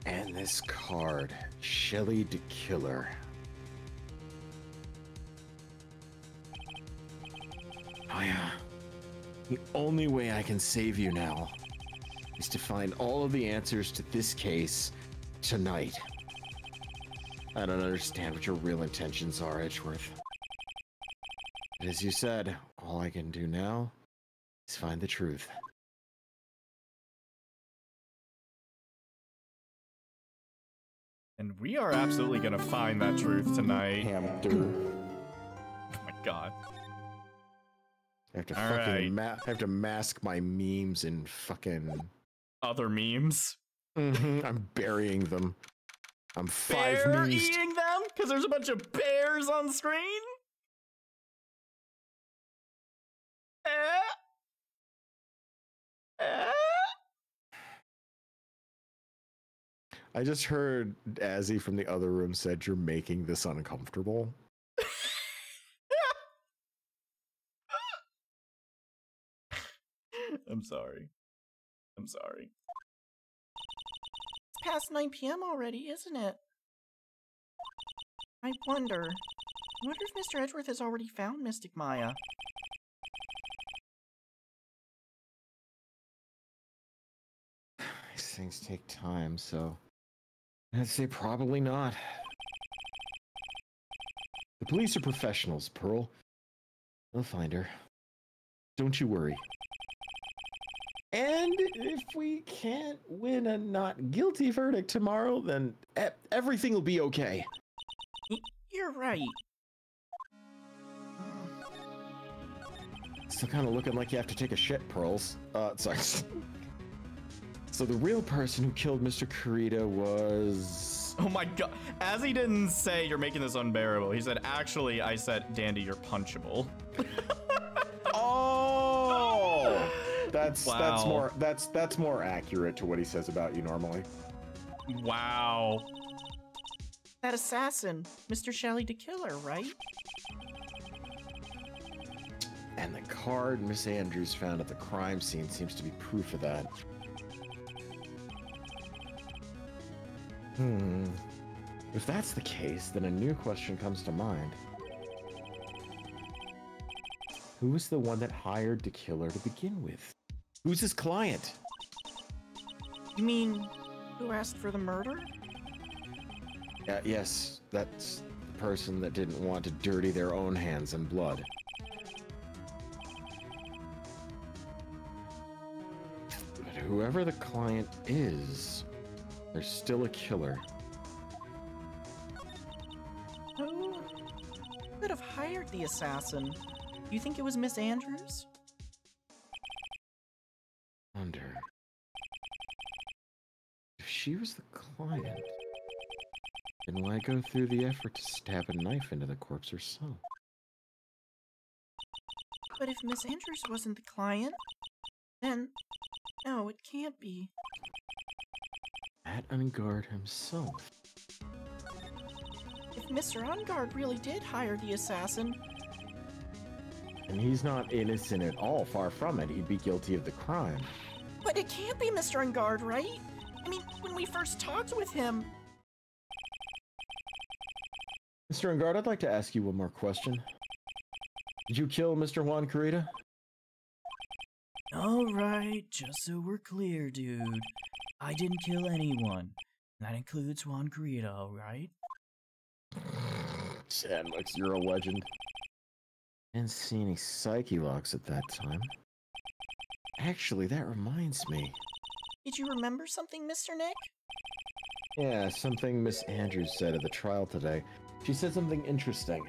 And this card, Shelly the Killer. Oh yeah. The only way I can save you now is to find all of the answers to this case tonight. I don't understand what your real intentions are, Edgeworth. But as you said, all I can do now is find the truth. And we are absolutely gonna find that truth tonight. Hamster. Oh my god. I have to All fucking right. I have to mask my memes in fucking. Other memes. I'm burying them. I'm 5 Bear memes. eating them? Because there's a bunch of bears on screen? I just heard Azzy from the other room said you're making this uncomfortable. I'm sorry. I'm sorry. It's past 9 p.m. already, isn't it? I wonder if Mr. Edgeworth has already found Mystic Maya. These things take time, so I'd say probably not. The police are professionals, Pearl. They'll find her. Don't you worry. And if we can't win a not guilty verdict tomorrow, then everything will be okay. You're right. Still kind of looking like you have to take a shit, Pearls. Sorry. So the real person who killed Mr. Corrida was Oh my god. As he didn't say you're making this unbearable, he said, actually, I said, Dandy, you're punchable. Oh! That's Wow. that's more accurate to what he says about you normally. Wow. That assassin, Mr. Shelley the Killer, right? And the card Miss Andrews found at the crime scene seems to be proof of that. If that's the case, then a new question comes to mind. Who was the one that hired the killer to begin with? Who's his client? You mean, who asked for the murder? Yes, that's the person that didn't want to dirty their own hands in blood. But whoever the client is, there's still a killer. Who could have hired the assassin? You think it was Miss Andrews? Wonder. If she was the client, then why go through the effort to stab a knife into the corpse herself? But if Miss Andrews wasn't the client, then no, it can't be. Matt Ungard himself. If Mr. Ungard really did hire the assassin, And he's not innocent at all, far from it. He'd be guilty of the crime. but it can't be Mr. Ungard, right? I mean, when we first talked with him. Mr. Ungard, I'd like to ask you one more question. Did you kill Mr. Juan Carita? Alright, just so we're clear, dude. I didn't kill anyone. That includes Juan Carita, alright? Sandwich, you're a legend. Didn't see any psyche locks at that time. Actually, that reminds me. Did you remember something, Mr. Nick? Yeah, something Miss Andrews said at the trial today. She said something interesting.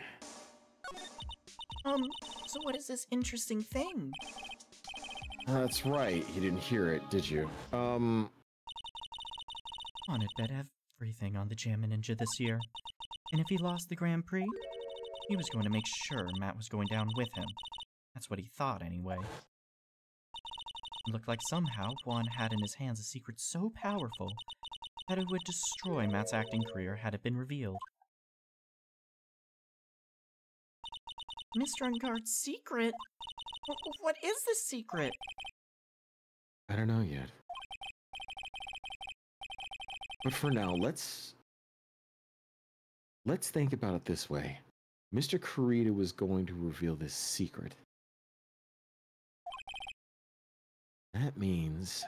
So what is this interesting thing? That's right, you didn't hear it, did you? Juan had bet everything on the Jammin' Ninja this year. And if he lost the Grand Prix, he was going to make sure Matt was going down with him. That's what he thought, anyway. It looked like somehow Juan had in his hands a secret so powerful that it would destroy Matt's acting career had it been revealed. Mr. Ungard's secret? What is this secret? I don't know yet. But for now, let's think about it this way. Mr. Carita was going to reveal this secret. That means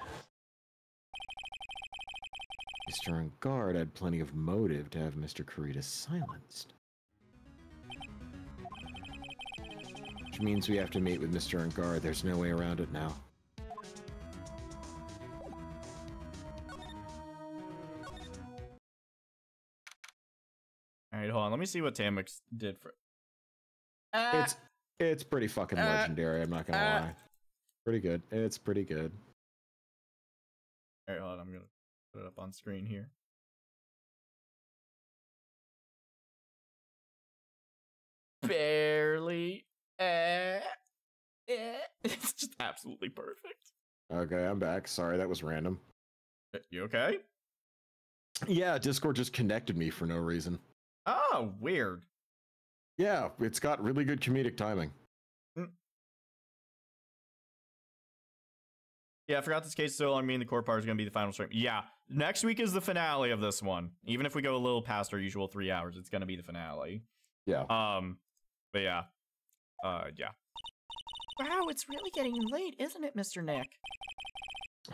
Mr. Ungard had plenty of motive to have Mr. Carita silenced. Which means we have to meet with Mr. Ungard. There's no way around it now. Alright, hold on. Let me see what Tamix did for... It's pretty fucking legendary, I'm not gonna lie. Pretty good. It's pretty good. Alright, hold on. I'm gonna put it up on screen here. Barely. It's just absolutely perfect. Okay, I'm back. Sorry, that was random. You okay? Yeah, Discord just connected me for no reason. Oh, weird. Yeah, it's got really good comedic timing. Yeah, I forgot this case still on me and the core part is going to be the final stream. Yeah, next week is the finale of this one. Even if we go a little past our usual 3 hours, it's going to be the finale. Yeah. But yeah. Yeah. Wow, it's really getting late, isn't it, Mr. Nick?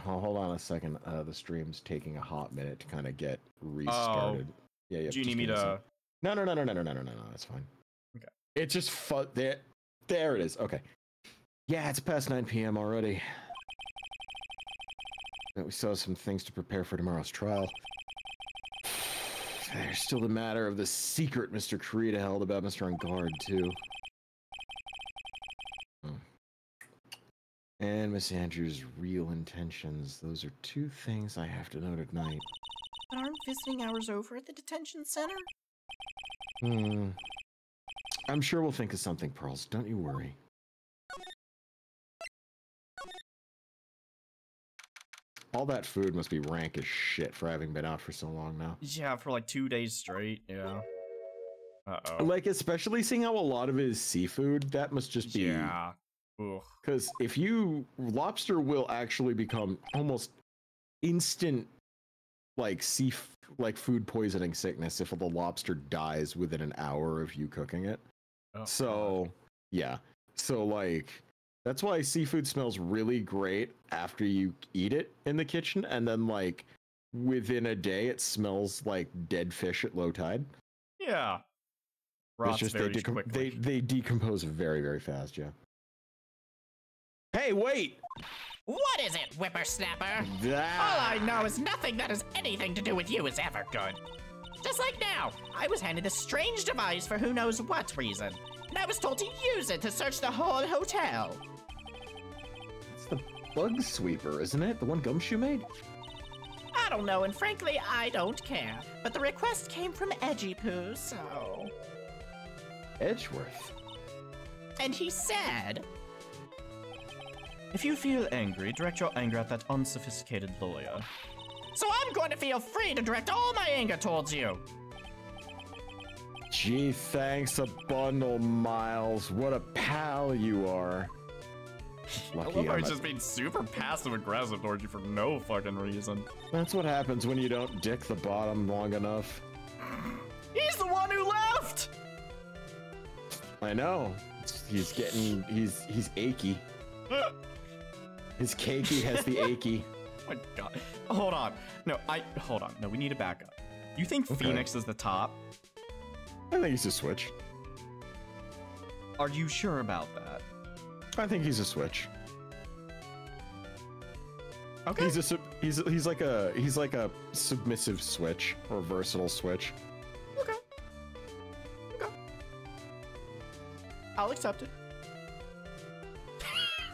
Oh, hold on a second. The stream's taking a hot minute to kind of get restarted. Yeah. Do you need me to... No. That's fine. Okay. It's just fun. There it is. Okay. Yeah, it's past 9 p.m. already. But we still have some things to prepare for tomorrow's trial. There's still the matter of the secret Mr. Carita held about Mr. Ungard, too. And Miss Andrews' real intentions. Those are two things I have to know tonight. But aren't visiting hours over at the detention center? I'm sure we'll think of something, Pearls. Don't you worry. All that food must be rank as shit for having been out for so long now. Yeah, for like 2 days straight, yeah. Uh-oh. Like, especially seeing how a lot of it is seafood, that must just be... Yeah. Because if lobster will actually become almost instant, like, food poisoning sickness if the lobster dies within an hour of you cooking it. Oh, so, God. Yeah. So, like, that's why seafood smells really great after you eat it in the kitchen, and then, like, within a day, it smells like dead fish at low tide. Yeah. It's just they decompose very, very fast, yeah. Hey, wait! What is it, whippersnapper? All I know is nothing that has anything to do with you is ever good. Just like now, I was handed a strange device for who knows what reason, and I was told to use it to search the whole hotel. It's the bug sweeper, isn't it? The one Gumshoe made? I don't know, and frankly, I don't care. But the request came from Edgy Poo, so... Edgeworth. And he said... If you feel angry, direct your anger at that unsophisticated lawyer. So I'm going to feel free to direct all my anger towards you. Gee, thanks a bundle, Miles. What a pal you are. I love how he's just being super passive-aggressive towards you for no fucking reason. That's what happens when you don't dick the bottom long enough. He's the one who left! I know. He's achy. His cakey has the achy. Oh my god. Hold on. Hold on. No, we need to back up. You think Phoenix is the top? I think he's a switch. Are you sure about that? I think he's a switch. Okay. He's like a submissive switch or versatile switch. Okay. I'll accept it.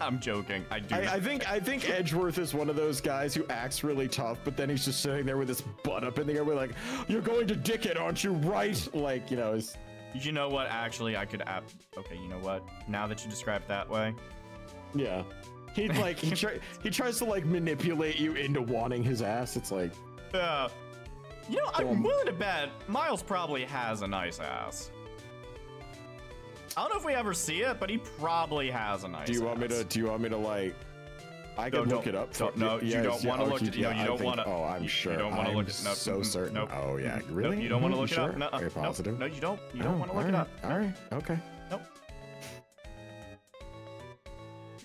I'm joking. I think Edgeworth is one of those guys who acts really tough, but then he's just sitting there with his butt up in the air. We're like, "You're going to dick it, aren't you? Right?" Like, you know. You know what? Actually, I could. Okay, you know what? Now that you describe it that way. Yeah. He tries to like manipulate you into wanting his ass. It's like. You know, I'm willing to bet Miles probably has a nice ass. I don't know if we ever see it, but he probably has a nice ass. Do you want me to like... I can look it up. No, you don't want to look at it. No, you don't want to. Oh, I'm sure. You don't want to look at it. No, so certain. Nope. Oh, yeah. Really? Nope, you don't want to look it sure? up. No, Are you positive? No, you don't. You don't want to look it up. All right. Okay. Nope.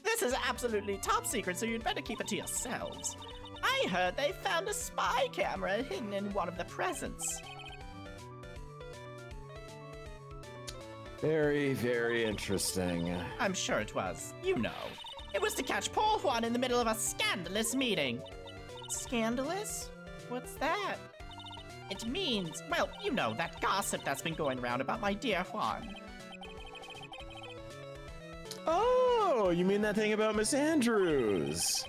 This is absolutely top secret, so you'd better keep it to yourselves. I heard they found a spy camera hidden in one of the presents. Very, very interesting. I'm sure it was. You know. It was to catch Paul Juan in the middle of a scandalous meeting. Scandalous? What's that? It means, well, you know, that gossip that's been going around about my dear Juan. Oh, you mean that thing about Miss Andrews?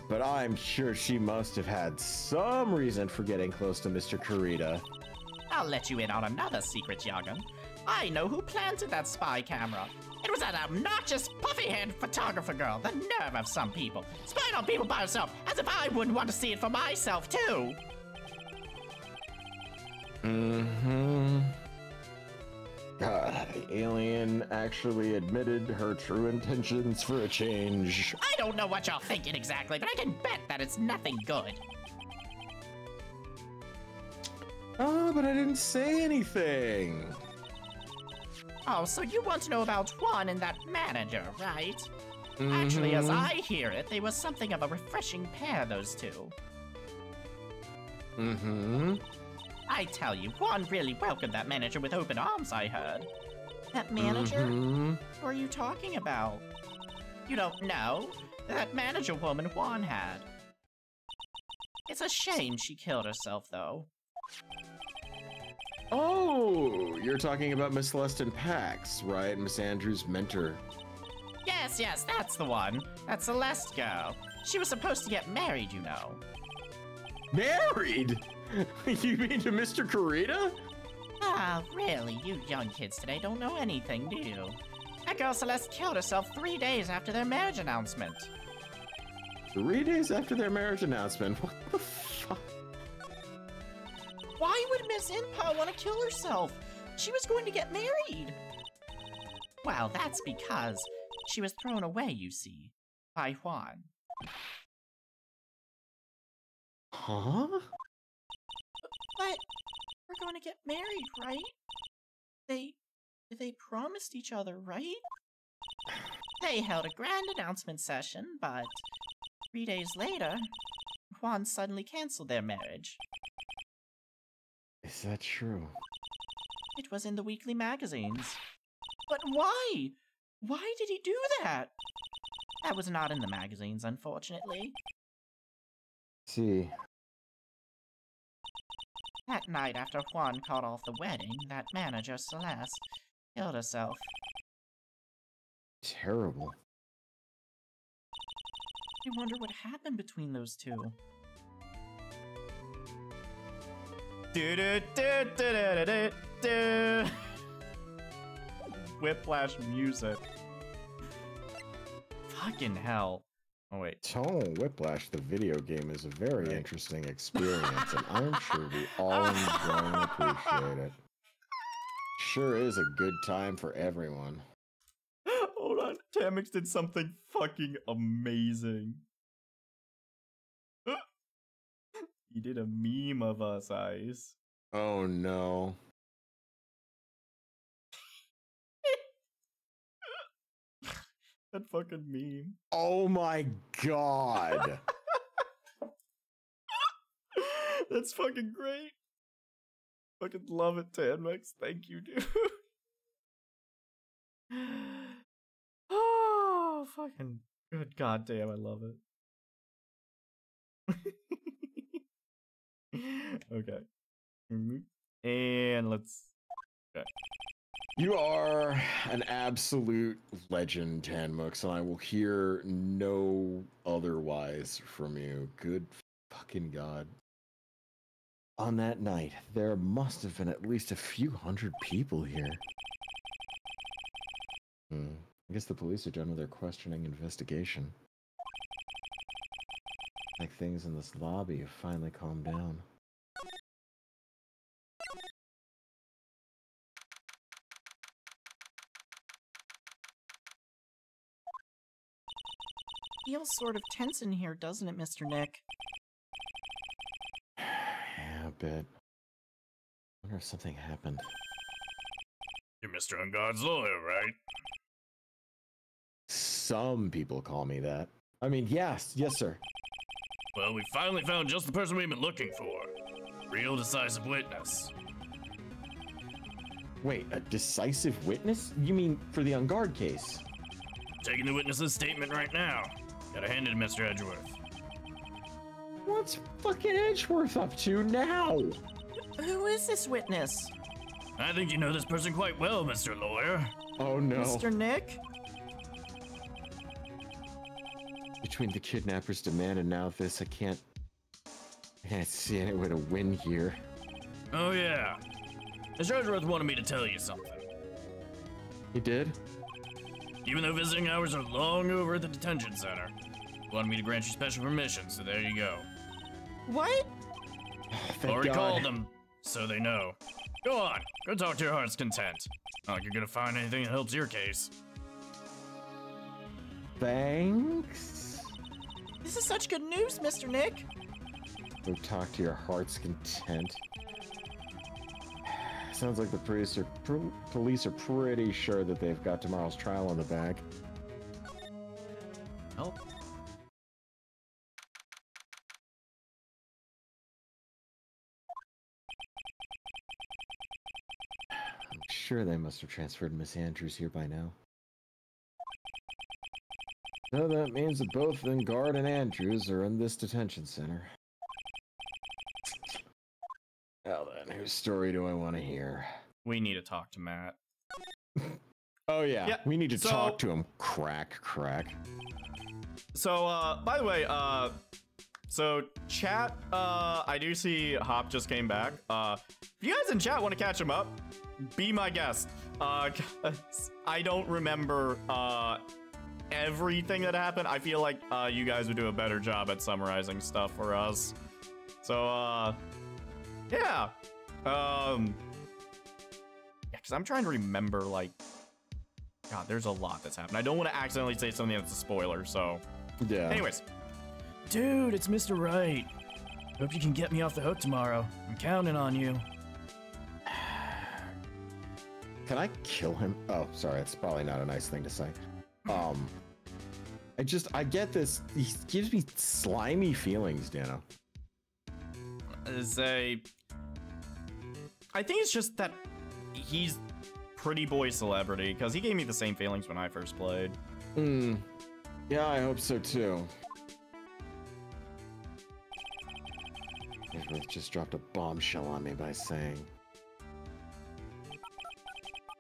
But I'm sure she must have had some reason for getting close to Mr. Kurita. I'll let you in on another secret, Yagan. I know who planted that spy camera. It was that obnoxious, puffy-haired photographer girl. The nerve of some people. Spying on people by herself, as if I wouldn't want to see it for myself, too. Mm-hmm. God, the alien actually admitted her true intentions for a change. I don't know what you're thinking exactly, but I can bet that it's nothing good. Oh, but I didn't say anything. Oh, so you want to know about Juan and that manager, right? Actually, as I hear it, they were something of a refreshing pair, those two. I tell you, Juan really welcomed that manager with open arms, I heard. That manager? Who are you talking about? You don't know? That manager woman Juan had. It's a shame she killed herself, though. Oh, you're talking about Miss Celeste and Pax, right? Miss Andrews' mentor. Yes, that's the one. That Celeste girl. She was supposed to get married, you know. Married? You mean to Mr. Kurita? Ah, really? You young kids today don't know anything, do you? That girl Celeste killed herself 3 days after their marriage announcement. 3 days after their marriage announcement? What the fuck? Why would Miss Inpa want to kill herself? She was going to get married. Well, that's because she was thrown away, you see, by Juan. Huh? But we're going to get married, right? They promised each other, right? They held a grand announcement session, but 3 days later, Juan suddenly canceled their marriage. Is that true? It was in the weekly magazines. But why? Why did he do that? That was not in the magazines, unfortunately. See. That night after Juan called off the wedding, that manager, Celeste, killed herself. Terrible. I wonder what happened between those two. Whiplash music. Fucking hell. Oh, wait. Tone Whiplash, the video game, is a very interesting experience, and I'm sure we all enjoy and appreciate it. Sure is a good time for everyone. Hold on. Tamix did something fucking amazing. He did a meme of us, Ice. Oh no. That fucking meme. Oh my god. That's fucking great. Fucking love it, Tanmex. Thank you, dude. Oh, fucking good goddamn, I love it. Okay. And let's... Okay. You are an absolute legend, Tanmux, and I will hear no otherwise from you. Good fucking god. On that night, there must have been at least a few hundred people here. I guess the police are done with their questioning investigation. Like things in this lobby have finally calmed down. Feels sort of tense in here, doesn't it, Mr. Nick? Yeah, a bit. Wonder if something happened. You're Mr. Ungod's lawyer, right? Some people call me that. I mean, yes, sir. Well, we finally found just the person we've been looking for. Real decisive witness. Wait, a decisive witness? You mean for the On Guard case? Taking the witness's statement right now. Gotta hand it to Mr. Edgeworth. What's fucking Edgeworth up to now? Who is this witness? I think you know this person quite well, Mr. Lawyer. Oh no. Mr. Nick? Between the kidnapper's demand and now this, I can't see any way to win here. Oh yeah. Mr. Edgeworth wanted me to tell you something. He did? Even though visiting hours are long over at the detention center, he wanted me to grant you special permission, so there you go. What? Thank Already God. called them, so they know. Go on, go talk to your heart's content. Not like you're gonna find anything that helps your case. Thanks? This is such good news, Mr. Nick. Go talk to your heart's content. Sounds like the police are pretty sure that they've got tomorrow's trial in the bag. Oh. I'm sure they must have transferred Miss Andrews here by now. So that means that both Guard and Andrews are in this detention center. Well then, whose story do I want to hear? We need to talk to Matt. Oh, Oh yeah. Yeah, We need to so- talk to him. Crack. So, by the way, so chat, I do see Hop just came back. If you guys in chat want to catch him up, be my guest. 'Cause I don't remember, everything that happened. I feel like, you guys would do a better job at summarizing stuff for us. So, yeah. Yeah, because I'm trying to remember, like, God, there's a lot that's happened. I don't want to accidentally say something that's a spoiler, so. Yeah. Anyways. Dude, it's Mr. Wright. Hope you can get me off the hook tomorrow. I'm counting on you. Can I kill him? Oh, sorry. It's probably not a nice thing to say. I get this. He gives me slimy feelings, Dano. I think it's just that he's pretty boy celebrity, because he gave me the same feelings when I first played. Yeah, I hope so too. Everett just dropped a bombshell on me by saying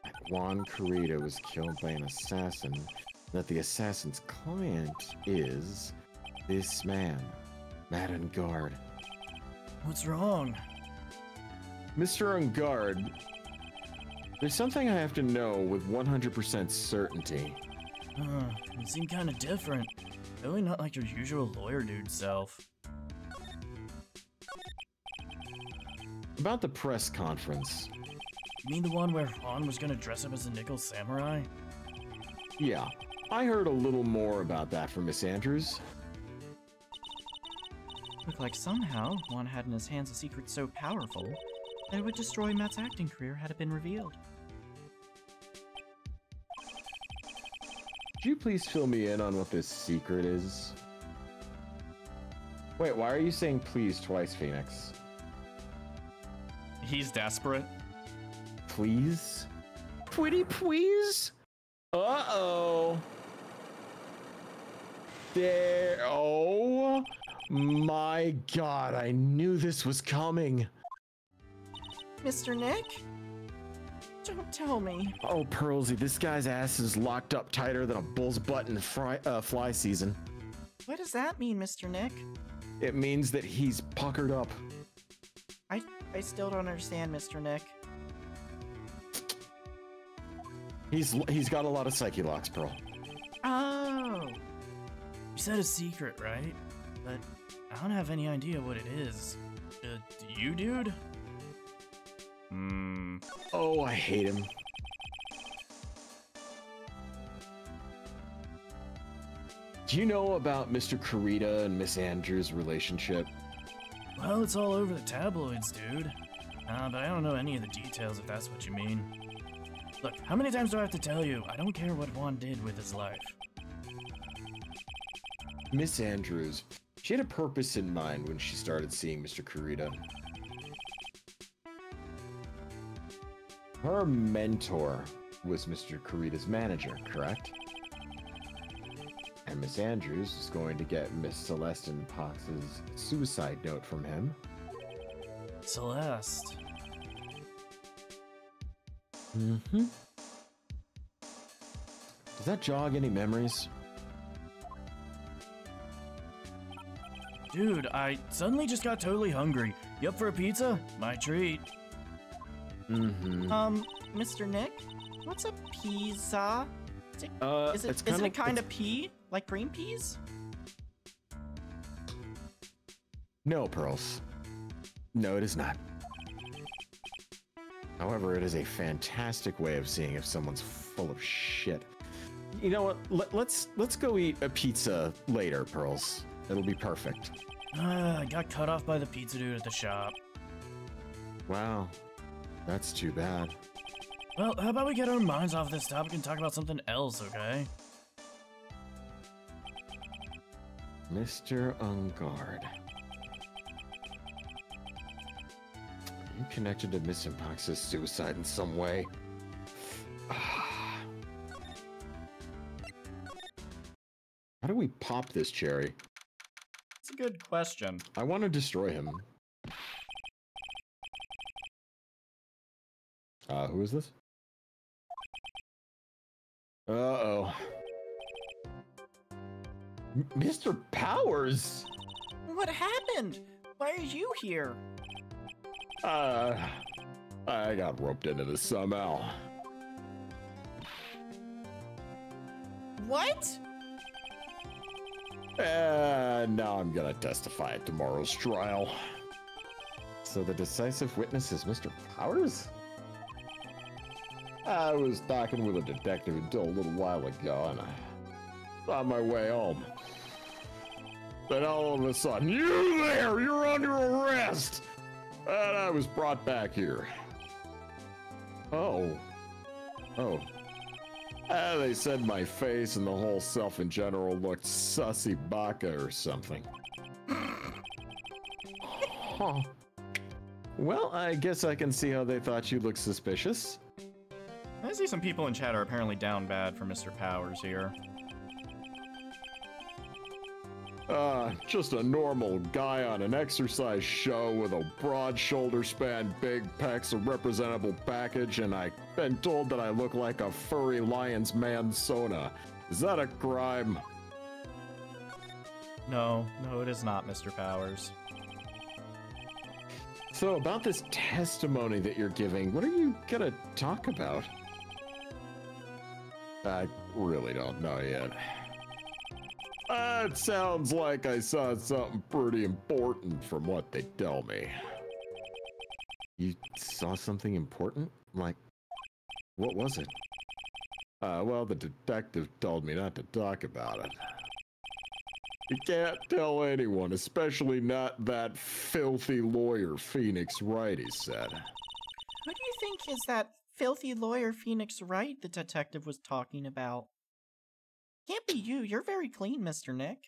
that Juan Corrida was killed by an assassin, that the assassin's client is this man, Madden Guard. What's wrong? Mr. Ungard, there's something I have to know with 100% certainty. You seem kind of different. Really not like your usual lawyer dude self. About the press conference. You mean the one where Juan was gonna dress up as a nickel samurai? Yeah, I heard a little more about that from Miss Andrews. Looked like somehow Juan had in his hands a secret so powerful that it would destroy Matt's acting career had it been revealed. Could you please fill me in on what this secret is? Wait, why are you saying please twice, Phoenix? He's desperate. Please? Pretty please? Uh-oh. There. Oh my God, I knew this was coming. Mr. Nick? Don't tell me. Oh, Pearlsy, this guy's ass is locked up tighter than a bull's butt in fly season. What does that mean, Mr. Nick? It means that he's puckered up. I still don't understand, Mr. Nick. He's got a lot of psyche locks, Pearl. Oh. You said a secret, right? But I don't have any idea what it is. Do you, dude? Oh, I hate him. Do you know about Mr. Corrida and Miss Andrews' relationship? Well, it's all over the tabloids, dude. But I don't know any of the details if that's what you mean. Look, how many times do I have to tell you? I don't care what Juan did with his life. Miss Andrews, she had a purpose in mind when she started seeing Mr. Corrida. Her mentor was Mr. Corrida's manager, correct? And Miss Andrews is going to get Miss Celeste Pox's suicide note from him. Celeste. Mm-hmm. Does that jog any memories? Dude, I suddenly just got totally hungry. You up for a pizza? My treat. Mm-hmm. Mr. Nick? What's a pizza? Is it a kind of pea? Like green peas? No, Pearls. No, it is not. However, it is a fantastic way of seeing if someone's full of shit. You know what? Let's go eat a pizza later, Pearls. It'll be perfect. I got cut off by the pizza dude at the shop. Wow. That's too bad. Well, how about we get our minds off this topic and talk about something else, okay? Mr. Ungard. Are you connected to Miss Impox's suicide in some way? How do we pop this cherry? It's a good question. I want to destroy him. Who is this? Uh-oh. Mr. Powers? What happened? Why are you here? I got roped into this somehow. What? Now I'm gonna testify at tomorrow's trial. So the decisive witness is Mr. Powers? I was talking with a detective until a little while ago, and I was on my way home. Then all of a sudden, you there! You're under arrest! And I was brought back here. Oh. They said my face and the whole self in general looked sussy baka or something. Huh. Well, I guess I can see how they thought you looked suspicious. I see some people in chat are apparently down bad for Mr. Powers here. Just a normal guy on an exercise show with a broad shoulder span, big pecs, a representable package, and I've been told that I look like a furry lion's mansona. Is that a crime? No, it is not, Mr. Powers. So about this testimony that you're giving, what are you gonna talk about? I really don't know yet. It sounds like I saw something pretty important from what they tell me. You saw something important? Like, what was it? Well, the detective told me not to talk about it. You can't tell anyone, especially not that filthy lawyer Phoenix Wright, he said. Who do you think is that filthy lawyer Phoenix Wright the detective was talking about? Can't be you. You're very clean, Mr. Nick.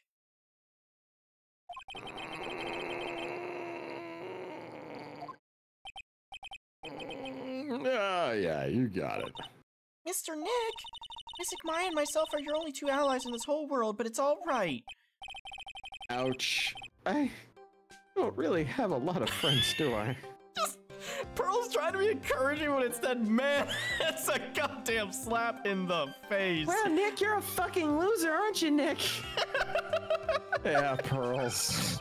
Yeah, you got it. Mr. Nick! Mystic Maya and myself are your only two allies in this whole world, but it's all right. Ouch. I don't really have a lot of friends, do I? Pearl's trying to be encouraging when instead, man, it's a goddamn slap in the face. Well, Nick, you're a fucking loser, aren't you, Nick? Yeah, Pearls.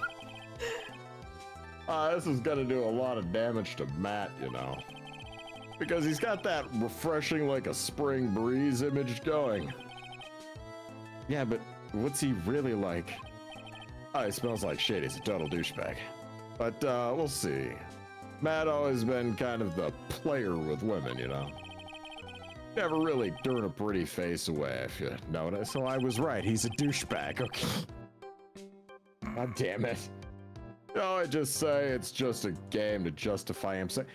This is gonna do a lot of damage to Matt, you know. Because he's got that refreshing like a spring breeze image going. Yeah, but what's he really like? Oh, he smells like shit. He's a total douchebag. But, we'll see. Matt always been kind of the player with women, you know? Never really turned a pretty face away, if you notice. So I was right. He's a douchebag, okay? God damn it. No, I just say it's just a game to justify him saying...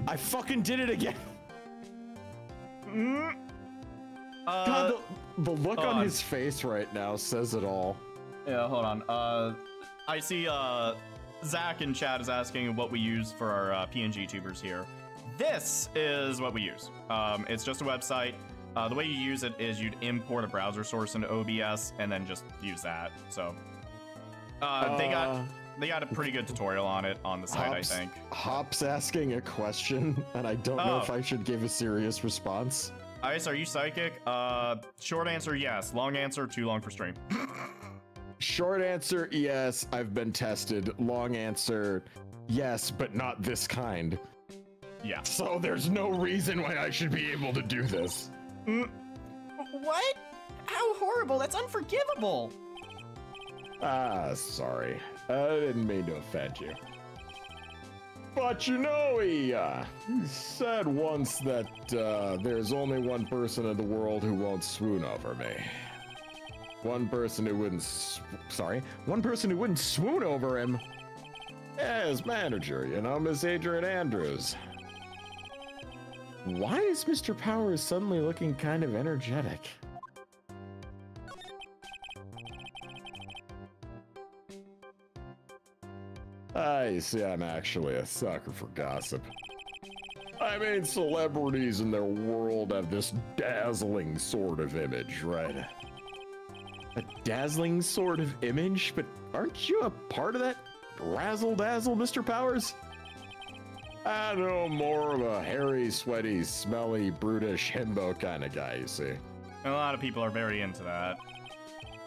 I fucking did it again! God, the look on his face right now says it all. Yeah, hold on. I see, Zach in chat is asking what we use for our PNG tubers here. This is what we use. It's just a website. The way you use it is you'd import a browser source into OBS and then just use that. So they got a pretty good tutorial on it on the site, I think. Hop's asking a question, and I don't know if I should give a serious response. Ice, are you psychic? Short answer, yes. Long answer, too long for stream. Short answer, yes, I've been tested. Long answer, yes, but not this kind. Yeah. So there's no reason why I should be able to do this. What? How horrible. That's unforgivable. Sorry. I didn't mean to offend you. But you know, he said once that there's only one person in the world who won't swoon over me. One person who wouldn't swoon over him. Yeah, his manager, you know, Miss Adrian Andrews. Why is Mr. Powers suddenly looking kind of energetic? You see, I'm actually a sucker for gossip. I mean, celebrities in their world have this dazzling sort of image, right? A dazzling sort of image? But aren't you a part of that razzle-dazzle, Mr. Powers? I know more of a hairy, sweaty, smelly, brutish himbo kind of guy, you see. A lot of people are very into that.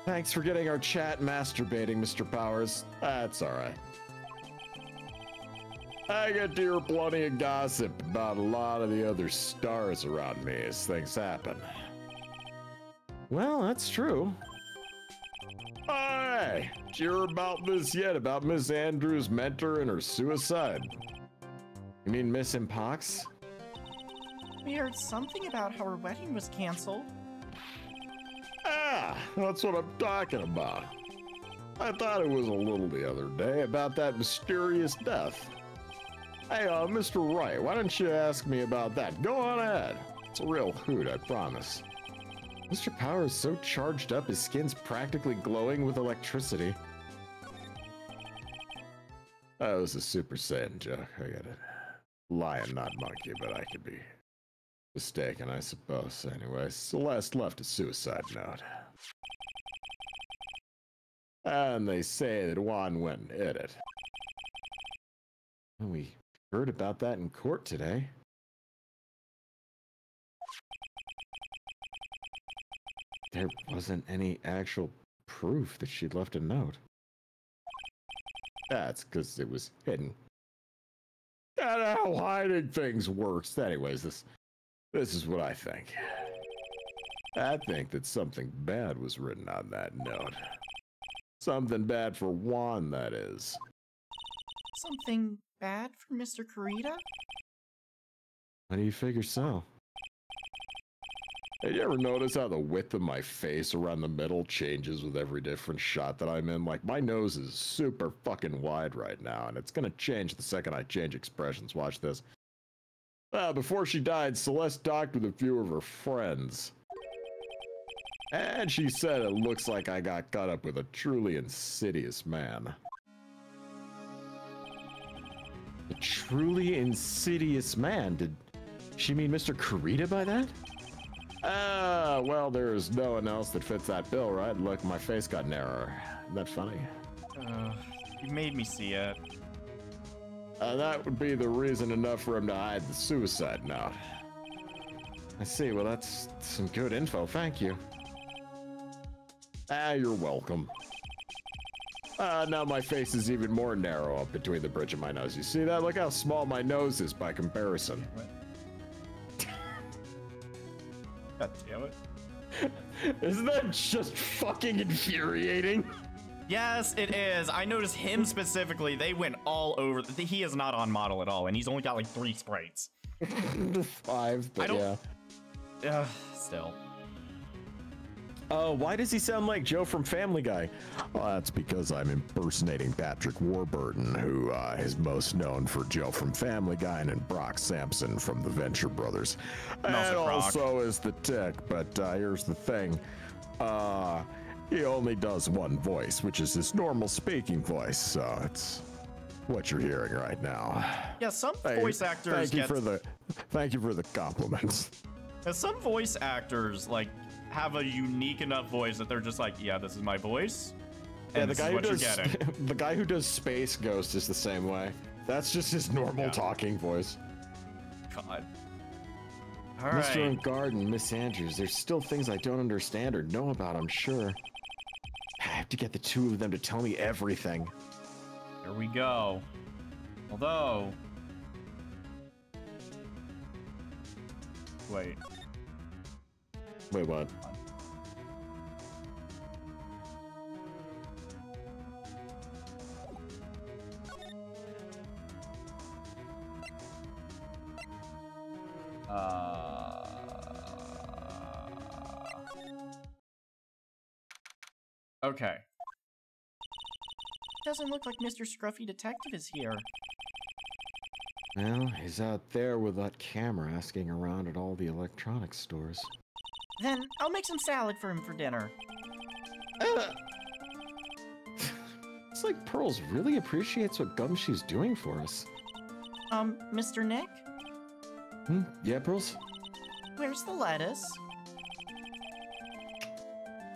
Thanks for getting our chat masturbating, Mr. Powers. That's alright. I get to hear plenty of gossip about a lot of the other stars around me as things happen. Well, that's true. Hey, did you hear about this yet? About Miss Andrews' mentor and her suicide? You mean Miss Impox? We heard something about how her wedding was canceled. Ah, that's what I'm talking about. I thought it was a little the other day about that mysterious death. Hey, Mr. Wright, why don't you ask me about that? Go on ahead. It's a real hoot, I promise. Mr. Power is so charged up, his skin's practically glowing with electricity. That was a Super Saiyan joke, I get it. Lion, not monkey, but I could be mistaken, I suppose. Anyway, Celeste left a suicide note. And they say that Juan went and hid it. We heard about that in court today. There wasn't any actual proof that she'd left a note. That's because it was hidden. That's how hiding things works. Anyways, this is what I think. I think that something bad was written on that note. Something bad for Juan, that is. Something bad for Mr. Kurita? How do you figure so? Hey, you ever notice how the width of my face around the middle changes with every different shot that I'm in? Like, my nose is super fucking wide right now, and it's gonna change the second I change expressions. Watch this. Before she died, Celeste talked with a few of her friends. And she said it looks like I got caught up with a truly insidious man. A truly insidious man? Did she mean Mr. Kurita by that? Well, there's no one else that fits that bill, right? Look, my face got narrower. Isn't that funny? You made me see it. That would be the reason enough for him to hide the suicide note. I see. Well, that's some good info. Thank you. You're welcome. Now my face is even more narrow up between the bridge of my nose. You see that? Look how small my nose is by comparison. God damn it. Isn't that just fucking infuriating? Yes, it is. I noticed him specifically. They went all over. He is not on model at all, and he's only got like 3 sprites. 5, but yeah. Still. Why does he sound like Joe from Family Guy? Well, that's because I'm impersonating Patrick Warburton, who is most known for Joe from Family Guy and Brock Sampson from the Venture Brothers. And also is the Tick, but here's the thing. He only does one voice, which is his normal speaking voice, so it's what you're hearing right now. Yeah, some voice actors Thank you for the compliments. Some voice actors, like, have a unique enough voice that they're just like, yeah, this is my voice. And the guy who does Space Ghost is the same way. That's just his normal talking voice. God. All Mr. right. Garden, Miss Andrews, there's still things I don't understand or know about, I'm sure. I have to get the two of them to tell me everything. Here we go. Although... Wait, what? Okay. Doesn't look like Mr. Scruffy Detective is here. Well, he's out there with that camera asking around at all the electronics stores. Then I'll make some salad for him for dinner. It's like Pearls really appreciates what Gumshoe's doing for us. Mr. Nick? Yeah, Pearls? Where's the lettuce?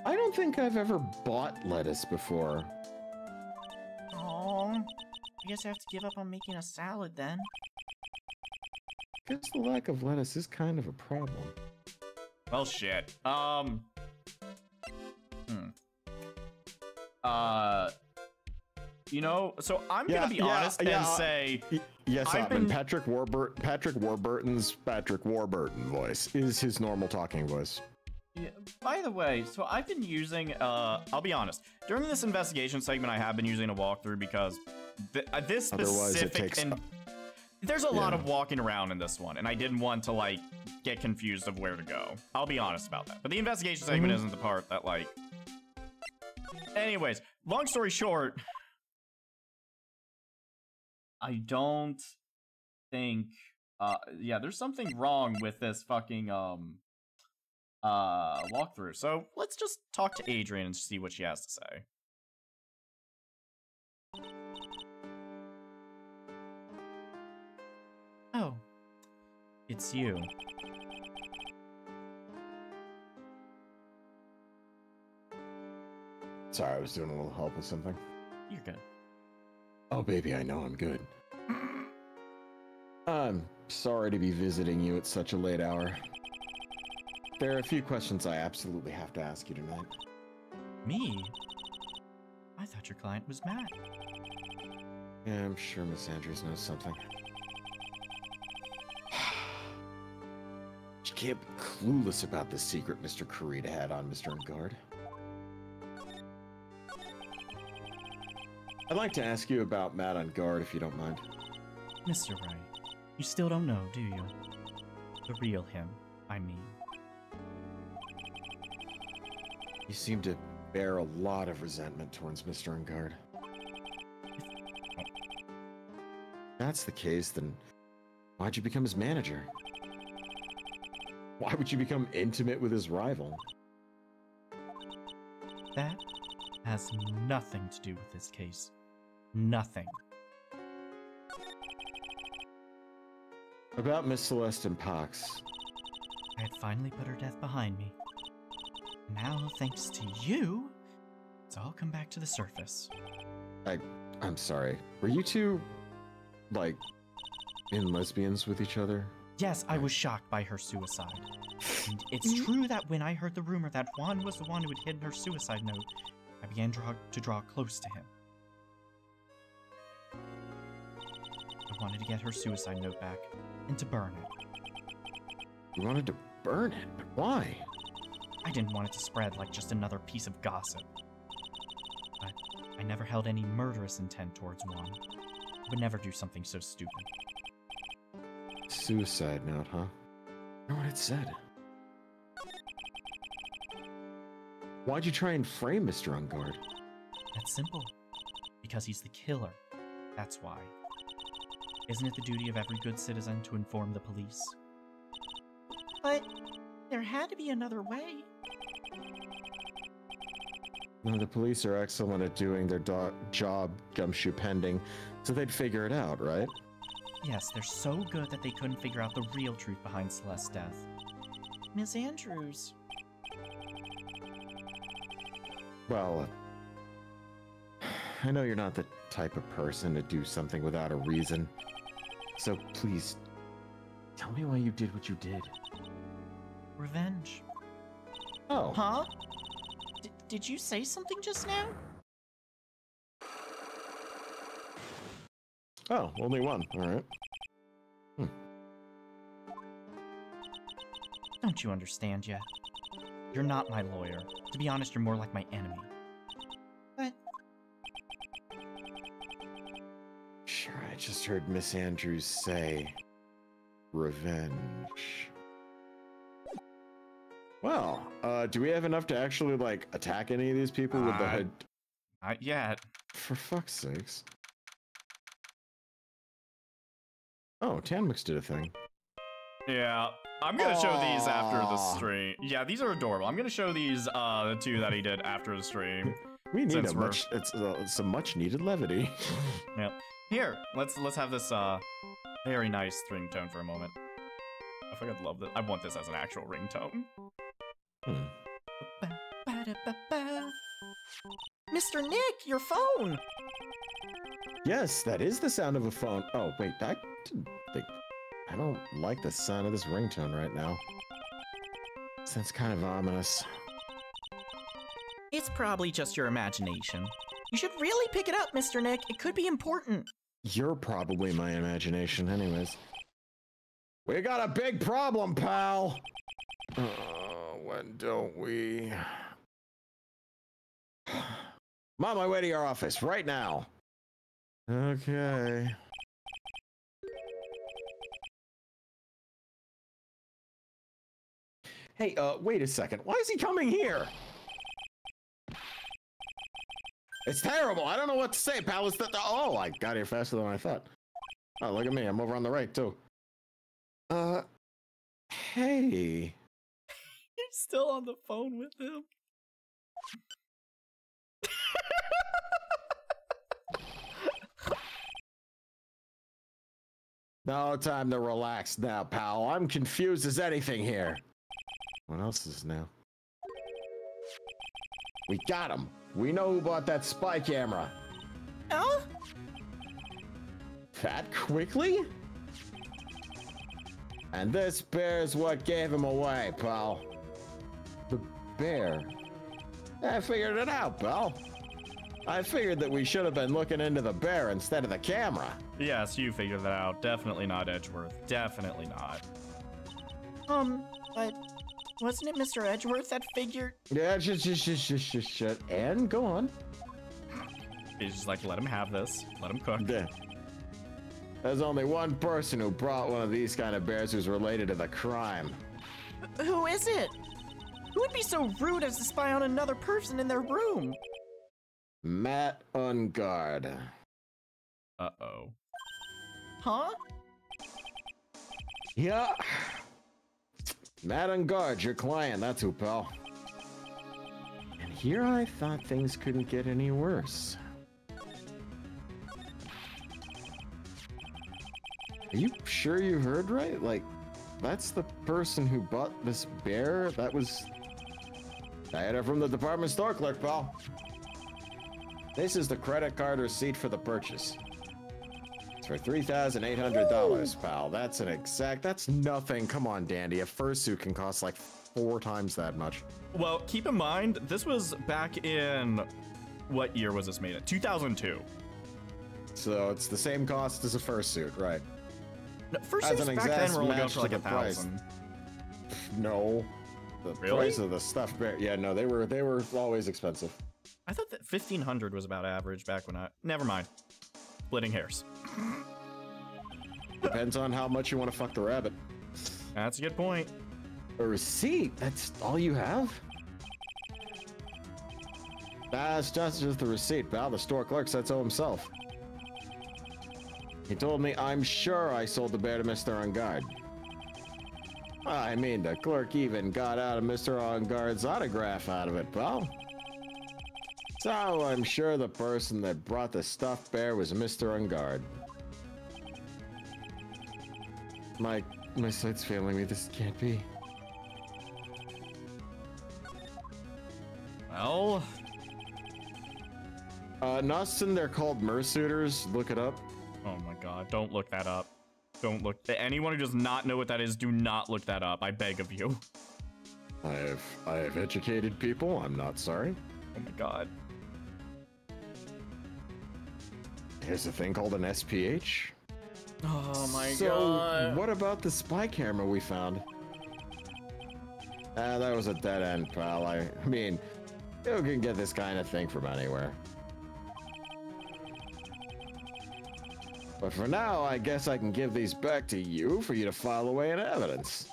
I don't think I've ever bought lettuce before. Oh, I guess I have to give up on making a salad then. Guess the lack of lettuce is kind of a problem. Well, shit. You know, so I'm gonna be honest and say, yes, I've been... Patrick Warburton's Patrick Warburton voice is his normal talking voice. Yeah, by the way, so I've been using, I'll be honest, during this investigation segment, I have been using a walkthrough because this specific, there's a lot of walking around in this one, and I didn't want to, like, get confused of where to go. I'll be honest about that. But the investigation segment isn't the part that, like... Anyways, long story short, I don't think, yeah, there's something wrong with this fucking, walkthrough. So let's just talk to Adrian and see what she has to say. Oh, it's you. Sorry, I was doing a little help with something. You're good. Oh, baby, I know I'm good. I'm sorry to be visiting you at such a late hour. There are a few questions I absolutely have to ask you tonight. Me? I thought your client was Matt. Yeah, I'm sure Miss Andrews knows something. She can't be clueless about the secret Mr. Kurita had on Mr. Guard. I'd like to ask you about Matt on guard, if you don't mind. Mr. Wright, you still don't know, do you? The real him, I mean. You seem to bear a lot of resentment towards Mr. Ungard. If that's the case, then why'd you become his manager? Why would you become intimate with his rival? That has nothing to do with this case. Nothing. About Miss Celeste and Pox. I had finally put her death behind me. Now, thanks to you, it's all come back to the surface. I'm sorry. Were you two, like, in lesbians with each other? Yes, I was shocked by her suicide. And it's true that when I heard the rumor that Juan was the one who had hidden her suicide note, I began to draw close to him. I wanted to get her suicide note back and to burn it. You wanted to burn it, but why? I didn't want it to spread like just another piece of gossip. But I never held any murderous intent towards Juan. I would never do something so stupid. Suicide note, huh? I know what it said. Why'd you try and frame Mr. Ungard? That's simple. Because he's the killer. That's why. Isn't it the duty of every good citizen to inform the police? But there had to be another way. No, the police are excellent at doing their job, gumshoe pending, so they'd figure it out, right? Yes, they're so good that they couldn't figure out the real truth behind Celeste's death. Miss Andrews. Well, I know you're not the type of person to do something without a reason. So please, tell me why you did what you did. Revenge. Oh. Huh? Did you say something just now? Oh, only one. All right. Don't you understand yet? You're not my lawyer. To be honest, you're more like my enemy. But... Sure, I just heard Miss Andrews say... revenge. Well, do we have enough to actually, like, attack any of these people with the head? Not yet. For fuck's sakes. Oh, Tanmix did a thing. Yeah, I'm gonna show these after the stream. Yeah, these are adorable. I'm gonna show these, the two that he did after the stream. We need some much needed levity. Yep. Here, let's have this, very nice ringtone for a moment. I fucking love this. I want this as an actual ringtone. Mr. Nick, your phone! Yes, that is the sound of a phone. Oh, wait, I didn't think... I don't like the sound of this ringtone right now. That's kind of ominous. It's probably just your imagination. You should really pick it up, Mr. Nick. It could be important. You're probably my imagination anyways. We got a big problem, pal! When don't we? I'm on my way to your office right now. Okay. Hey, wait a second. Why is he coming here? It's terrible. I don't know what to say, pal. It's that. Oh, I got here faster than I thought. Oh, look at me. I'm over on the right, too. Hey. You're still on the phone with him. No time to relax now, pal. I'm confused as anything here. What else is new? We got him. We know who bought that spy camera. Oh? That quickly? And this bear's what gave him away, pal. The bear. I figured it out, pal. I figured that we should have been looking into the bear instead of the camera. Yes, you figured that out. Definitely not Edgeworth. Definitely not. But wasn't it Mr. Edgeworth that figured? Yeah, shit. And go on. He's just like, let him have this. Let him cook. Yeah. There's only one person who brought one of these kind of bears who's related to the crime. Who is it? Who would be so rude as to spy on another person in their room? Matt Ungard. Uh-oh. Huh? Yeah. Matt Ungard, your client, that's who, pal. And here I thought things couldn't get any worse. Are you sure you heard right? Like, that's the person who bought this bear? I had it from the department store clerk, pal. This is the credit card receipt for the purchase. It's for $3,800, pal. That's nothing. Come on, Dandy. A fursuit can cost like 4 times that much. Well, keep in mind, this was back in... What year was this made in? 2002. So it's the same cost as a fursuit, right? No, fursuits back then were only going for like $1,000. No. The Really? price of the stuffed bear. Yeah, no, they were always expensive. I thought that 1,500 was about average back when I... Never mind. Splitting hairs. Depends on how much you want to fuck the rabbit. That's a good point. A receipt? That's all you have? Nah, it's just the receipt, pal. The store clerk said so himself. He told me I'm sure I sold the bear to Mr. Ungard. I mean, the clerk even got out of Mr. Ungard's autograph out of it, pal. So I'm sure the person that brought the stuffed bear was Mr. Ungard. My sight's failing me. This can't be. Well... Nustin, they're called mersuiters. Look it up. Oh my god, don't look that up. Don't look... Anyone who does not know what that is, do not look that up. I beg of you. I have educated people. I'm not sorry. Oh my god. Here's a thing called an SPH. Oh my So, god. what about the spy camera we found? That was a dead end, pal. I mean, you can get this kind of thing from anywhere. But for now, I guess I can give these back to you for you to file away in evidence.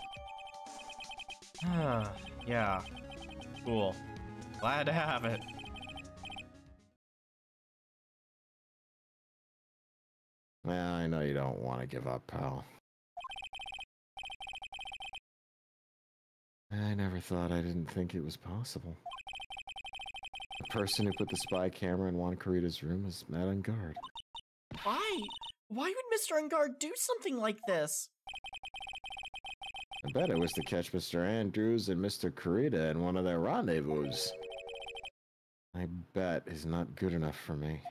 Yeah. Cool. Glad to have it. Well, I know you don't want to give up, pal. I never thought I didn't think it was possible. The person who put the spy camera in Juan Carita's room is Matt Ungard. Why? Why would Mr. Ungard do something like this? I bet it was to catch Mr. Andrews and Mr. Carita in one of their rendezvous. I bet is not good enough for me.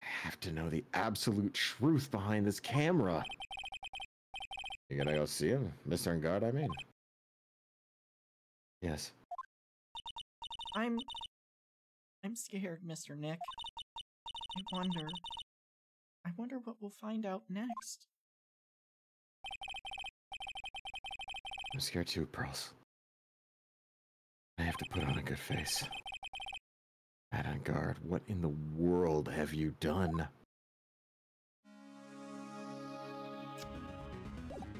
I have to know the absolute truth behind this camera. You gonna go see him? Mr. Engard, I mean? Yes. I'm scared, Mr. Nick. I wonder what we'll find out next. I'm scared too, Pearls. I have to put on a good face. Matt Engard, what in the world have you done?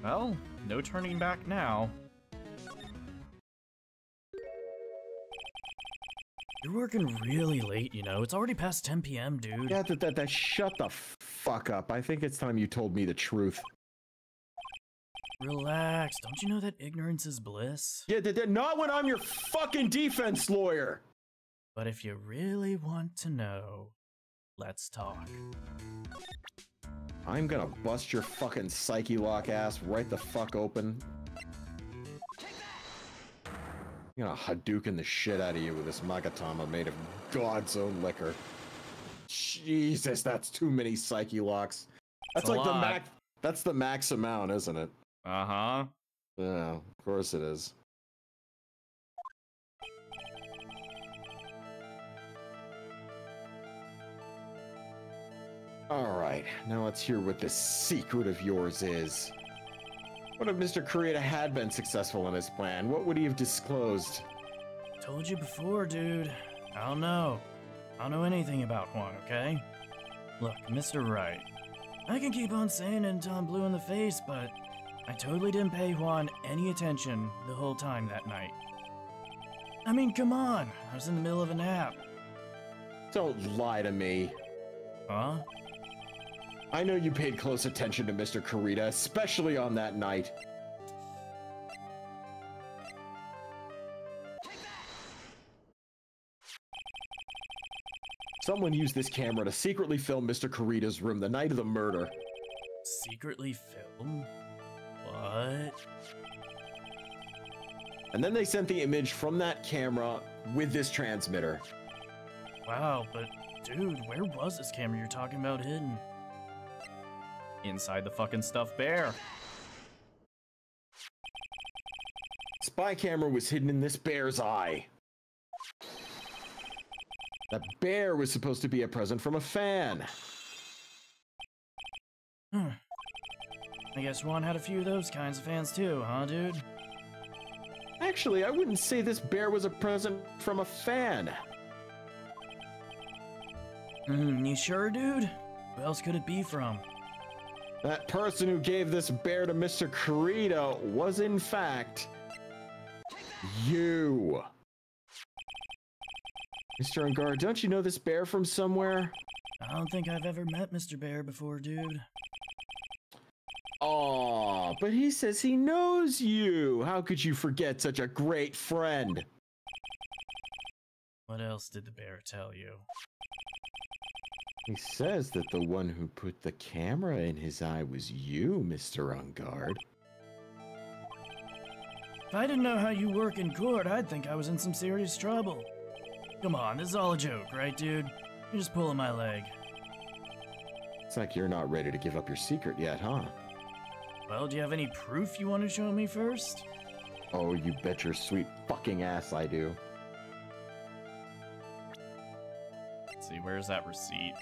Well, no turning back now. You're working really late, you know. It's already past 10 p.m., dude. Yeah, that shut the fuck up. I think it's time you told me the truth. Relax. Don't you know that ignorance is bliss? Yeah, not when I'm your fucking defense lawyer! But if you really want to know, let's talk. I'm gonna bust your fucking psyche lock ass right the fuck open. I'm gonna Hadouken the shit out of you with this Magatama made of God's own liquor. Jesus, that's too many psyche locks. That's like the max. That's the max amount, isn't it? Uh-huh. Yeah, of course it is. Alright, now let's hear what this secret of yours is. What if Mr. Kurita had been successful in his plan? What would he have disclosed? Told you before, dude. I don't know. I don't know anything about Juan, okay? Look, Mr. Wright. I can keep on saying it until I'm blue in the face, but I totally didn't pay Juan any attention the whole time that night. I mean, come on. I was in the middle of a nap. Don't lie to me. Huh? I know you paid close attention to Mr. Kurita, especially on that night. Someone used this camera to secretly film Mr. Kurita's room the night of the murder. Secretly film? What? And then they sent the image from that camera with this transmitter. Wow, but dude, where was this camera you're talking about hidden? Inside the fucking stuffed bear. Spy camera was hidden in this bear's eye. That bear was supposed to be a present from a fan. I guess Juan had a few of those kinds of fans too, huh, dude? Actually, I wouldn't say this bear was a present from a fan. You sure, dude? Who else could it be from? That person who gave this bear to Mr. Kurita was, in fact, you. Mr. Engard, don't you know this bear from somewhere? I don't think I've ever met Mr. Bear before, dude. Aw, but he says he knows you. How could you forget such a great friend? What else did the bear tell you? He says that the one who put the camera in his eye was you, Mr. Engard. If I didn't know how you work in court, I'd think I was in some serious trouble. Come on, this is all a joke, right, dude? You're just pulling my leg. It's like you're not ready to give up your secret yet, huh? Well, do you have any proof you want to show me first? Oh, you bet your sweet fucking ass I do. Let's see, where's that receipt?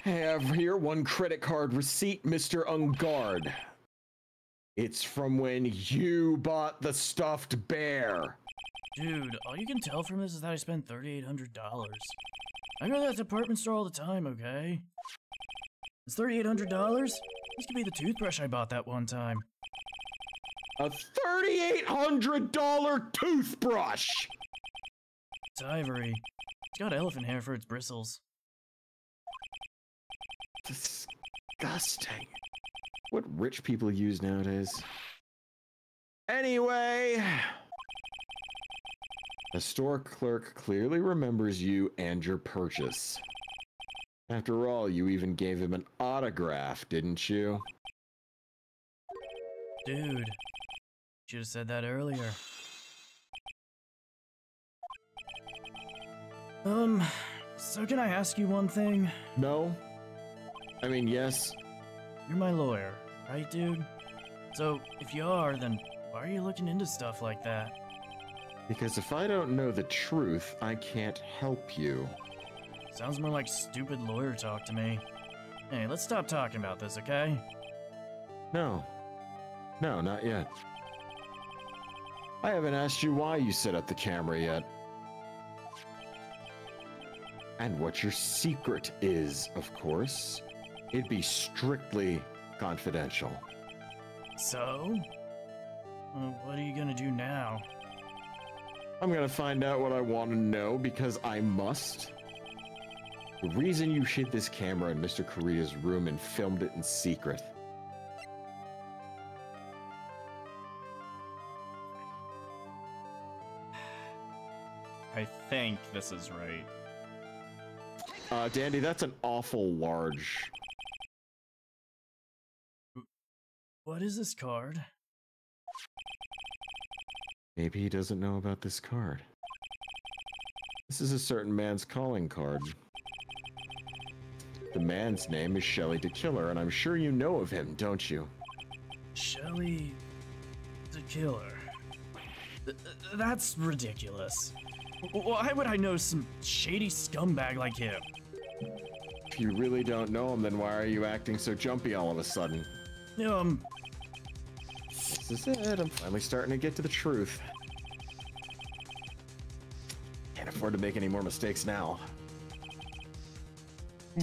Have here one credit card receipt, Mr. Engard. It's from when you bought the stuffed bear. Dude, all you can tell from this is that I spent $3,800. I go to that department store all the time, okay? It's $3,800? This could be the toothbrush I bought that one time. A $3,800 toothbrush! It's ivory. It's got elephant hair for its bristles. Disgusting. What rich people use nowadays. Anyway, the store clerk clearly remembers you and your purchase. After all, you even gave him an autograph, didn't you? Dude, should have said that earlier. So can I ask you one thing? No? I mean, yes. You're my lawyer, right, dude? So, if you are, then why are you looking into stuff like that? Because if I don't know the truth, I can't help you. Sounds more like stupid lawyer talk to me. Hey, let's stop talking about this, okay? No. No, not yet. I haven't asked you why you set up the camera yet. And what your secret is, of course. It'd be strictly confidential. So? What are you gonna do now? I'm gonna find out what I want to know because I must. The reason you hid this camera in Mr. Kurita's room and filmed it in secret. I think this is right. Dandy, that's an awful large. What is this card? Maybe he doesn't know about this card. This is a certain man's calling card. The man's name is Shelly the Killer, and I'm sure you know of him, don't you? Shelly the Killer. That's ridiculous. Why would I know some shady scumbag like him? If you really don't know him, then why are you acting so jumpy all of a sudden? This is it. I'm finally starting to get to the truth. Can't afford to make any more mistakes now.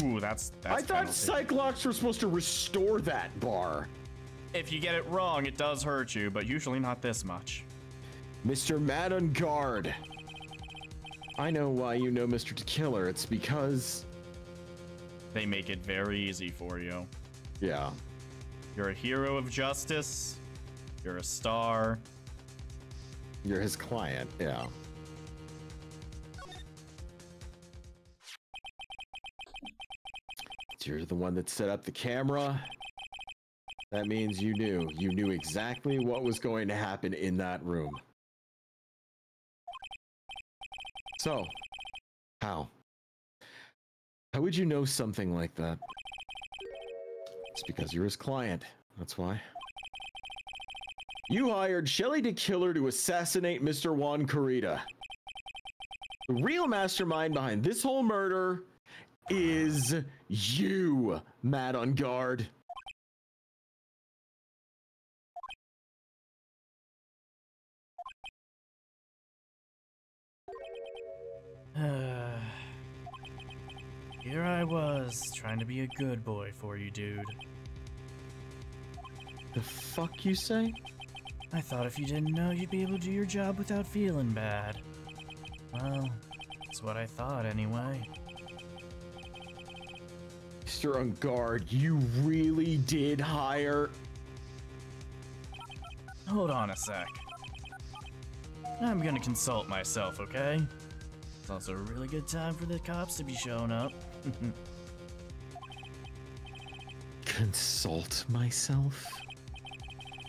Ooh, that's I thought penalty. Cyclops were supposed to restore that bar. If you get it wrong, it does hurt you, but usually not this much. Mr. Mad on Guard. I know why you know Mr. Killer. It's because... They make it very easy for you. Yeah. You're a hero of justice. You're a star. You're his client, yeah. You're the one that set up the camera. That means you knew exactly what was going to happen in that room. So, how? How would you know something like that? It's because you're his client, that's why. You hired Shelly the Killer to assassinate Mr. Juan Kurita. The real mastermind behind this whole murder is you, Mad on Guard. Here I was, trying to be a good boy for you, dude. The fuck you say? I thought if you didn't know, you'd be able to do your job without feeling bad. Well, that's what I thought anyway. Mr. On Guard, you really did hire... Hold on a sec. I'm gonna consult myself, okay? It's also a really good time for the cops to be showing up. Consult myself?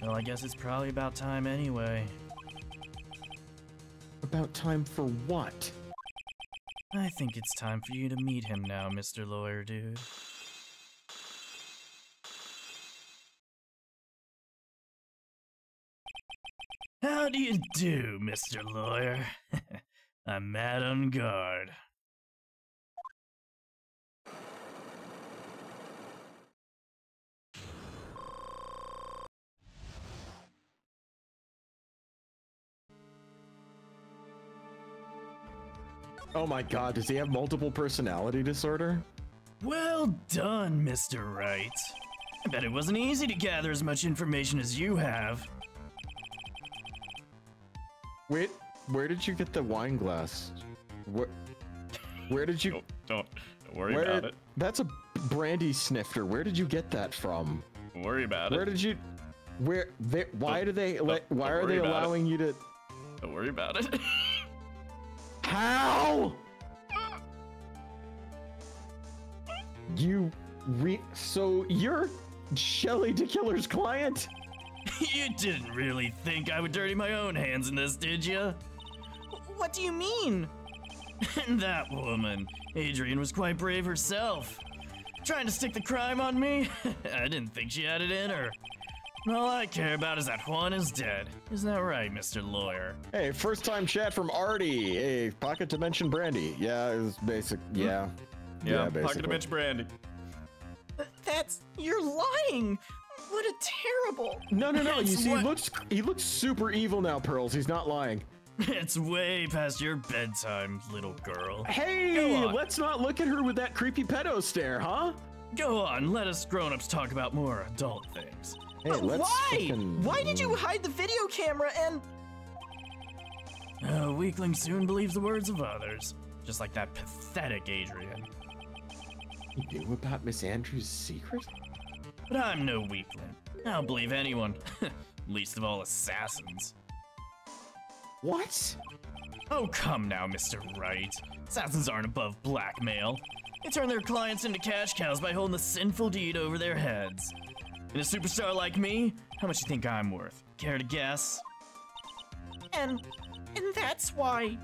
Well, I guess it's probably about time anyway. About time for what? I think it's time for you to meet him now, Mr. Lawyer Dude. How do you do, Mr. Lawyer? I'm Mad on Guard. Oh my god, does he have multiple personality disorder? Well done, Mr. Wright. I bet it wasn't easy to gather as much information as you have. Wait, where did you get the wine glass? Where did you... Don't worry about it. That's a brandy snifter. Where did you get that from? Don't worry about Where it. did you... Why do they... Why are worry they about allowing you to... Don't worry about it. How? So you're Shelly the Killer's client? You didn't really think I would dirty my own hands in this, did you? What do you mean? That woman, Adrian, was quite brave herself. Trying to stick the crime on me? I didn't think she had it in her. All I care about is that Juan is dead. Isn't that right, Mr. Lawyer? Hey, first time chat from Artie. Hey, Pocket Dimension Brandy. Yeah, it was basic. Yeah. Yeah, basically. Pocket Dimension Brandy. You're lying! What a terrible... No. You It's see, he looks super evil now, Pearls. He's not lying. It's way past your bedtime, little girl. Hey, Go on. let's not look at her with that creepy pedo stare, huh? Go on, let us grown-ups talk about more adult things. Hey, let's Why? fucking- Why did you hide the video camera and... A weakling soon believes the words of others. Just like that pathetic Adrian. You knew about Miss Andrews' secret? But I'm no weakling. I don't believe anyone. Least of all assassins. What? Oh, come now, Mr. Wright. Assassins aren't above blackmail. They turn their clients into cash cows by holding the sinful deed over their heads. And a superstar like me, how much you think I'm worth? Care to guess? And that's why...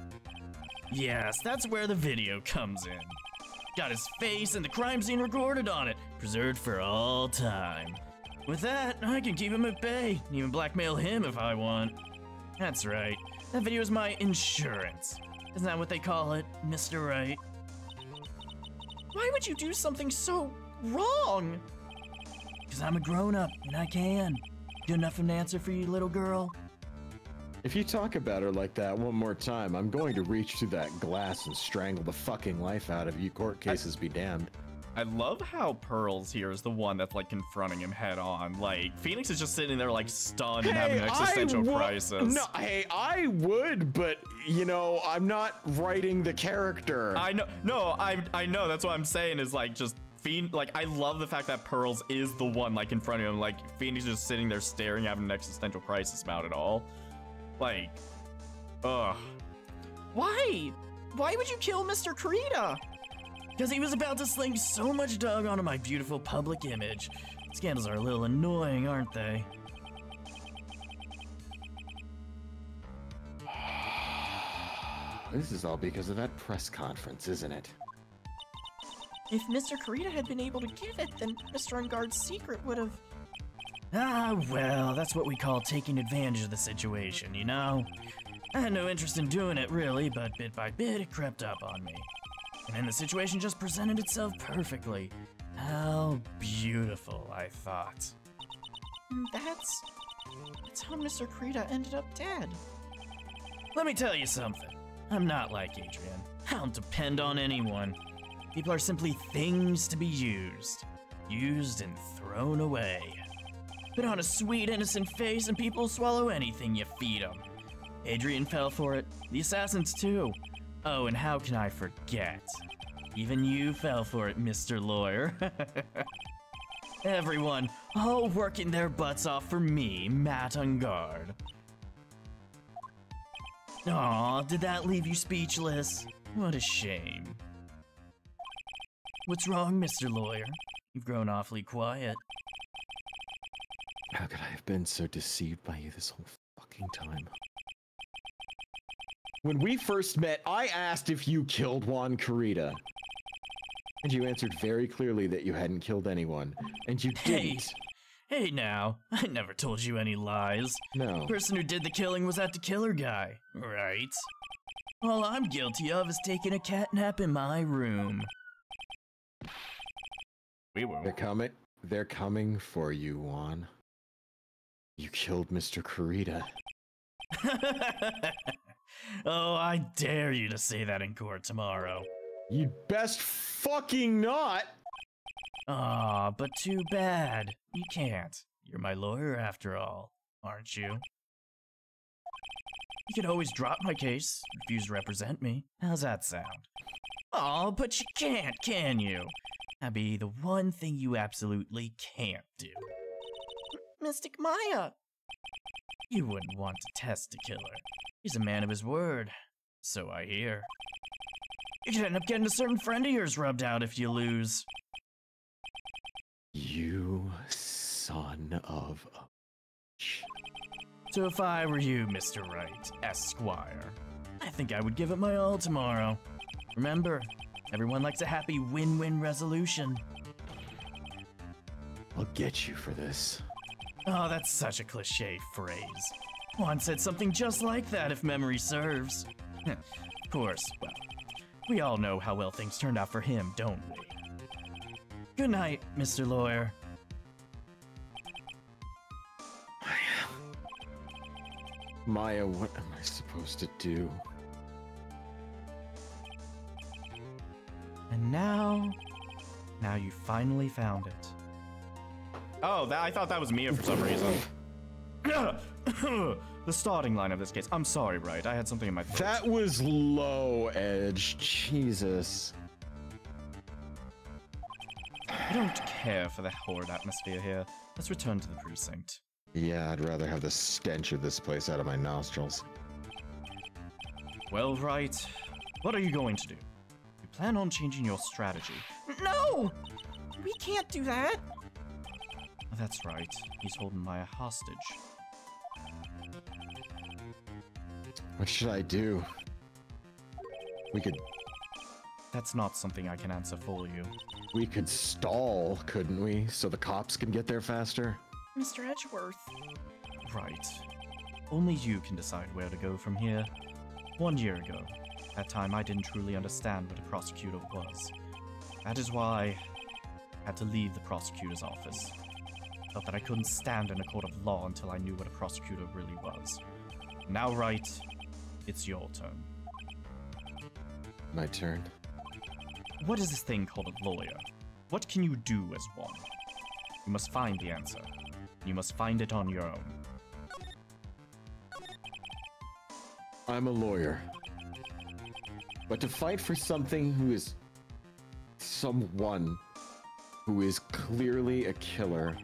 Yes, that's where the video comes in. Got his face and the crime scene recorded on it, preserved for all time. With that, I can keep him at bay, and even blackmail him if I want. That's right, that video is my insurance. Isn't that what they call it, Mr. Wright? Why would you do something so wrong? Because I'm a grown-up, and I can. Good enough of an answer for you, little girl? If you talk about her like that one more time, I'm going to reach through that glass and strangle the fucking life out of you. Court cases be damned. I love how Pearls here is the one that's like confronting him head on. Like Phoenix is just sitting there like stunned and having an existential crisis. No, hey, I would, but you know, I'm not writing the character. I know. No, I know. That's what I'm saying is like just like I love the fact that Pearls is the one like confronting him. Like Phoenix is just sitting there staring, having an existential crisis about it all. Like, ugh. Why? Why would you kill Mr. Kurita? Because he was about to sling so much dog onto my beautiful public image. Scandals are a little annoying, aren't they? This is all because of that press conference, isn't it? If Mr. Kurita had been able to give it, then Mr. Ungard's secret would have... Ah, well, that's what we call taking advantage of the situation, you know? I had no interest in doing it, really, but bit by bit, it crept up on me. And then the situation just presented itself perfectly. How beautiful, I thought. That's how Mr. Kurita ended up dead. Let me tell you something. I'm not like Adrian. I don't depend on anyone. People are simply things to be used. Used and thrown away. Put on a sweet, innocent face and people swallow anything you feed them. Adrian fell for it. The assassins too. Oh, and how can I forget? Even you fell for it, Mr. Lawyer. Everyone, all working their butts off for me, Matt Ungard. Aw, did that leave you speechless? What a shame. What's wrong, Mr. Lawyer? You've grown awfully quiet. How could I have been so deceived by you this whole fucking time? When we first met, I asked if you killed Juan Kurita. And you answered very clearly that you hadn't killed anyone. And you didn't. Hey now, I never told you any lies. No. The person who did the killing was that the killer guy, right? All I'm guilty of is taking a cat nap in my room. We will. They're coming for you, Juan. You killed Mr. Kurita. Oh, I dare you to say that in court tomorrow. You'd best fucking not! Aw, but too bad. You can't. You're my lawyer after all, aren't you? You could always drop my case, refuse to represent me. How's that sound? Aw, but you can't, can you? That'd be the one thing you absolutely can't do. Mystic Maya! You wouldn't want to test a killer. He's a man of his word. So I hear. You could end up getting a certain friend of yours rubbed out if you lose. You son of a bitch. So if I were you, Mr. Wright, Esquire, I think I would give it my all tomorrow. Remember, everyone likes a happy win-win resolution. I'll get you for this. Oh, that's such a cliche phrase. Juan said something just like that, if memory serves. Of course, well, we all know how well things turned out for him, don't we? Good night, Mr. Lawyer. Maya, what am I supposed to do? And now you finally found it. Oh, I thought that was Mia for some reason. The starting line of this case. I'm sorry, Bright. I had something in my throat. That was low, Edge. Jesus. I don't care for the horrid atmosphere here. Let's return to the precinct. Yeah, I'd rather have the stench of this place out of my nostrils. Well, Bright, what are you going to do? You plan on changing your strategy? No! We can't do that. That's right. He's holding Maya hostage. What should I do? We could That's not something I can answer for you. We could stall, couldn't we? So the cops can get there faster? Mr. Edgeworth. Right. Only you can decide where to go from here. 1 year ago, that time I didn't truly understand what a prosecutor was. That is why I had to leave the prosecutor's office. Felt that I couldn't stand in a court of law until I knew what a prosecutor really was. Now, right, it's your turn. My turn. What is this thing called a lawyer? What can you do as one? You must find the answer. You must find it on your own. I'm a lawyer. But to fight for someone who is clearly a killer.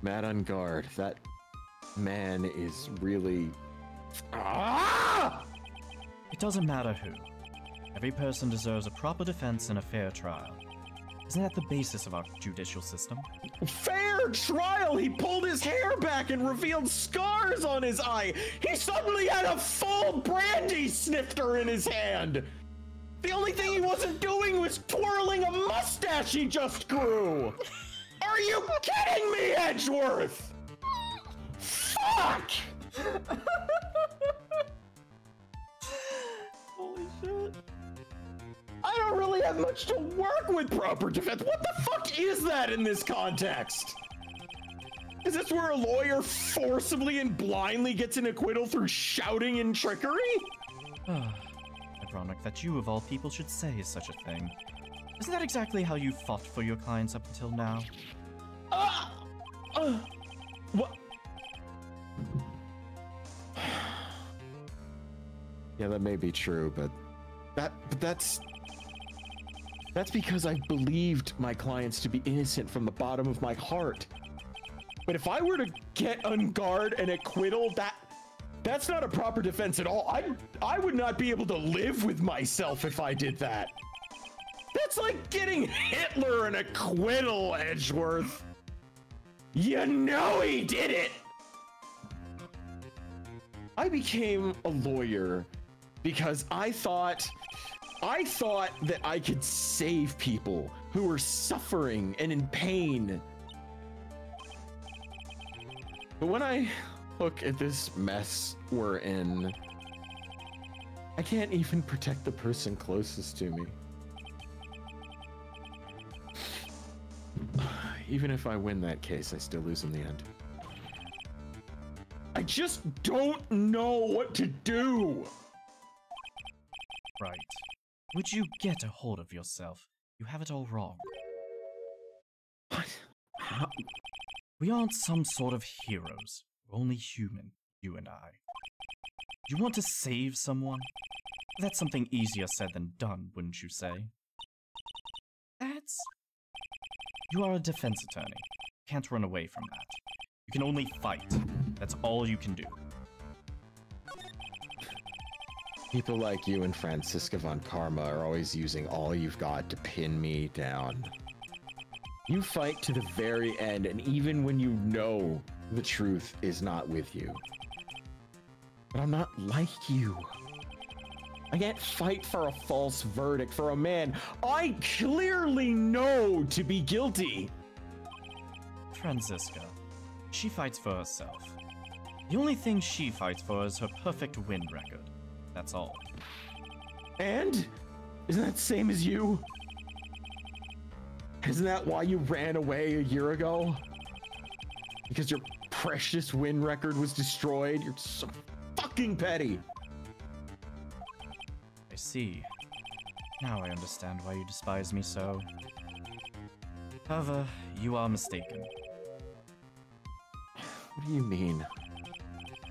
Mad on guard. That man is really... Ah! It doesn't matter who. Every person deserves a proper defense and a fair trial. Isn't that the basis of our judicial system? Fair trial! He pulled his hair back and revealed scars on his eye! He suddenly had a full brandy snifter in his hand! The only thing he wasn't doing was twirling a mustache he just grew! Are you kidding me, Edgeworth? Fuck! Holy shit. I don't really have much to work with proper defense. What the fuck is that in this context? Is this where a lawyer forcibly and blindly gets an acquittal through shouting and trickery? Ironic that you, of all people, should say such a thing. Isn't that exactly how you fought for your clients up until now? What? Yeah, that may be true, but that's because I believed my clients to be innocent from the bottom of my heart. But if I were to get on guard an acquittal, that's not a proper defense at all. I would not be able to live with myself if I did that. That's like getting Hitler an acquittal, Edgeworth. You know he did it. I became a lawyer because I thought that I could save people who were suffering and in pain. But when I look at this mess we're in, I can't even protect the person closest to me. Even if I win that case, I still lose in the end. I just don't know what to do. Right. Would you get a hold of yourself? You have it all wrong. What? How? We aren't some sort of heroes. We're only human, you and I. You want to save someone? That's something easier said than done, wouldn't you say? You are a defense attorney. Can't run away from that. You can only fight. That's all you can do. People like you and Franziska von Karma are always using all you've got to pin me down. You fight to the very end, and even when you know the truth is not with you. But I'm not like you. I can't fight for a false verdict for a man I clearly know to be guilty. Franziska. She fights for herself. The only thing she fights for is her perfect win record. That's all. And? Isn't that the same as you? Isn't that why you ran away a year ago? Because your precious win record was destroyed? You're so fucking petty. I see. Now I understand why you despise me so. However, you are mistaken. What do you mean?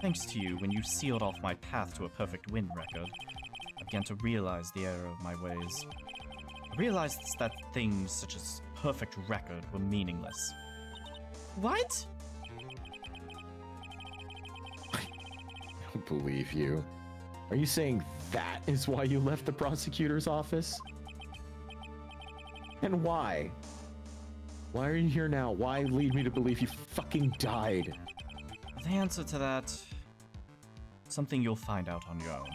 Thanks to you, when you sealed off my path to a perfect win record, I began to realize the error of my ways. I realized that things such as perfect record were meaningless. What? I don't believe you. Are you saying that is why you left the prosecutor's office? And why? Why are you here now? Why lead me to believe you fucking died? The answer to that... something you'll find out on your own.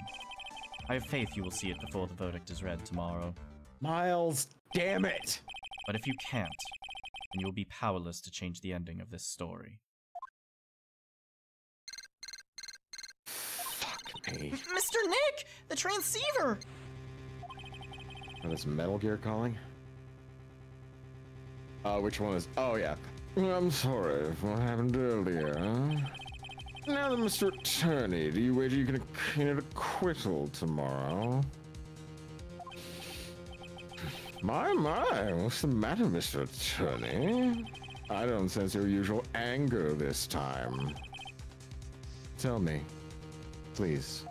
I have faith you will see it before the verdict is read tomorrow. Miles, damn it! But if you can't, then you'll be powerless to change the ending of this story. Fuck me. Mr. Nick! The transceiver! Oh, that's Metal Gear calling? Which one is... Oh, yeah. I'm sorry for what happened earlier. Now then, Mr. Attorney, do you wager you can obtain an acquittal tomorrow? My, what's the matter, Mr. Attorney? I don't sense your usual anger this time. Tell me, please.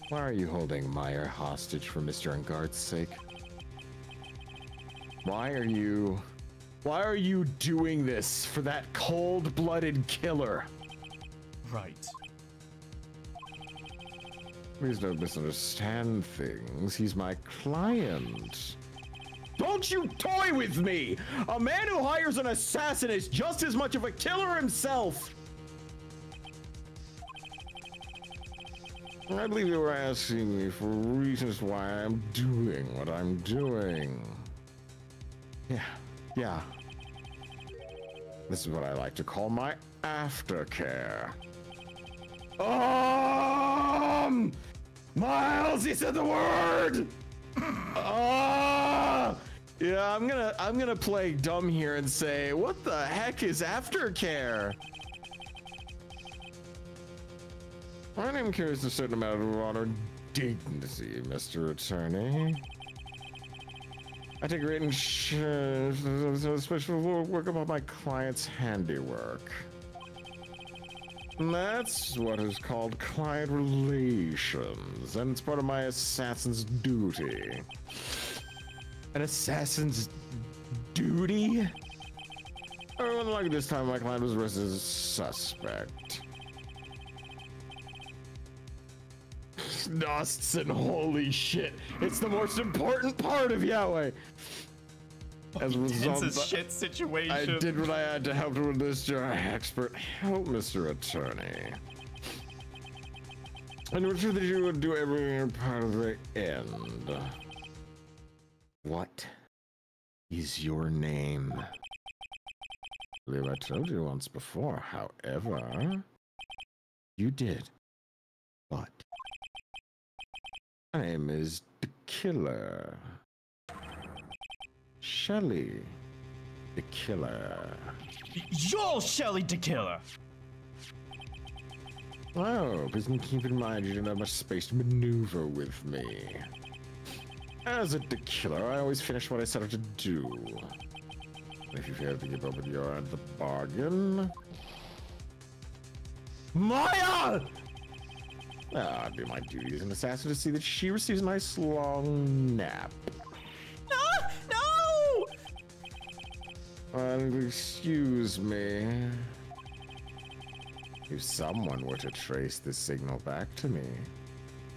Why are you holding Meyer hostage for Mr. Engard's sake? Why are you doing this for that cold-blooded killer? Right. Please don't misunderstand things. He's my client. Don't you toy with me! A man who hires an assassin is just as much of a killer himself! I believe you were asking me for reasons why I'm doing what I'm doing. Yeah. This is what I like to call my aftercare. Miles, he said the word! Yeah, I'm gonna play dumb here and say, what the heck is aftercare? My name carries a certain amount of honor and dignity, Mr. Attorney. I take great special work about my client's handiwork. And that's what is called client relations, and it's part of my assassin's duty. An assassin's duty? Oh, unlike this time, my client was arrested as a suspect. Nosts and holy shit! It's the most important part of Yahweh. As a result, Tense as shit situation. I did what I had to help with this expert help, Mr. Attorney. And we're sure that you would do everything part of the end. What is your name? I believe I told you once before, however. You did. But my name is the Killer. Shelly the Killer. You're Shelly the Killer! Oh, please keep in mind you didn't have much space to maneuver with me. As a the Killer, I always finish what I set out to do. If you fail to keep up with your end of the bargain... Maya! It'd be my duty as an assassin to see that she receives a nice long nap. Excuse me. If someone were to trace this signal back to me,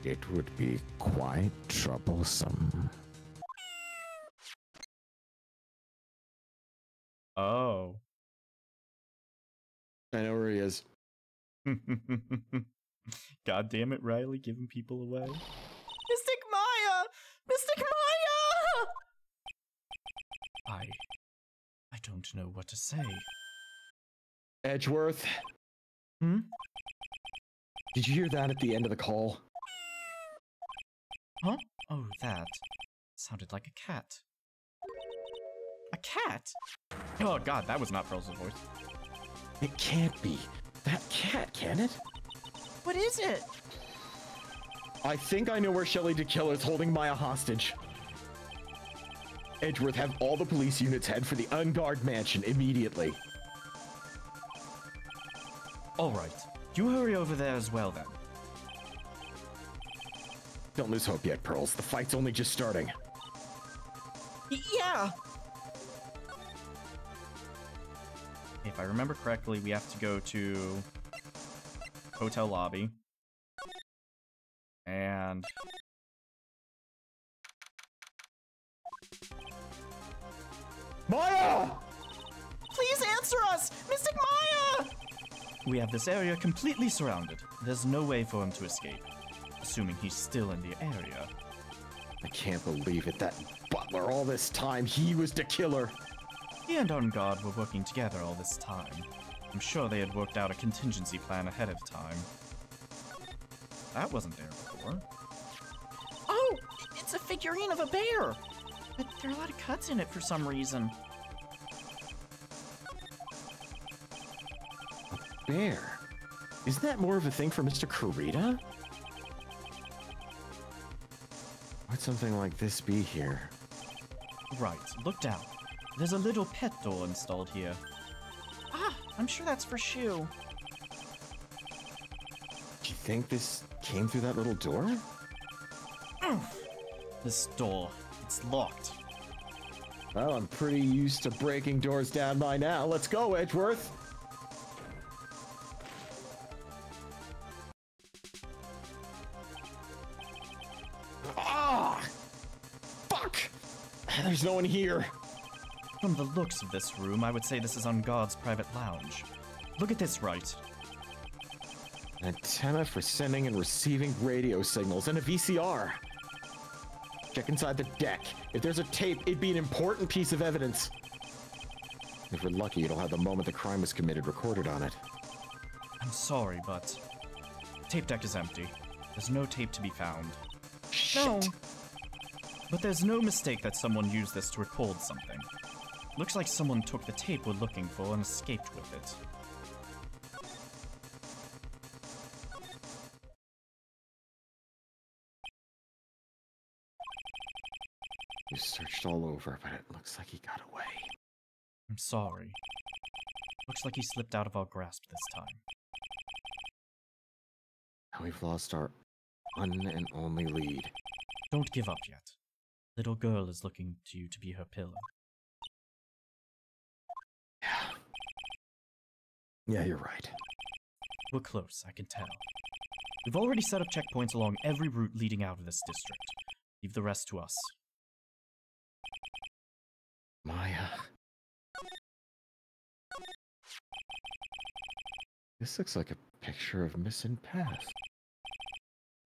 it would be quite troublesome. Oh. I know where he is. God damn it, Riley, giving people away. Mystic Maya! Mystic Maya! I don't know what to say. Edgeworth? Hmm? Did you hear that at the end of the call? Huh? Oh, that. Sounded like a cat. A cat? Oh god, that was not Pearl's voice. It can't be. That cat, can it? What is it? I think I know where Shelly DeKiller is holding Maya hostage. Edgeworth, have all the police units head for the unguarded mansion immediately. Alright. You hurry over there as well, then. Don't lose hope yet, Pearls. The fight's only just starting. Yeah! If I remember correctly, we have to go to hotel lobby. And Maya! Please answer us! Mystic Maya! we have this area completely surrounded. There's no way for him to escape, assuming he's still in the area. I can't believe it. That butler, all this time, he was the killer. He and On Guard were working together all this time. I'm sure they had worked out a contingency plan ahead of time. That wasn't there before. Oh! It's a figurine of a bear! But there are a lot of cuts in it for some reason. Bear? Isn't that more of a thing for Mr. Kurita? Why'd something like this be here? Right, look down. There's a little pet door installed here. Ah, I'm sure that's for Shu. Do you think this came through that little door? This door, it's locked. Well, I'm pretty used to breaking doors down by now. Let's go, Edgeworth! Ah! Fuck! There's no one here. From the looks of this room, I would say this is On Guard's private lounge. Look at this right. An antenna for sending and receiving radio signals and a VCR. Check inside the deck. If there's a tape, it'd be an important piece of evidence. If we're lucky, it'll have the moment the crime was committed recorded on it. I'm sorry, but the tape deck is empty. There's no tape to be found. Shit. No. But there's no mistake that someone used this to record something. Looks like someone took the tape we're looking for and escaped with it. We searched all over, but it looks like he got away. I'm sorry. Looks like he slipped out of our grasp this time. Now we've lost our one and only lead. Don't give up yet. Little girl is looking to you to be her pillow. Yeah, you're right. We're close, I can tell. We've already set up checkpoints along every route leading out of this district. Leave the rest to us. Maya. This looks like a picture of Missing Path.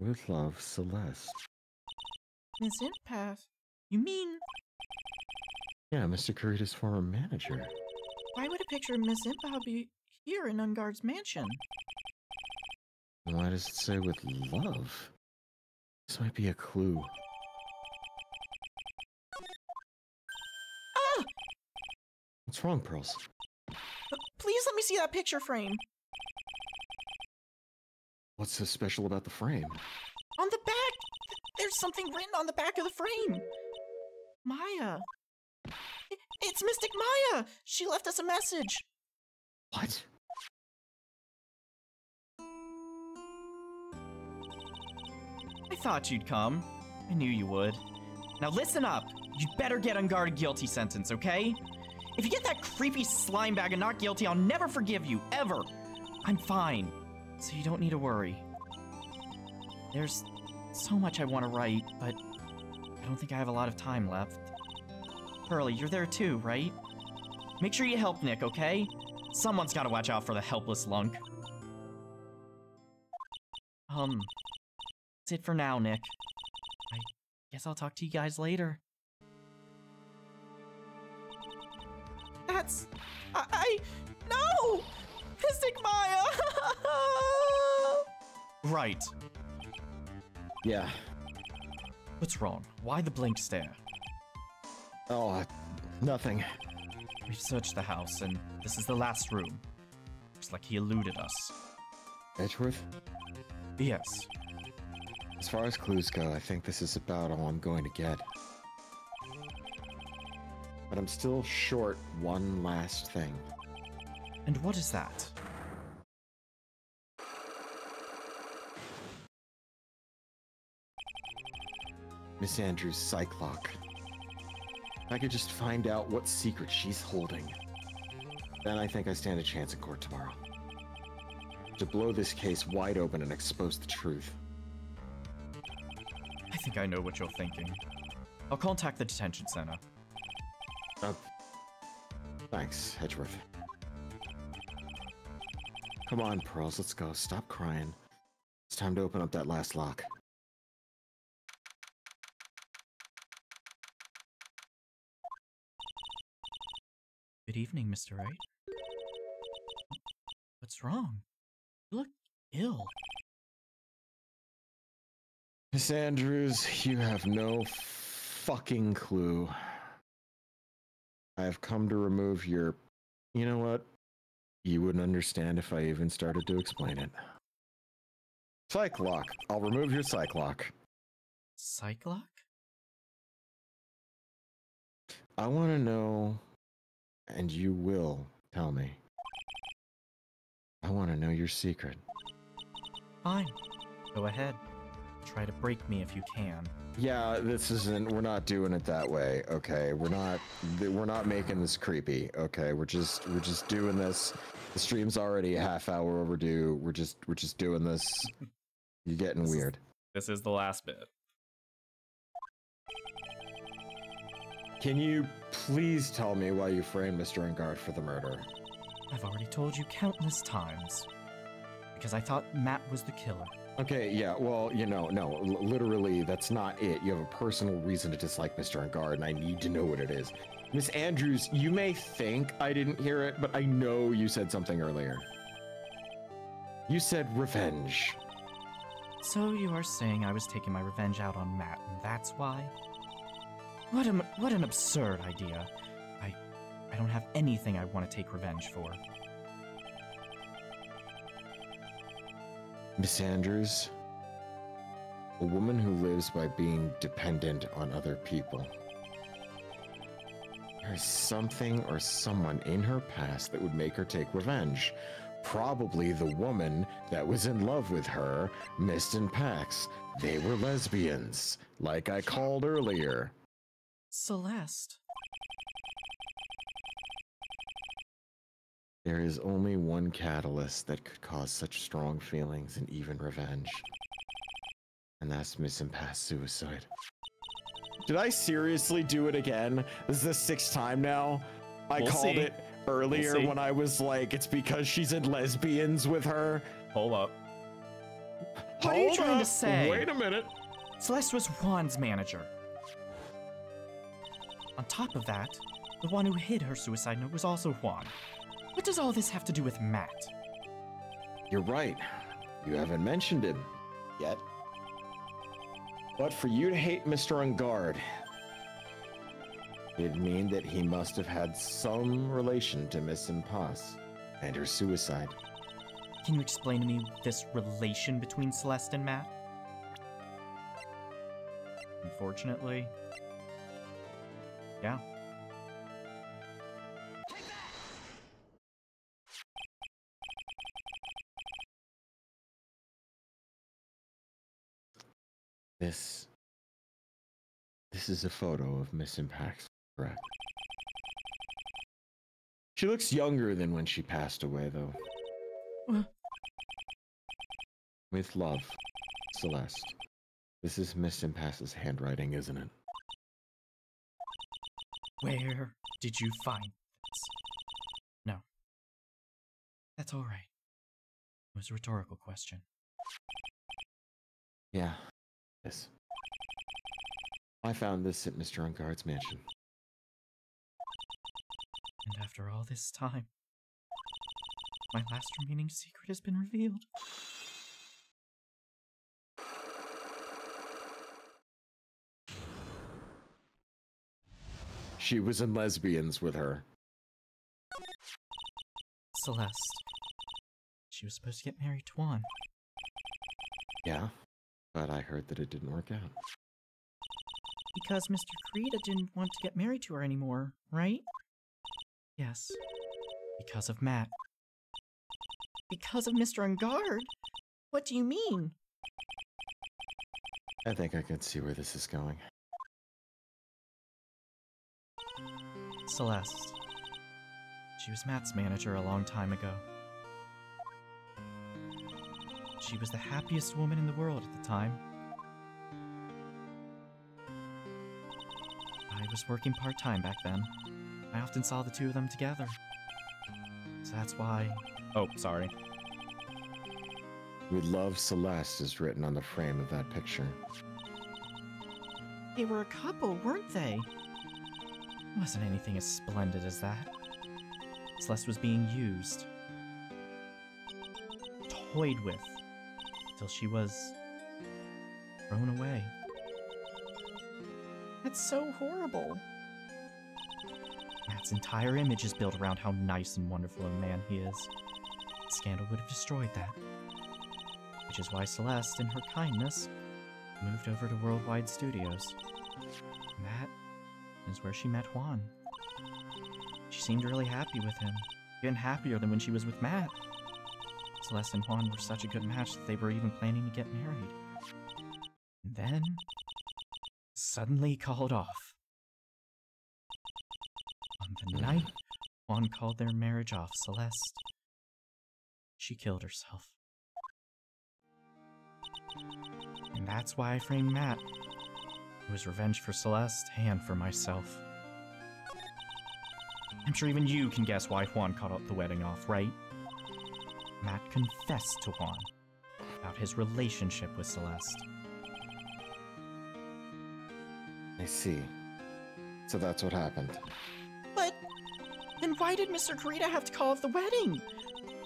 With love, Celeste. Miss Impath? You mean, Yeah, Mr. Kurita's former manager. why would a picture of Miss Impath be here in Unguard's mansion? Why does it say with love? This might be a clue. Ah! What's wrong, Pearls? Please let me see that picture frame. What's so special about the frame? On the back! There's something written on the back of the frame! Maya. It's Mystic Maya! She left us a message! What? I thought you'd come. I knew you would. Now listen up! You'd better get On Guard a guilty sentence, okay? If you get that creepy slime bag and not guilty, I'll never forgive you, ever! I'm fine, so you don't need to worry. There's so much I want to write, but I don't think I have a lot of time left. Pearly, you're there too, right? Make sure you help Nick, okay? Someone's gotta watch out for the helpless lunk. That's it for now, Nick. I guess I'll talk to you guys later. That's... No! Mystic Maya! Right. Yeah. What's wrong? Why the blank stare? Oh, nothing. We've searched the house, and this is the last room. Looks like he eluded us. Edgeworth? Yes. As far as clues go, I think this is about all I'm going to get. But I'm still short one last thing. And what is that? Miss Andrews' psych lock. If I could just find out what secret she's holding, then I think I stand a chance in court tomorrow. To blow this case wide open and expose the truth. I think I know what you're thinking. I'll contact the detention center. Thanks, Edgeworth. Come on, Pearls, let's go. Stop crying. It's time to open up that last lock. Good evening, Mr. Wright. What's wrong? You look ill. Miss Andrews, you have no fucking clue. I have come to remove your... You know what? You wouldn't understand if I even started to explain it. Psych lock. I'll remove your psych lock. Psych lock? I want to know, and you will tell me. I want to know your secret. Fine. Go ahead. Try to break me if you can. Yeah, this isn't, we're not doing it that way, okay? We're not making this creepy, okay? We're just doing this. The stream's already a half hour overdue. We're just doing this. You're getting weird. This is the last bit. Can you please tell me why you framed Mr. Engard for the murder? I've already told you countless times. Because I thought Matt was the killer. Okay, yeah, well, you know, no, literally, that's not it. You have a personal reason to dislike Mr. Engard, and I need to know what it is. Miss Andrews, you may think I didn't hear it, but I know you said something earlier. You said revenge. So you are saying I was taking my revenge out on Matt, and that's why? What an absurd idea. I don't have anything I want to take revenge for. Miss Andrews, a woman who lives by being dependent on other people. There's something or someone in her past that would make her take revenge. Probably the woman that was in love with her, Mist and Pax. They were lesbians, like I called earlier. Celeste. There is only one catalyst that could cause such strong feelings and even revenge. And that's Miss and Pax suicide. Did I seriously do it again? This is the sixth time now. I called it earlier when I was like, it's because she's in lesbians with her. Hold up. What are you trying to say? Wait a minute. Celeste was Juan's manager. On top of that, the one who hid her suicide note was also Juan. What does all this have to do with Matt? You're right. You haven't mentioned him yet. But for you to hate Mr. Engard, it'd mean that he must have had some relation to Miss Impas and her suicide. Can you explain to me this relation between Celeste and Matt? Unfortunately, yeah. This is a photo of Miss Impact, correct? She looks younger than when she passed away, though. What? With love, Celeste. This is Miss Impas's handwriting, isn't it? Where did you find this? No. That's all right. It was a rhetorical question. Yeah. Yes. I found this at Mr. Ungard's mansion. And after all this time, my last remaining secret has been revealed. She was in Lesbians with her. Celeste. She was supposed to get married to Juan. Yeah, but I heard that it didn't work out. Because Mr. Krita didn't want to get married to her anymore, right? Yes. Because of Matt. Because of Mr. Ungard? What do you mean? I think I can see where this is going. Celeste. She was Matt's manager a long time ago. She was the happiest woman in the world at the time. I was working part-time back then. I often saw the two of them together. So that's why... Oh, sorry. We love Celeste is written on the frame of that picture. They were a couple, weren't they? It wasn't anything as splendid as that. Celeste was being used. Toyed with. Till she was... thrown away. That's so horrible. Matt's entire image is built around how nice and wonderful a man he is. Scandal would have destroyed that. Which is why Celeste, in her kindness, moved over to Worldwide Studios. And that is where she met Juan. She seemed really happy with him, even happier than when she was with Matt. Celeste and Juan were such a good match that they were even planning to get married. And then, suddenly called off. On the night Juan called their marriage off, Celeste, she killed herself. And that's why I framed Matt. It was revenge for Celeste and for myself. I'm sure even you can guess why Juan called the wedding off, right? Matt confessed to Juan about his relationship with Celeste. I see. So that's what happened. But then why did Mr. Krita have to call off the wedding?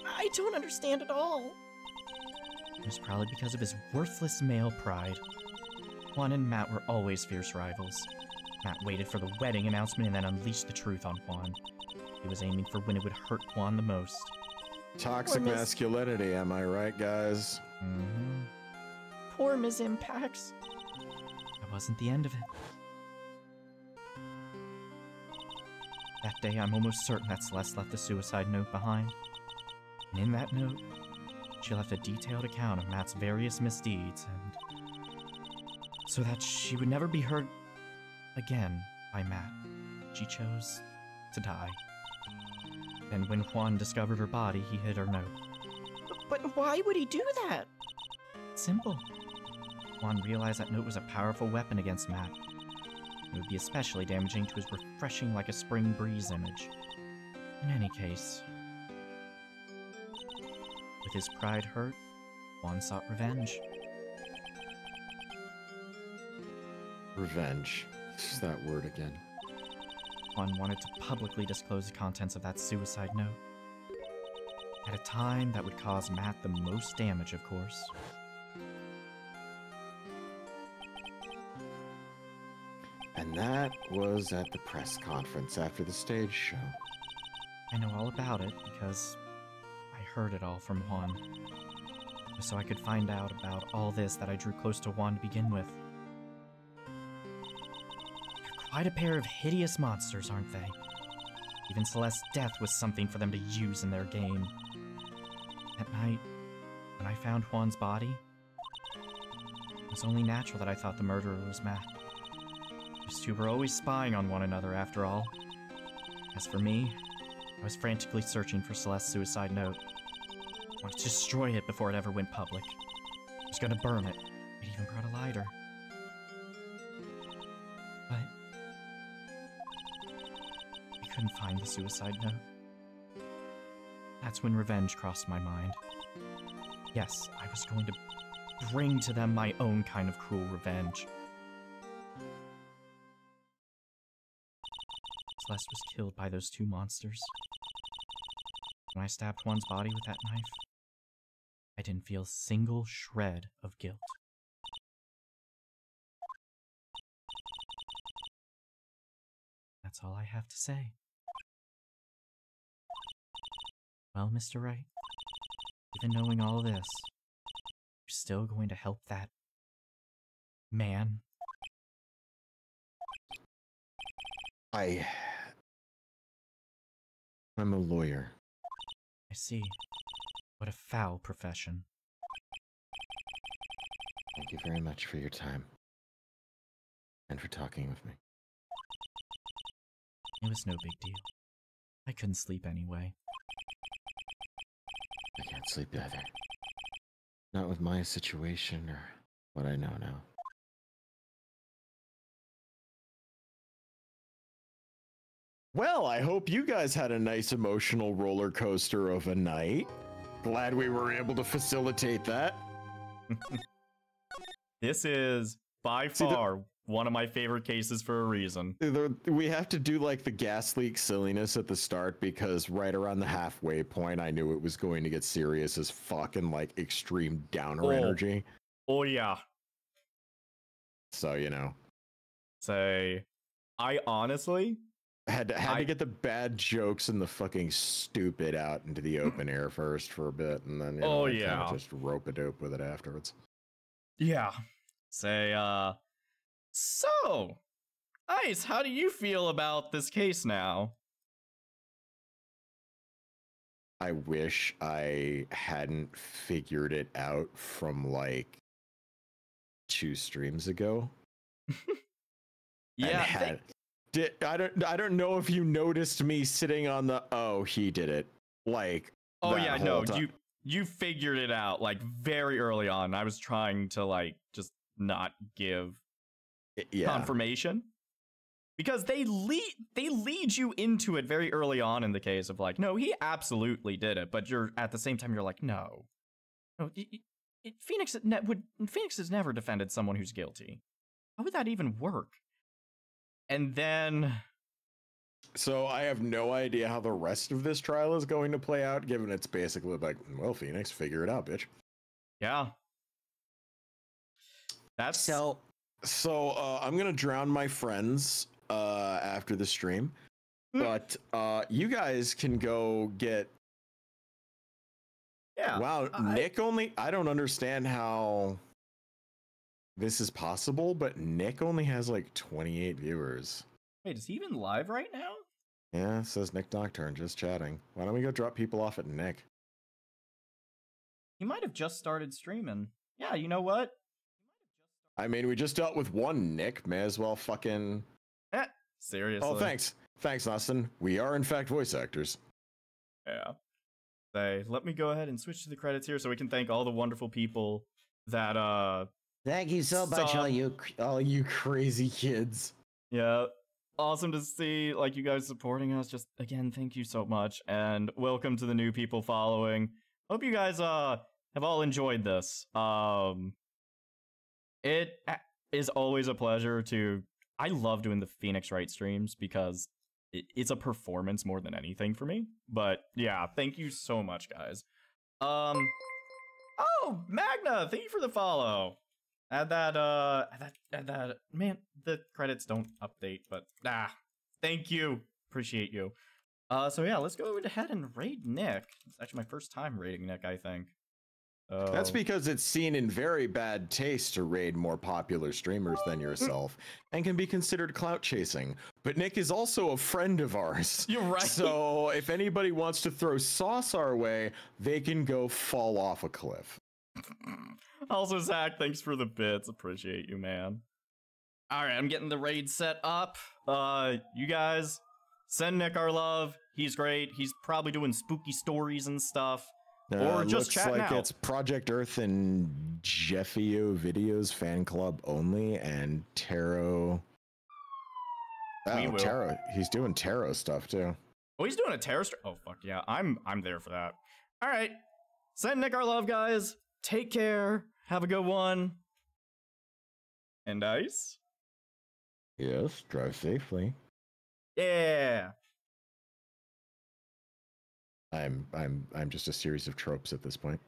I don't understand at all. It was probably because of his worthless male pride. Juan and Matt were always fierce rivals. Matt waited for the wedding announcement and then unleashed the truth on Juan. He was aiming for when it would hurt Juan the most. Toxic masculinity, am I right, guys? Mm-hmm. Poor Ms. Impax. That wasn't the end of it. That day, I'm almost certain that Celeste left a suicide note behind. And in that note, she left a detailed account of Matt's various misdeeds, and so that she would never be heard again by Matt, she chose to die. And when Juan discovered her body, he hid her note. But why would he do that? Simple. Juan realized that note was a powerful weapon against Matt. It would be especially damaging to his refreshing like a spring breeze image. In any case, with his pride hurt, Juan sought revenge. Revenge. Just that word again. Juan wanted to publicly disclose the contents of that suicide note. At a time that would cause Matt the most damage, of course. And that was at the press conference after the stage show. I know all about it because I heard it all from Juan. So I could find out about all this that I drew close to Juan to begin with. They're quite a pair of hideous monsters, aren't they? Even Celeste's death was something for them to use in their game. That night, when I found Juan's body, it was only natural that I thought the murderer was Matt. Those two were always spying on one another, after all. As for me, I was frantically searching for Celeste's suicide note. I wanted to destroy it before it ever went public. I was gonna burn it. I even brought a lighter. But I couldn't find the suicide note. That's when revenge crossed my mind. Yes, I was going to bring to them my own kind of cruel revenge. Celeste was killed by those two monsters. When I stabbed one's body with that knife, I didn't feel a single shred of guilt. That's all I have to say. Well, Mr. Wright, even knowing all this, you're still going to help that man? I'm a lawyer. I see. What a foul profession. Thank you very much for your time. And for talking with me. It was no big deal. I couldn't sleep anyway. I can't sleep either. Not with my situation or what I know now. Well, I hope you guys had a nice emotional roller coaster of a night. Glad we were able to facilitate that. This is by far one of my favorite cases for a reason. We have to do like the gas leak silliness at the start because right around the halfway point, I knew it was going to get serious as fuck and like extreme downer energy. Oh yeah. So, you know. Say, I honestly had to get the bad jokes and the fucking stupid out into the open air first for a bit, and then just rope a dope with it afterwards. Yeah. Say, so, Ice, how do you feel about this case now? I wish I hadn't figured it out from like 2 streams ago. Yeah. I don't know if you noticed me sitting on the he did it like you figured it out like very early on. I was trying to like just not give confirmation because they lead you into it very early on in the case of like, no, he absolutely did it, but you're at the same time you're like, no, Phoenix has never defended someone who's guilty. How would that even work? And then... So I have no idea how the rest of this trial is going to play out, given it's basically like, well, Phoenix, figure it out, bitch. Yeah. That's... So I'm going to drown my friends after the stream, but you guys can go get... Yeah. Wow, I don't understand how... this is possible, but Nick only has like 28 viewers. Wait, is he even live right now? Yeah, it says Nick Nocturne just chatting. Why don't we go drop people off at Nick? He might have just started streaming. Yeah, you know what? I mean, we just dealt with one Nick. May as well fucking... Seriously. Oh, thanks. Thanks, Austin. We are, in fact, voice actors. Yeah. Let me go ahead and switch to the credits here so we can thank all the wonderful people that, Thank you so much, all you crazy kids. Yeah, awesome to see like you guys supporting us. Just again, thank you so much, and welcome to the new people following. Hope you guys have all enjoyed this. It is always a pleasure to. I love doing the Phoenix Wright streams because it's a performance more than anything for me. But yeah, thank you so much, guys. Oh, Magna, thank you for the follow. Add that, man, the credits don't update, but, thank you, appreciate you. So yeah, let's go ahead and raid Nick. It's actually my first time raiding Nick, I think. That's because it's seen in very bad taste to raid more popular streamers than yourself, and can be considered clout chasing. But Nick is also a friend of ours. You're right. So if anybody wants to throw sauce our way, they can go fall off a cliff. Also, Zach, thanks for the bits. Appreciate you, man. All right, I'm getting the raid set up. You guys, send Nick our love. He's great. He's probably doing spooky stories and stuff. Or just chatting looks like out. it's Project Earth and Jeffio Videos fan club only, and tarot. Oh, tarot. He's doing tarot stuff too. Oh, he's doing a tarot. Oh, fuck yeah. I'm there for that. All right, send Nick our love, guys. Take care. Have a good one. And Ice? Yes, drive safely. Yeah. I'm just a series of tropes at this point.